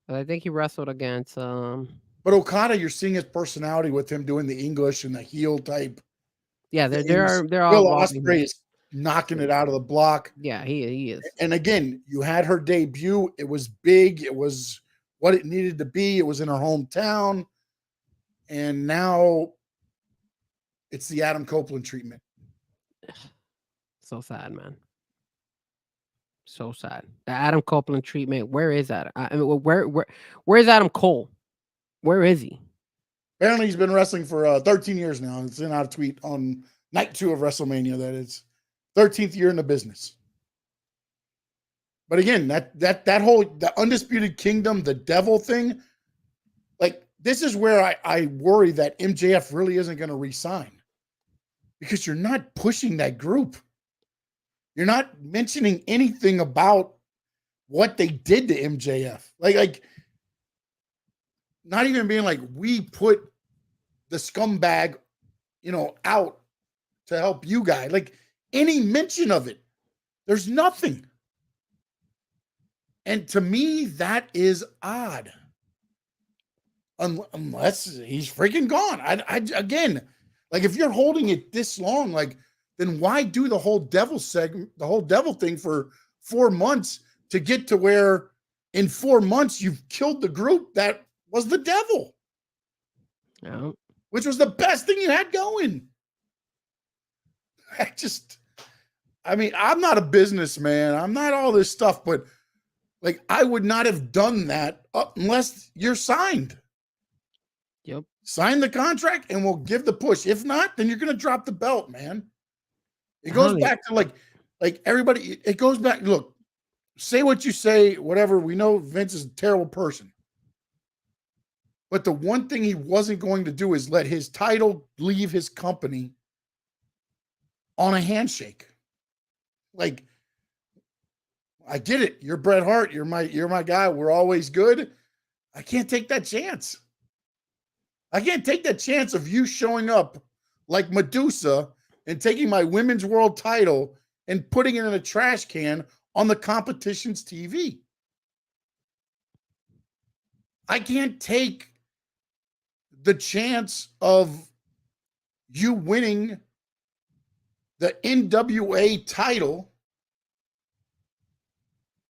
S5: I think he wrestled against.
S4: But Okada, you're seeing his personality with him doing the English and the heel type.
S5: Yeah, they're
S4: Will
S5: all
S4: Ospreay is knocking it out of the block.
S5: Yeah, he is.
S4: And again, you had her debut. It was big. It was what it needed to be. It was in her hometown. And now it's the Adam Copeland treatment.
S5: So sad, man. So sad. The Adam Copeland treatment. Where is that? I mean, where is Adam Cole? Where is he?
S4: Apparently, he's been wrestling for 13 years now. It's in our tweet on night 2 of WrestleMania that it's 13th year in the business. But again, that whole the Undisputed Kingdom, the devil thing, like this is where I worry that MJF really isn't going to resign because you're not pushing that group. You're not mentioning anything about what they did to MJF. Like not even being like, we put the scumbag, out to help you guys. Like any mention of it, there's nothing. And to me, that is odd. Unless he's freaking gone. Again, like if you're holding it this long, like then why do the whole devil segment, the whole devil thing for 4 months to get to where in 4 months you've killed the group that was the devil, which was the best thing you had going. I mean, I'm not a businessman. I'm not all this stuff, but like I would not have done that unless you're signed.
S5: Yep.
S4: Sign the contract and we'll give the push. If not, then you're going to drop the belt, man. It goes back to like everybody. It goes back. Look, say what you say, whatever. We know Vince is a terrible person. But the one thing he wasn't going to do is let his title leave his company on a handshake. Like, I get it. You're Bret Hart. You're my guy. We're always good. I can't take that chance. I can't take that chance of you showing up like Medusa and taking my women's world title and putting it in a trash can on the competition's TV. I can't take the chance of you winning the NWA title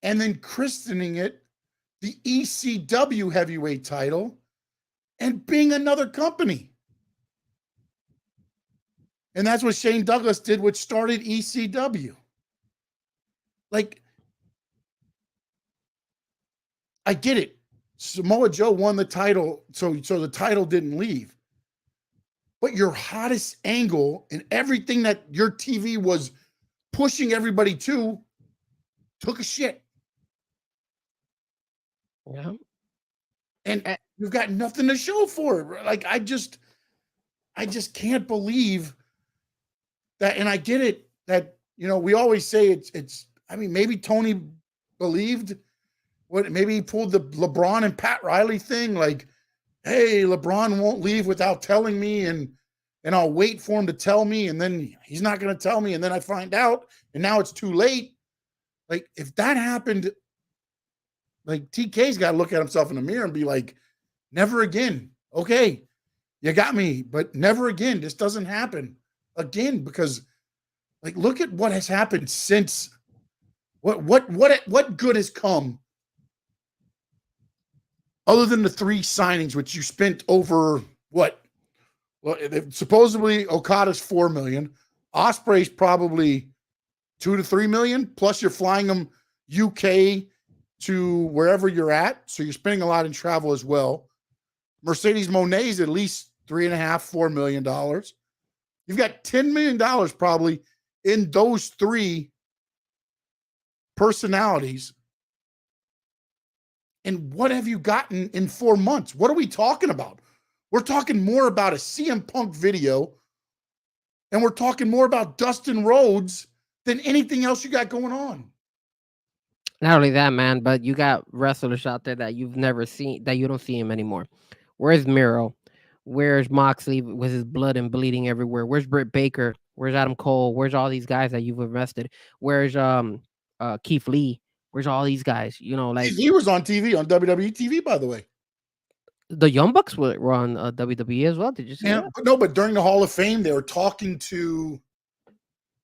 S4: and then christening it the ECW heavyweight title and being another company. And that's what Shane Douglas did, which started ECW. Like, I get it. Samoa Joe won the title, so the title didn't leave. But your hottest angle and everything that your TV was pushing everybody to took a shit.
S5: Yeah.
S4: And you've got nothing to show for it. Like, I just can't believe that. And I get it that, you know, we always say it's, I mean, maybe Tony believed maybe he pulled the LeBron and Pat Riley thing. Like, hey, LeBron won't leave without telling me and I'll wait for him to tell me. And then he's not going to tell me. And then I find out and now it's too late. Like, if that happened, like TK's got to look at himself in the mirror and be like, never again. Okay, you got me, but never again. This doesn't happen again, because like, look at what has happened since. What good has come other than the 3 signings, which you spent over what? Well, supposedly Okada's $4 million, Ospreay's probably $2 to $3 million. Plus, you're flying them UK to wherever you're at, so you're spending a lot in travel as well. Mercedes Moné's at least $3.5–4 million. You've got $10 million probably in those 3 personalities. And what have you gotten in 4 months? What are we talking about? We're talking more about a CM Punk video, and we're talking more about Dustin Rhodes than anything else you got going on.
S5: Not only that, man, but you got wrestlers out there that you've never seen, that you don't see him anymore. Where's Miro? Where's Moxley with his blood and bleeding everywhere? Where's Britt Baker? Where's Adam Cole? Where's all these guys that you've invested? Where's Keith Lee? Where's all these guys? You know, like
S4: he was on TV, on WWE TV, by the way.
S5: The Young Bucks were on WWE as well. Did you see that?
S4: But during the Hall of Fame, they were talking to,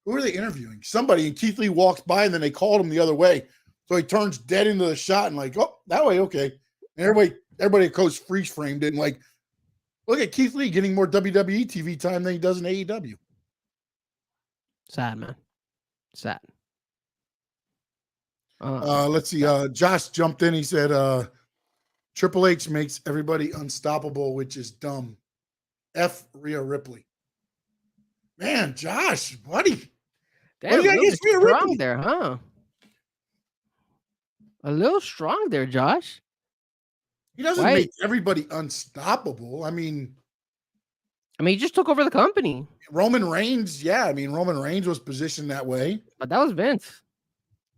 S4: who were they interviewing? Somebody, and Keith Lee walks by, and then they called him the other way. So he turns dead into the shot and like, oh, that way, okay. And everybody goes freeze framed it and like, look at Keith Lee getting more WWE TV time than he does in AEW.
S5: Sad, man. Sad.
S4: Let's see. Josh jumped in. He said, Triple H makes everybody unstoppable, which is dumb. F Rhea Ripley. Man, Josh, buddy.
S5: Damn, what do you got against Rhea Ripley there, huh? A little strong there, Josh.
S4: He doesn't make everybody unstoppable. I mean,
S5: he just took over the company.
S4: Roman Reigns, yeah. I mean, Roman Reigns was positioned that way.
S5: But that was Vince.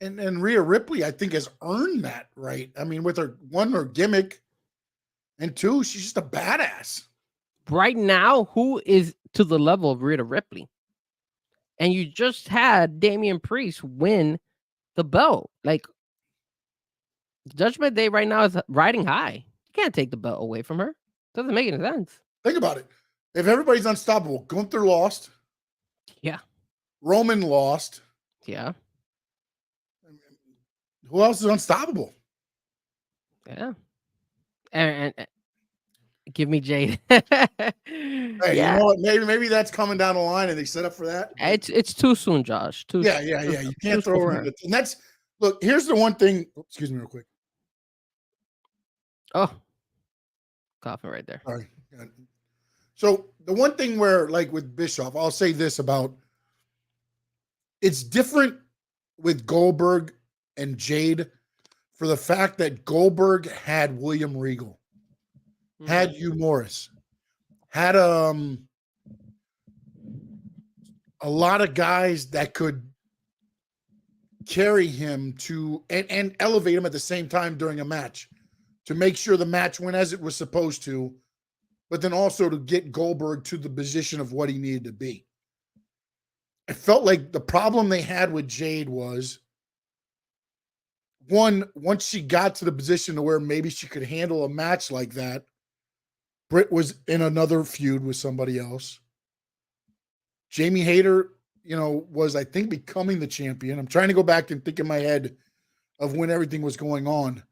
S4: And Rhea Ripley, I think, has earned that right. I mean, with her gimmick, and 2, she's just a badass.
S5: Right now, who is to the level of Rhea Ripley? And you just had Damian Priest win the belt. Like, Judgment Day right now is riding high. You can't take the belt away from her. Doesn't make any sense.
S4: Think about it. If everybody's unstoppable, Gunther lost.
S5: Yeah.
S4: Roman lost.
S5: Yeah.
S4: Who else is unstoppable?
S5: Yeah. And give me Jade.
S4: Hey,
S5: Yeah.
S4: you know what? Maybe that's coming down the line and they set up for that.
S5: It's too soon, Josh.
S4: Yeah. You can't throw her in it. And that's look, here's the one thing. Excuse me real quick.
S5: Oh, coughing right there.
S4: Sorry. So the one thing where, like with Bischoff, I'll say this about it's different with Goldberg and Jade for the fact that Goldberg had William Regal, had Hugh Morris, had a lot of guys that could carry him to and elevate him at the same time during a match to make sure the match went as it was supposed to, but then also to get Goldberg to the position of what he needed to be. I felt like the problem they had with Jade was, one, once she got to the position to where maybe she could handle a match like that, Britt was in another feud with somebody else. Jamie Hayter, was, I think, becoming the champion. I'm trying to go back and think in my head of when everything was going on.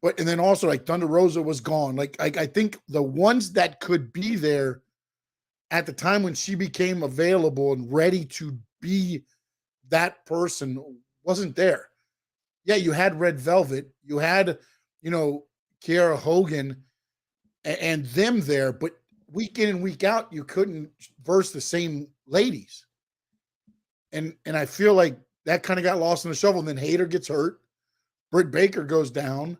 S4: And then also, like, Thunder Rosa was gone. Like, I think the ones that could be there at the time when she became available and ready to be that person wasn't there. Yeah, you had Red Velvet. You had, Kiera Hogan and them there. But week in and week out, you couldn't verse the same ladies. And I feel like that kind of got lost in the shuffle. And then Hayter gets hurt. Britt Baker goes down.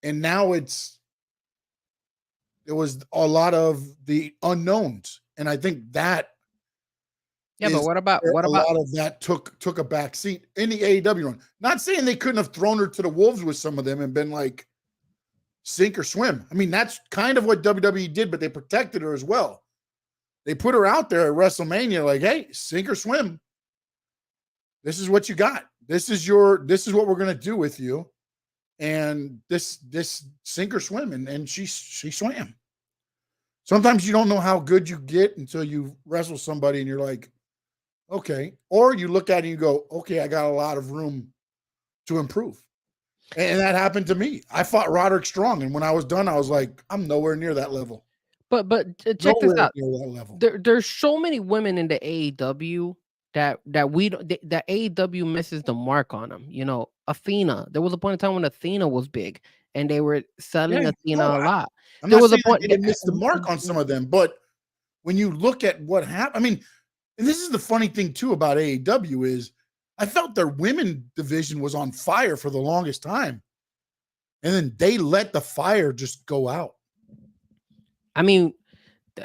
S4: And now it was a lot of the unknowns. And I think that
S5: but what about
S4: a lot of that took a back seat in the AEW run. Not saying they couldn't have thrown her to the wolves with some of them and been like sink or swim. I mean, that's kind of what WWE did, but they protected her as well. They put her out there at WrestleMania like, hey, sink or swim. This is what you got. This is what we're going to do with you. And this sink or swim. And she swam. Sometimes you don't know how good you get until you wrestle somebody and you're like, okay. Or you look at it and you go, okay, I got a lot of room to improve. And that happened to me. I fought Roderick Strong. And when I was done, I was like, I'm nowhere near that level.
S5: But check this out. There's so many women in the AEW that AEW misses the mark on them. Athena. There was a point in time when Athena was big, and they were selling Athena a lot.
S4: There was a point they missed the mark on some of them, but when you look at what happened, I mean, and this is the funny thing too about AEW is I felt their women division was on fire for the longest time, and then they let the fire just go out.
S5: I mean,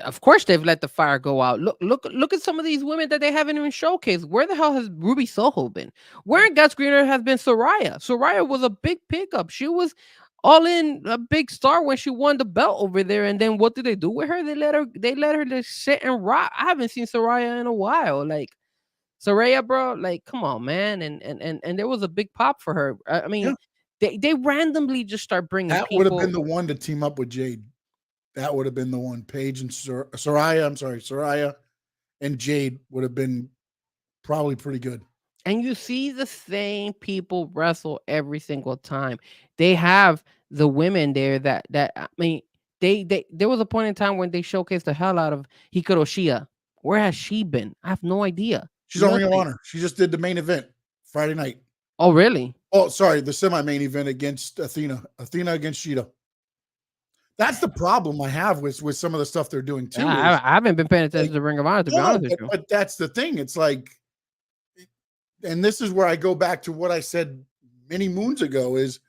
S5: of course they've let the fire go out. Look at some of these women that they haven't even showcased. Where the hell has Ruby Soho been? Where in God's green earth has been Soraya? Soraya was a big pickup. She was all in a big star when she won the belt over there. And then what did they do with her? They let her just sit and rock. I haven't seen Soraya in a while. Like Soraya, bro, like come on, man. And there was a big pop for her. I mean, they randomly just start bringing
S4: that
S5: people.
S4: Would have been the one to team up with Jade. That would have been the one. Paige and Soraya and Jade would have been probably pretty good.
S5: And you see the same people wrestle every single time. They have the women there that I mean, they there was a point in time when they showcased the hell out of Hikaru Shida. Where has she been? I have no idea.
S4: She's on Ring of Honor. She just did the main event Friday night.
S5: Oh, really?
S4: Oh, sorry, the semi-main event against Athena. Athena against Shida. That's the problem I have with some of the stuff they're doing too.
S5: I haven't been paying attention to Ring of Honor, to be honest with you.
S4: But that's the thing. It's like, and this is where I go back to what I said many moons ago is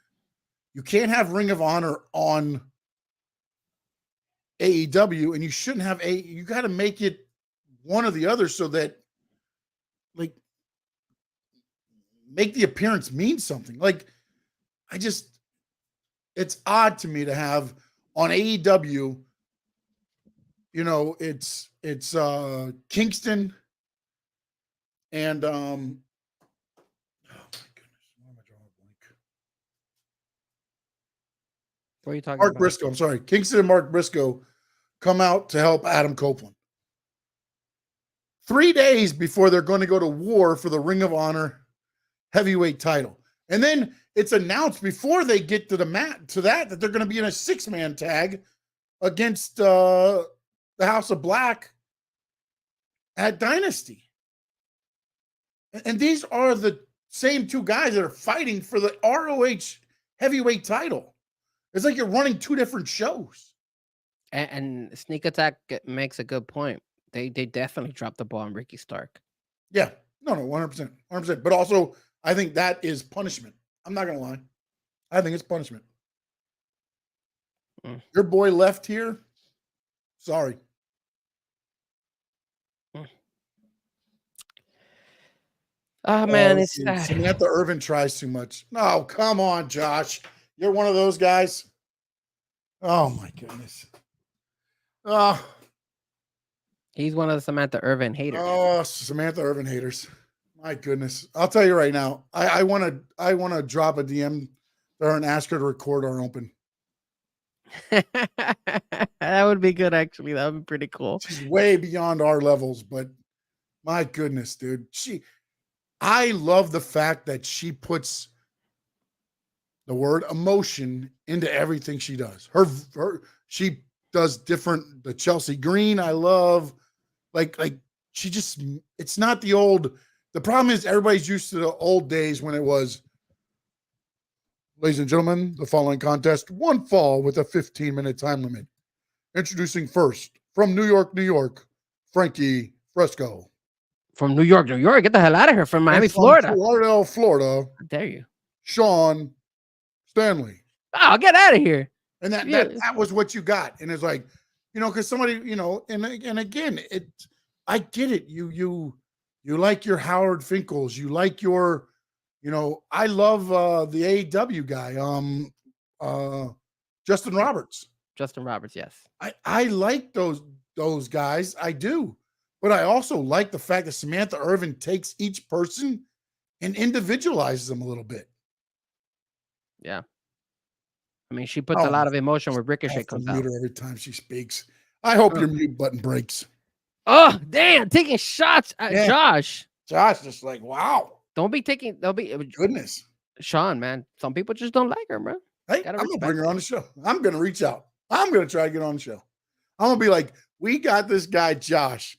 S4: you can't have Ring of Honor on AEW and you shouldn't have you got to make it one or the other so that like make the appearance mean something. Like it's odd to me to have on AEW, it's Kingston and oh my goodness, why am I drawing a blank?
S5: What are you talking
S4: Mark
S5: about?
S4: Briscoe. I'm sorry. Kingston and Mark Briscoe come out to help Adam Copeland. 3 days before they're going to go to war for the Ring of Honor heavyweight title. And then it's announced before they get to the mat that they're going to be in a 6-man tag against the House of Black at Dynasty. And these are the same 2 guys that are fighting for the ROH heavyweight title. It's like you're running 2 different shows.
S5: And Sneak Attack makes a good point. They definitely dropped the ball on Ricky Stark.
S4: Yeah. No, 100%. 100%. But also, I think that is punishment. I'm not going to lie. I think it's punishment. Your boy left here. Sorry.
S5: Oh, man, it's sad.
S4: Samantha Irvin tries too much. No, come on, Josh. You're one of those guys. Oh, my goodness.
S5: He's one of the Samantha Irvin haters.
S4: Oh, Samantha Irvin haters. My goodness. I'll tell you right now. I want to drop a DM to her and ask her to record our open.
S5: That would be good, actually. That would be pretty cool.
S4: She's way beyond our levels, but my goodness, dude. I love the fact that she puts the word emotion into everything she does. She does different. The Chelsea Green, I love. Like she just. It's not the old. The problem is everybody's used to the old days when it was. Ladies and gentlemen, the following contest: 1 fall with a 15-minute time limit. Introducing first from New York, New York, Frankie Fresco.
S5: From New York, New York. Get the hell out of here. From Miami, Florida.
S4: Lauderdale, Florida.
S5: How dare you?
S4: Sean Stanley.
S5: Oh, get out of here.
S4: And that was what you got. And it's like, because somebody, and again, I get it. You like your Howard Finkel's. You like your, I love the AEW guy, Justin Roberts.
S5: Justin Roberts, yes.
S4: I like those guys. I do. But I also like the fact that Samantha Irvin takes each person and individualizes them a little bit.
S5: Yeah. I mean, she puts a lot of emotion where Ricochet comes out.
S4: Every time she speaks. I hope your mute button breaks.
S5: Oh, damn. Taking shots at Josh.
S4: Josh just like, wow.
S5: Don't be
S4: goodness.
S5: Sean, man. Some people just don't like her, bro.
S4: Hey, I'm going to bring her on the show. I'm going to reach out. I'm going to try to get on the show. I'm going to be like, we got this guy, Josh,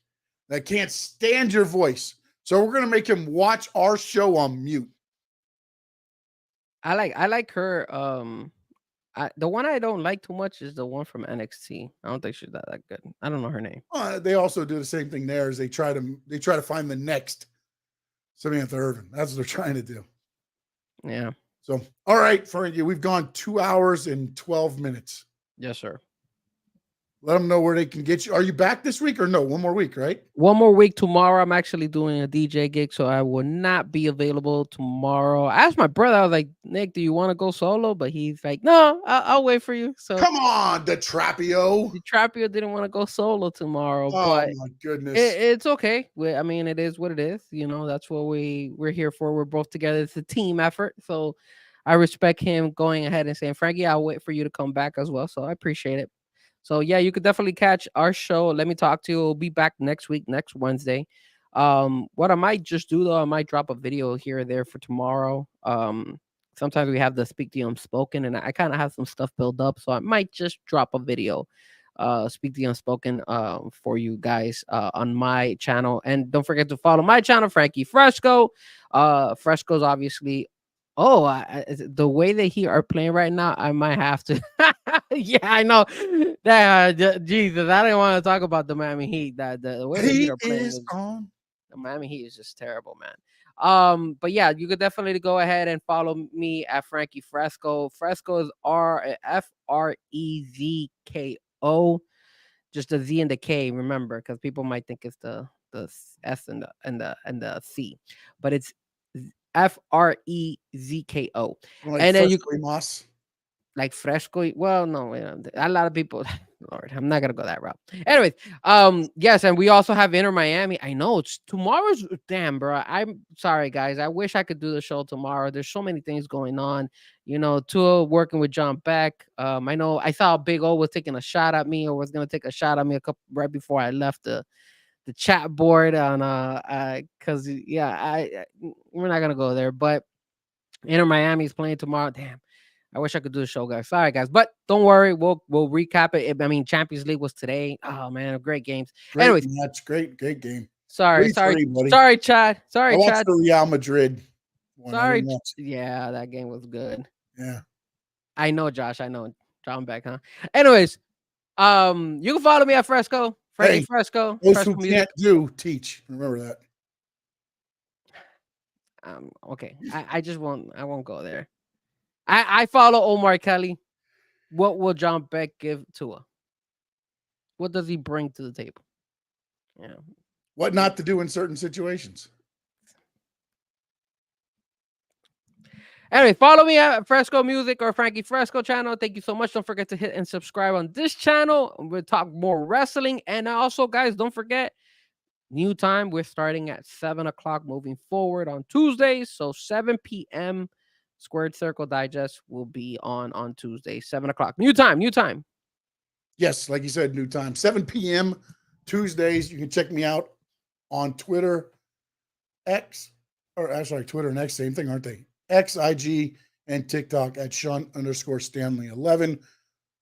S4: that can't stand your voice. So we're going to make him watch our show on mute.
S5: I like her. The one I don't like too much is the one from NXT. I don't think she's that good. I don't know her name.
S4: They also do the same thing there as they try to find the next Samantha Irvin. That's what they're trying to do.
S5: Yeah.
S4: So, all right, Frankie, we've gone 2 hours and 12 minutes.
S5: Yes, sir.
S4: Let them know where they can get you. Are you back this week or no? 1 more week, right?
S5: 1 more week. Tomorrow, I'm actually doing a DJ gig, so I will not be available tomorrow. I asked my brother, I was like, Nick, do you want to go solo? But he's like, no, I'll wait for you. So
S4: come on, the Trapio.
S5: The Trapio didn't want to go solo tomorrow.
S4: Oh,
S5: but
S4: my goodness.
S5: It's okay. I mean, it is what it is. That's what we're here for. We're both together. It's a team effort. So I respect him going ahead and saying, Frankie, I'll wait for you to come back as well. So I appreciate it. So, yeah, you could definitely catch our show. Let Me Talk to You. We'll be back next week, next Wednesday. What I might just do, though, I might drop a video here or there for tomorrow. Sometimes we have the Speak the Unspoken, and I kind of have some stuff built up. So I might just drop a video, Speak the Unspoken, for you guys on my channel. And don't forget to follow my channel, Frankie Fresco. Fresco's obviously... the way that he are playing right now, I might have to. Yeah, I know. That Jesus, I didn't want to talk about the Miami Heat. The way the Heat are playing the Miami Heat is just terrible, man. But yeah, you could definitely go ahead and follow me at Frankie Fresco. Fresco is Frezko. Just the Z and the K. Remember, because people might think it's the S and the C, but it's Frezko.
S4: Like
S5: and then
S4: Fresco Moss.
S5: like Fresco. Well, no, a lot of people Lord, I'm not gonna go that route. Anyways, yes, and we also have Inter Miami. I know it's tomorrow's. Damn, bro. I'm sorry, guys. I wish I could do the show tomorrow. There's so many things going on. You know, Tua working with John Beck. I know I saw Big O was taking a shot at me, or was gonna take a shot at me a couple right before I left the chat board on because yeah, we're not gonna go there, but Inter Miami is playing tomorrow. Damn. I wish I could do the show, guys. Sorry, guys, but don't worry. We'll recap it. I mean, Champions League was today. Oh man, great games.
S4: Great
S5: Anyways,
S4: match, great game.
S5: sorry,
S4: 3-3, buddy.
S5: sorry, Chad. Sorry,
S4: I watched
S5: Chad.
S4: the Real Madrid one.
S5: Sorry. Yeah, that game was good.
S4: Yeah.
S5: I know, Josh. I know. John Beck, huh? Anyways, you can follow me at Fresco. Frankie Fresco.
S4: Those
S5: Fresco
S4: who
S5: Music.
S4: can't teach. Remember that.
S5: Okay. I just won't. I won't go there. I follow Omar Kelly. What will John Beck give Tua? What does he bring to the table? Yeah.
S4: What not to do in certain situations.
S5: Anyway, follow me at Fresco Music or Frankie Fresco channel. Thank you so much. Don't forget to hit and subscribe on this channel. We'll talk more wrestling. And also, guys, don't forget, new time. We're starting at 7 o'clock moving forward on Tuesdays. So 7 p.m. Squared Circle Digest will be on Tuesday, 7 o'clock. New time.
S4: Yes, like you said, new time. 7 p.m. Tuesdays. You can check me out on Twitter, Twitter and X, same thing, aren't they? X, IG, and TikTok at Sean_Stanley11.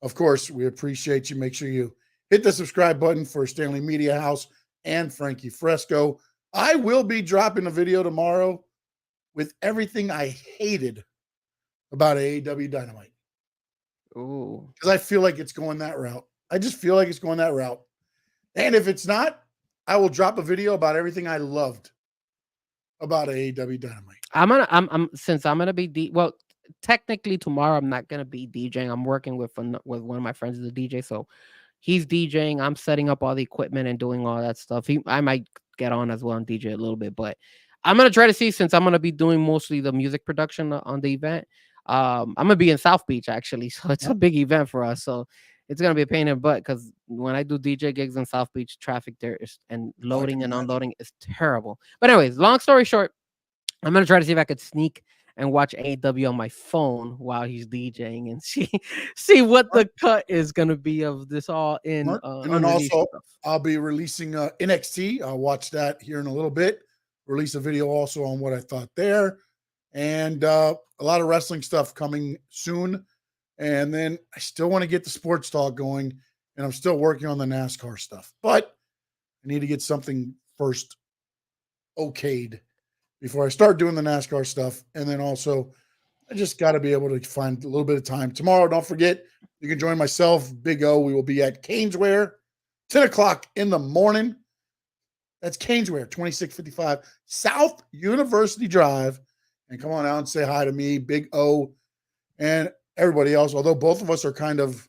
S4: Of course, we appreciate you. Make sure you hit the subscribe button for Stanley Media House and Frankie Fresco. I will be dropping a video tomorrow with everything I hated about AEW Dynamite.
S5: Ooh.
S4: Because I feel like it's going that route. I just feel like it's going that route. And if it's not, I will drop a video about everything I loved about AEW Dynamite.
S5: Since I'm gonna be technically tomorrow I'm not gonna be DJing. I'm working with one of my friends, the DJ, so he's DJing. I'm setting up all the equipment and doing all that stuff. I might get on as well and DJ a little bit, but I'm gonna try to see, since I'm gonna be doing mostly the music production on the event. I'm gonna be in South Beach actually, so it's a big event for us. So it's gonna be a pain in the butt because when I do DJ gigs in South Beach, traffic there is and loading and unloading is terrible. But anyways, long story short, I'm gonna try to see if I could sneak and watch AEW on my phone while he's DJing and see what the cut is gonna be of this all in.
S4: And then also, I'll be releasing NXT. I'll watch that here in a little bit. Release a video also on what I thought there, and a lot of wrestling stuff coming soon. And then I still want to get the sports talk going, and I'm still working on the NASCAR stuff. But I need to get something first okayed before I start doing the NASCAR stuff. And then also, I just got to be able to find a little bit of time. Tomorrow, don't forget, you can join myself, Big O. We will be at Caneswear, 10 o'clock in the morning. That's Caneswear, 2655 South University Drive. And come on out and say hi to me, Big O, and everybody else. Although both of us are kind of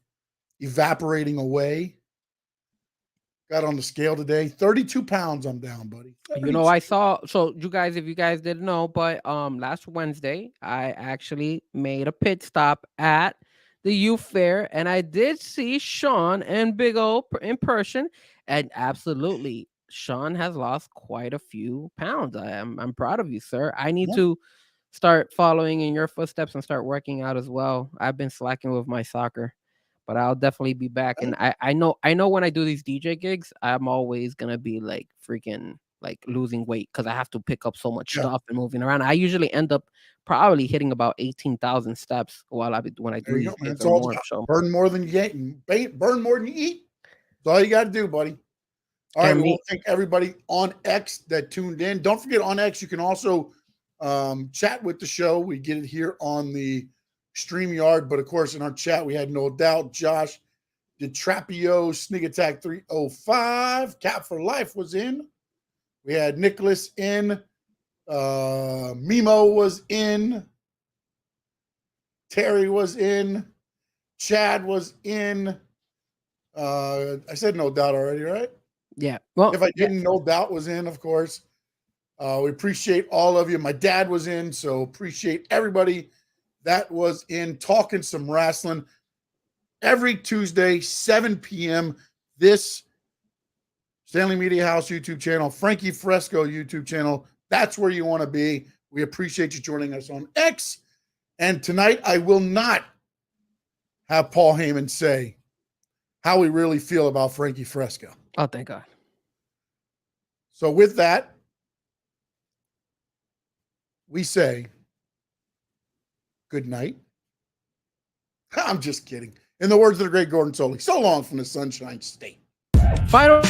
S4: evaporating away. Got on the scale today, 32 pounds. I'm down, buddy. 32.
S5: You know, I saw. So you guys, if you guys didn't know, but last Wednesday I actually made a pit stop at the youth fair, and I did see Sean and Big O in person, and absolutely, Sean has lost quite a few pounds. I'm proud of you, sir. I need to start following in your footsteps and start working out as well. I've been slacking with my soccer, but I'll definitely be back. And I know when I do these DJ gigs, I'm always gonna be like freaking like losing weight because I have to pick up so much stuff and moving around. I usually end up probably hitting about 18,000 steps when I do these gigs.
S4: It's all so. Burn more than you get, burn more than you eat. That's all you got to do, buddy. All right, we'll thank everybody on X that tuned in. Don't forget, on X, you can also chat with the show. We get it here on the StreamYard, but of course, in our chat, we had No Doubt, Josh, DeTrapio, Sneak Attack 305, Cap for Life was in. We had Nicholas in. Mimo was in. Terry was in. Chad was in. I said No Doubt already, right?
S5: Yeah. Well,
S4: if I didn't, No Doubt was in, of course. We appreciate all of you. My dad was in, so appreciate everybody that was in talking some wrestling. every Tuesday, 7 p.m. This Stanley Media House YouTube channel, Frankie Fresco YouTube channel. That's where you want to be. We appreciate you joining us on X. And tonight, I will not have Paul Heyman say how we really feel about Frankie Fresco.
S5: Oh, thank God.
S4: So with that, we say good night. I'm just kidding. In the words of the great Gordon Soley, so long from the Sunshine State.
S5: Final.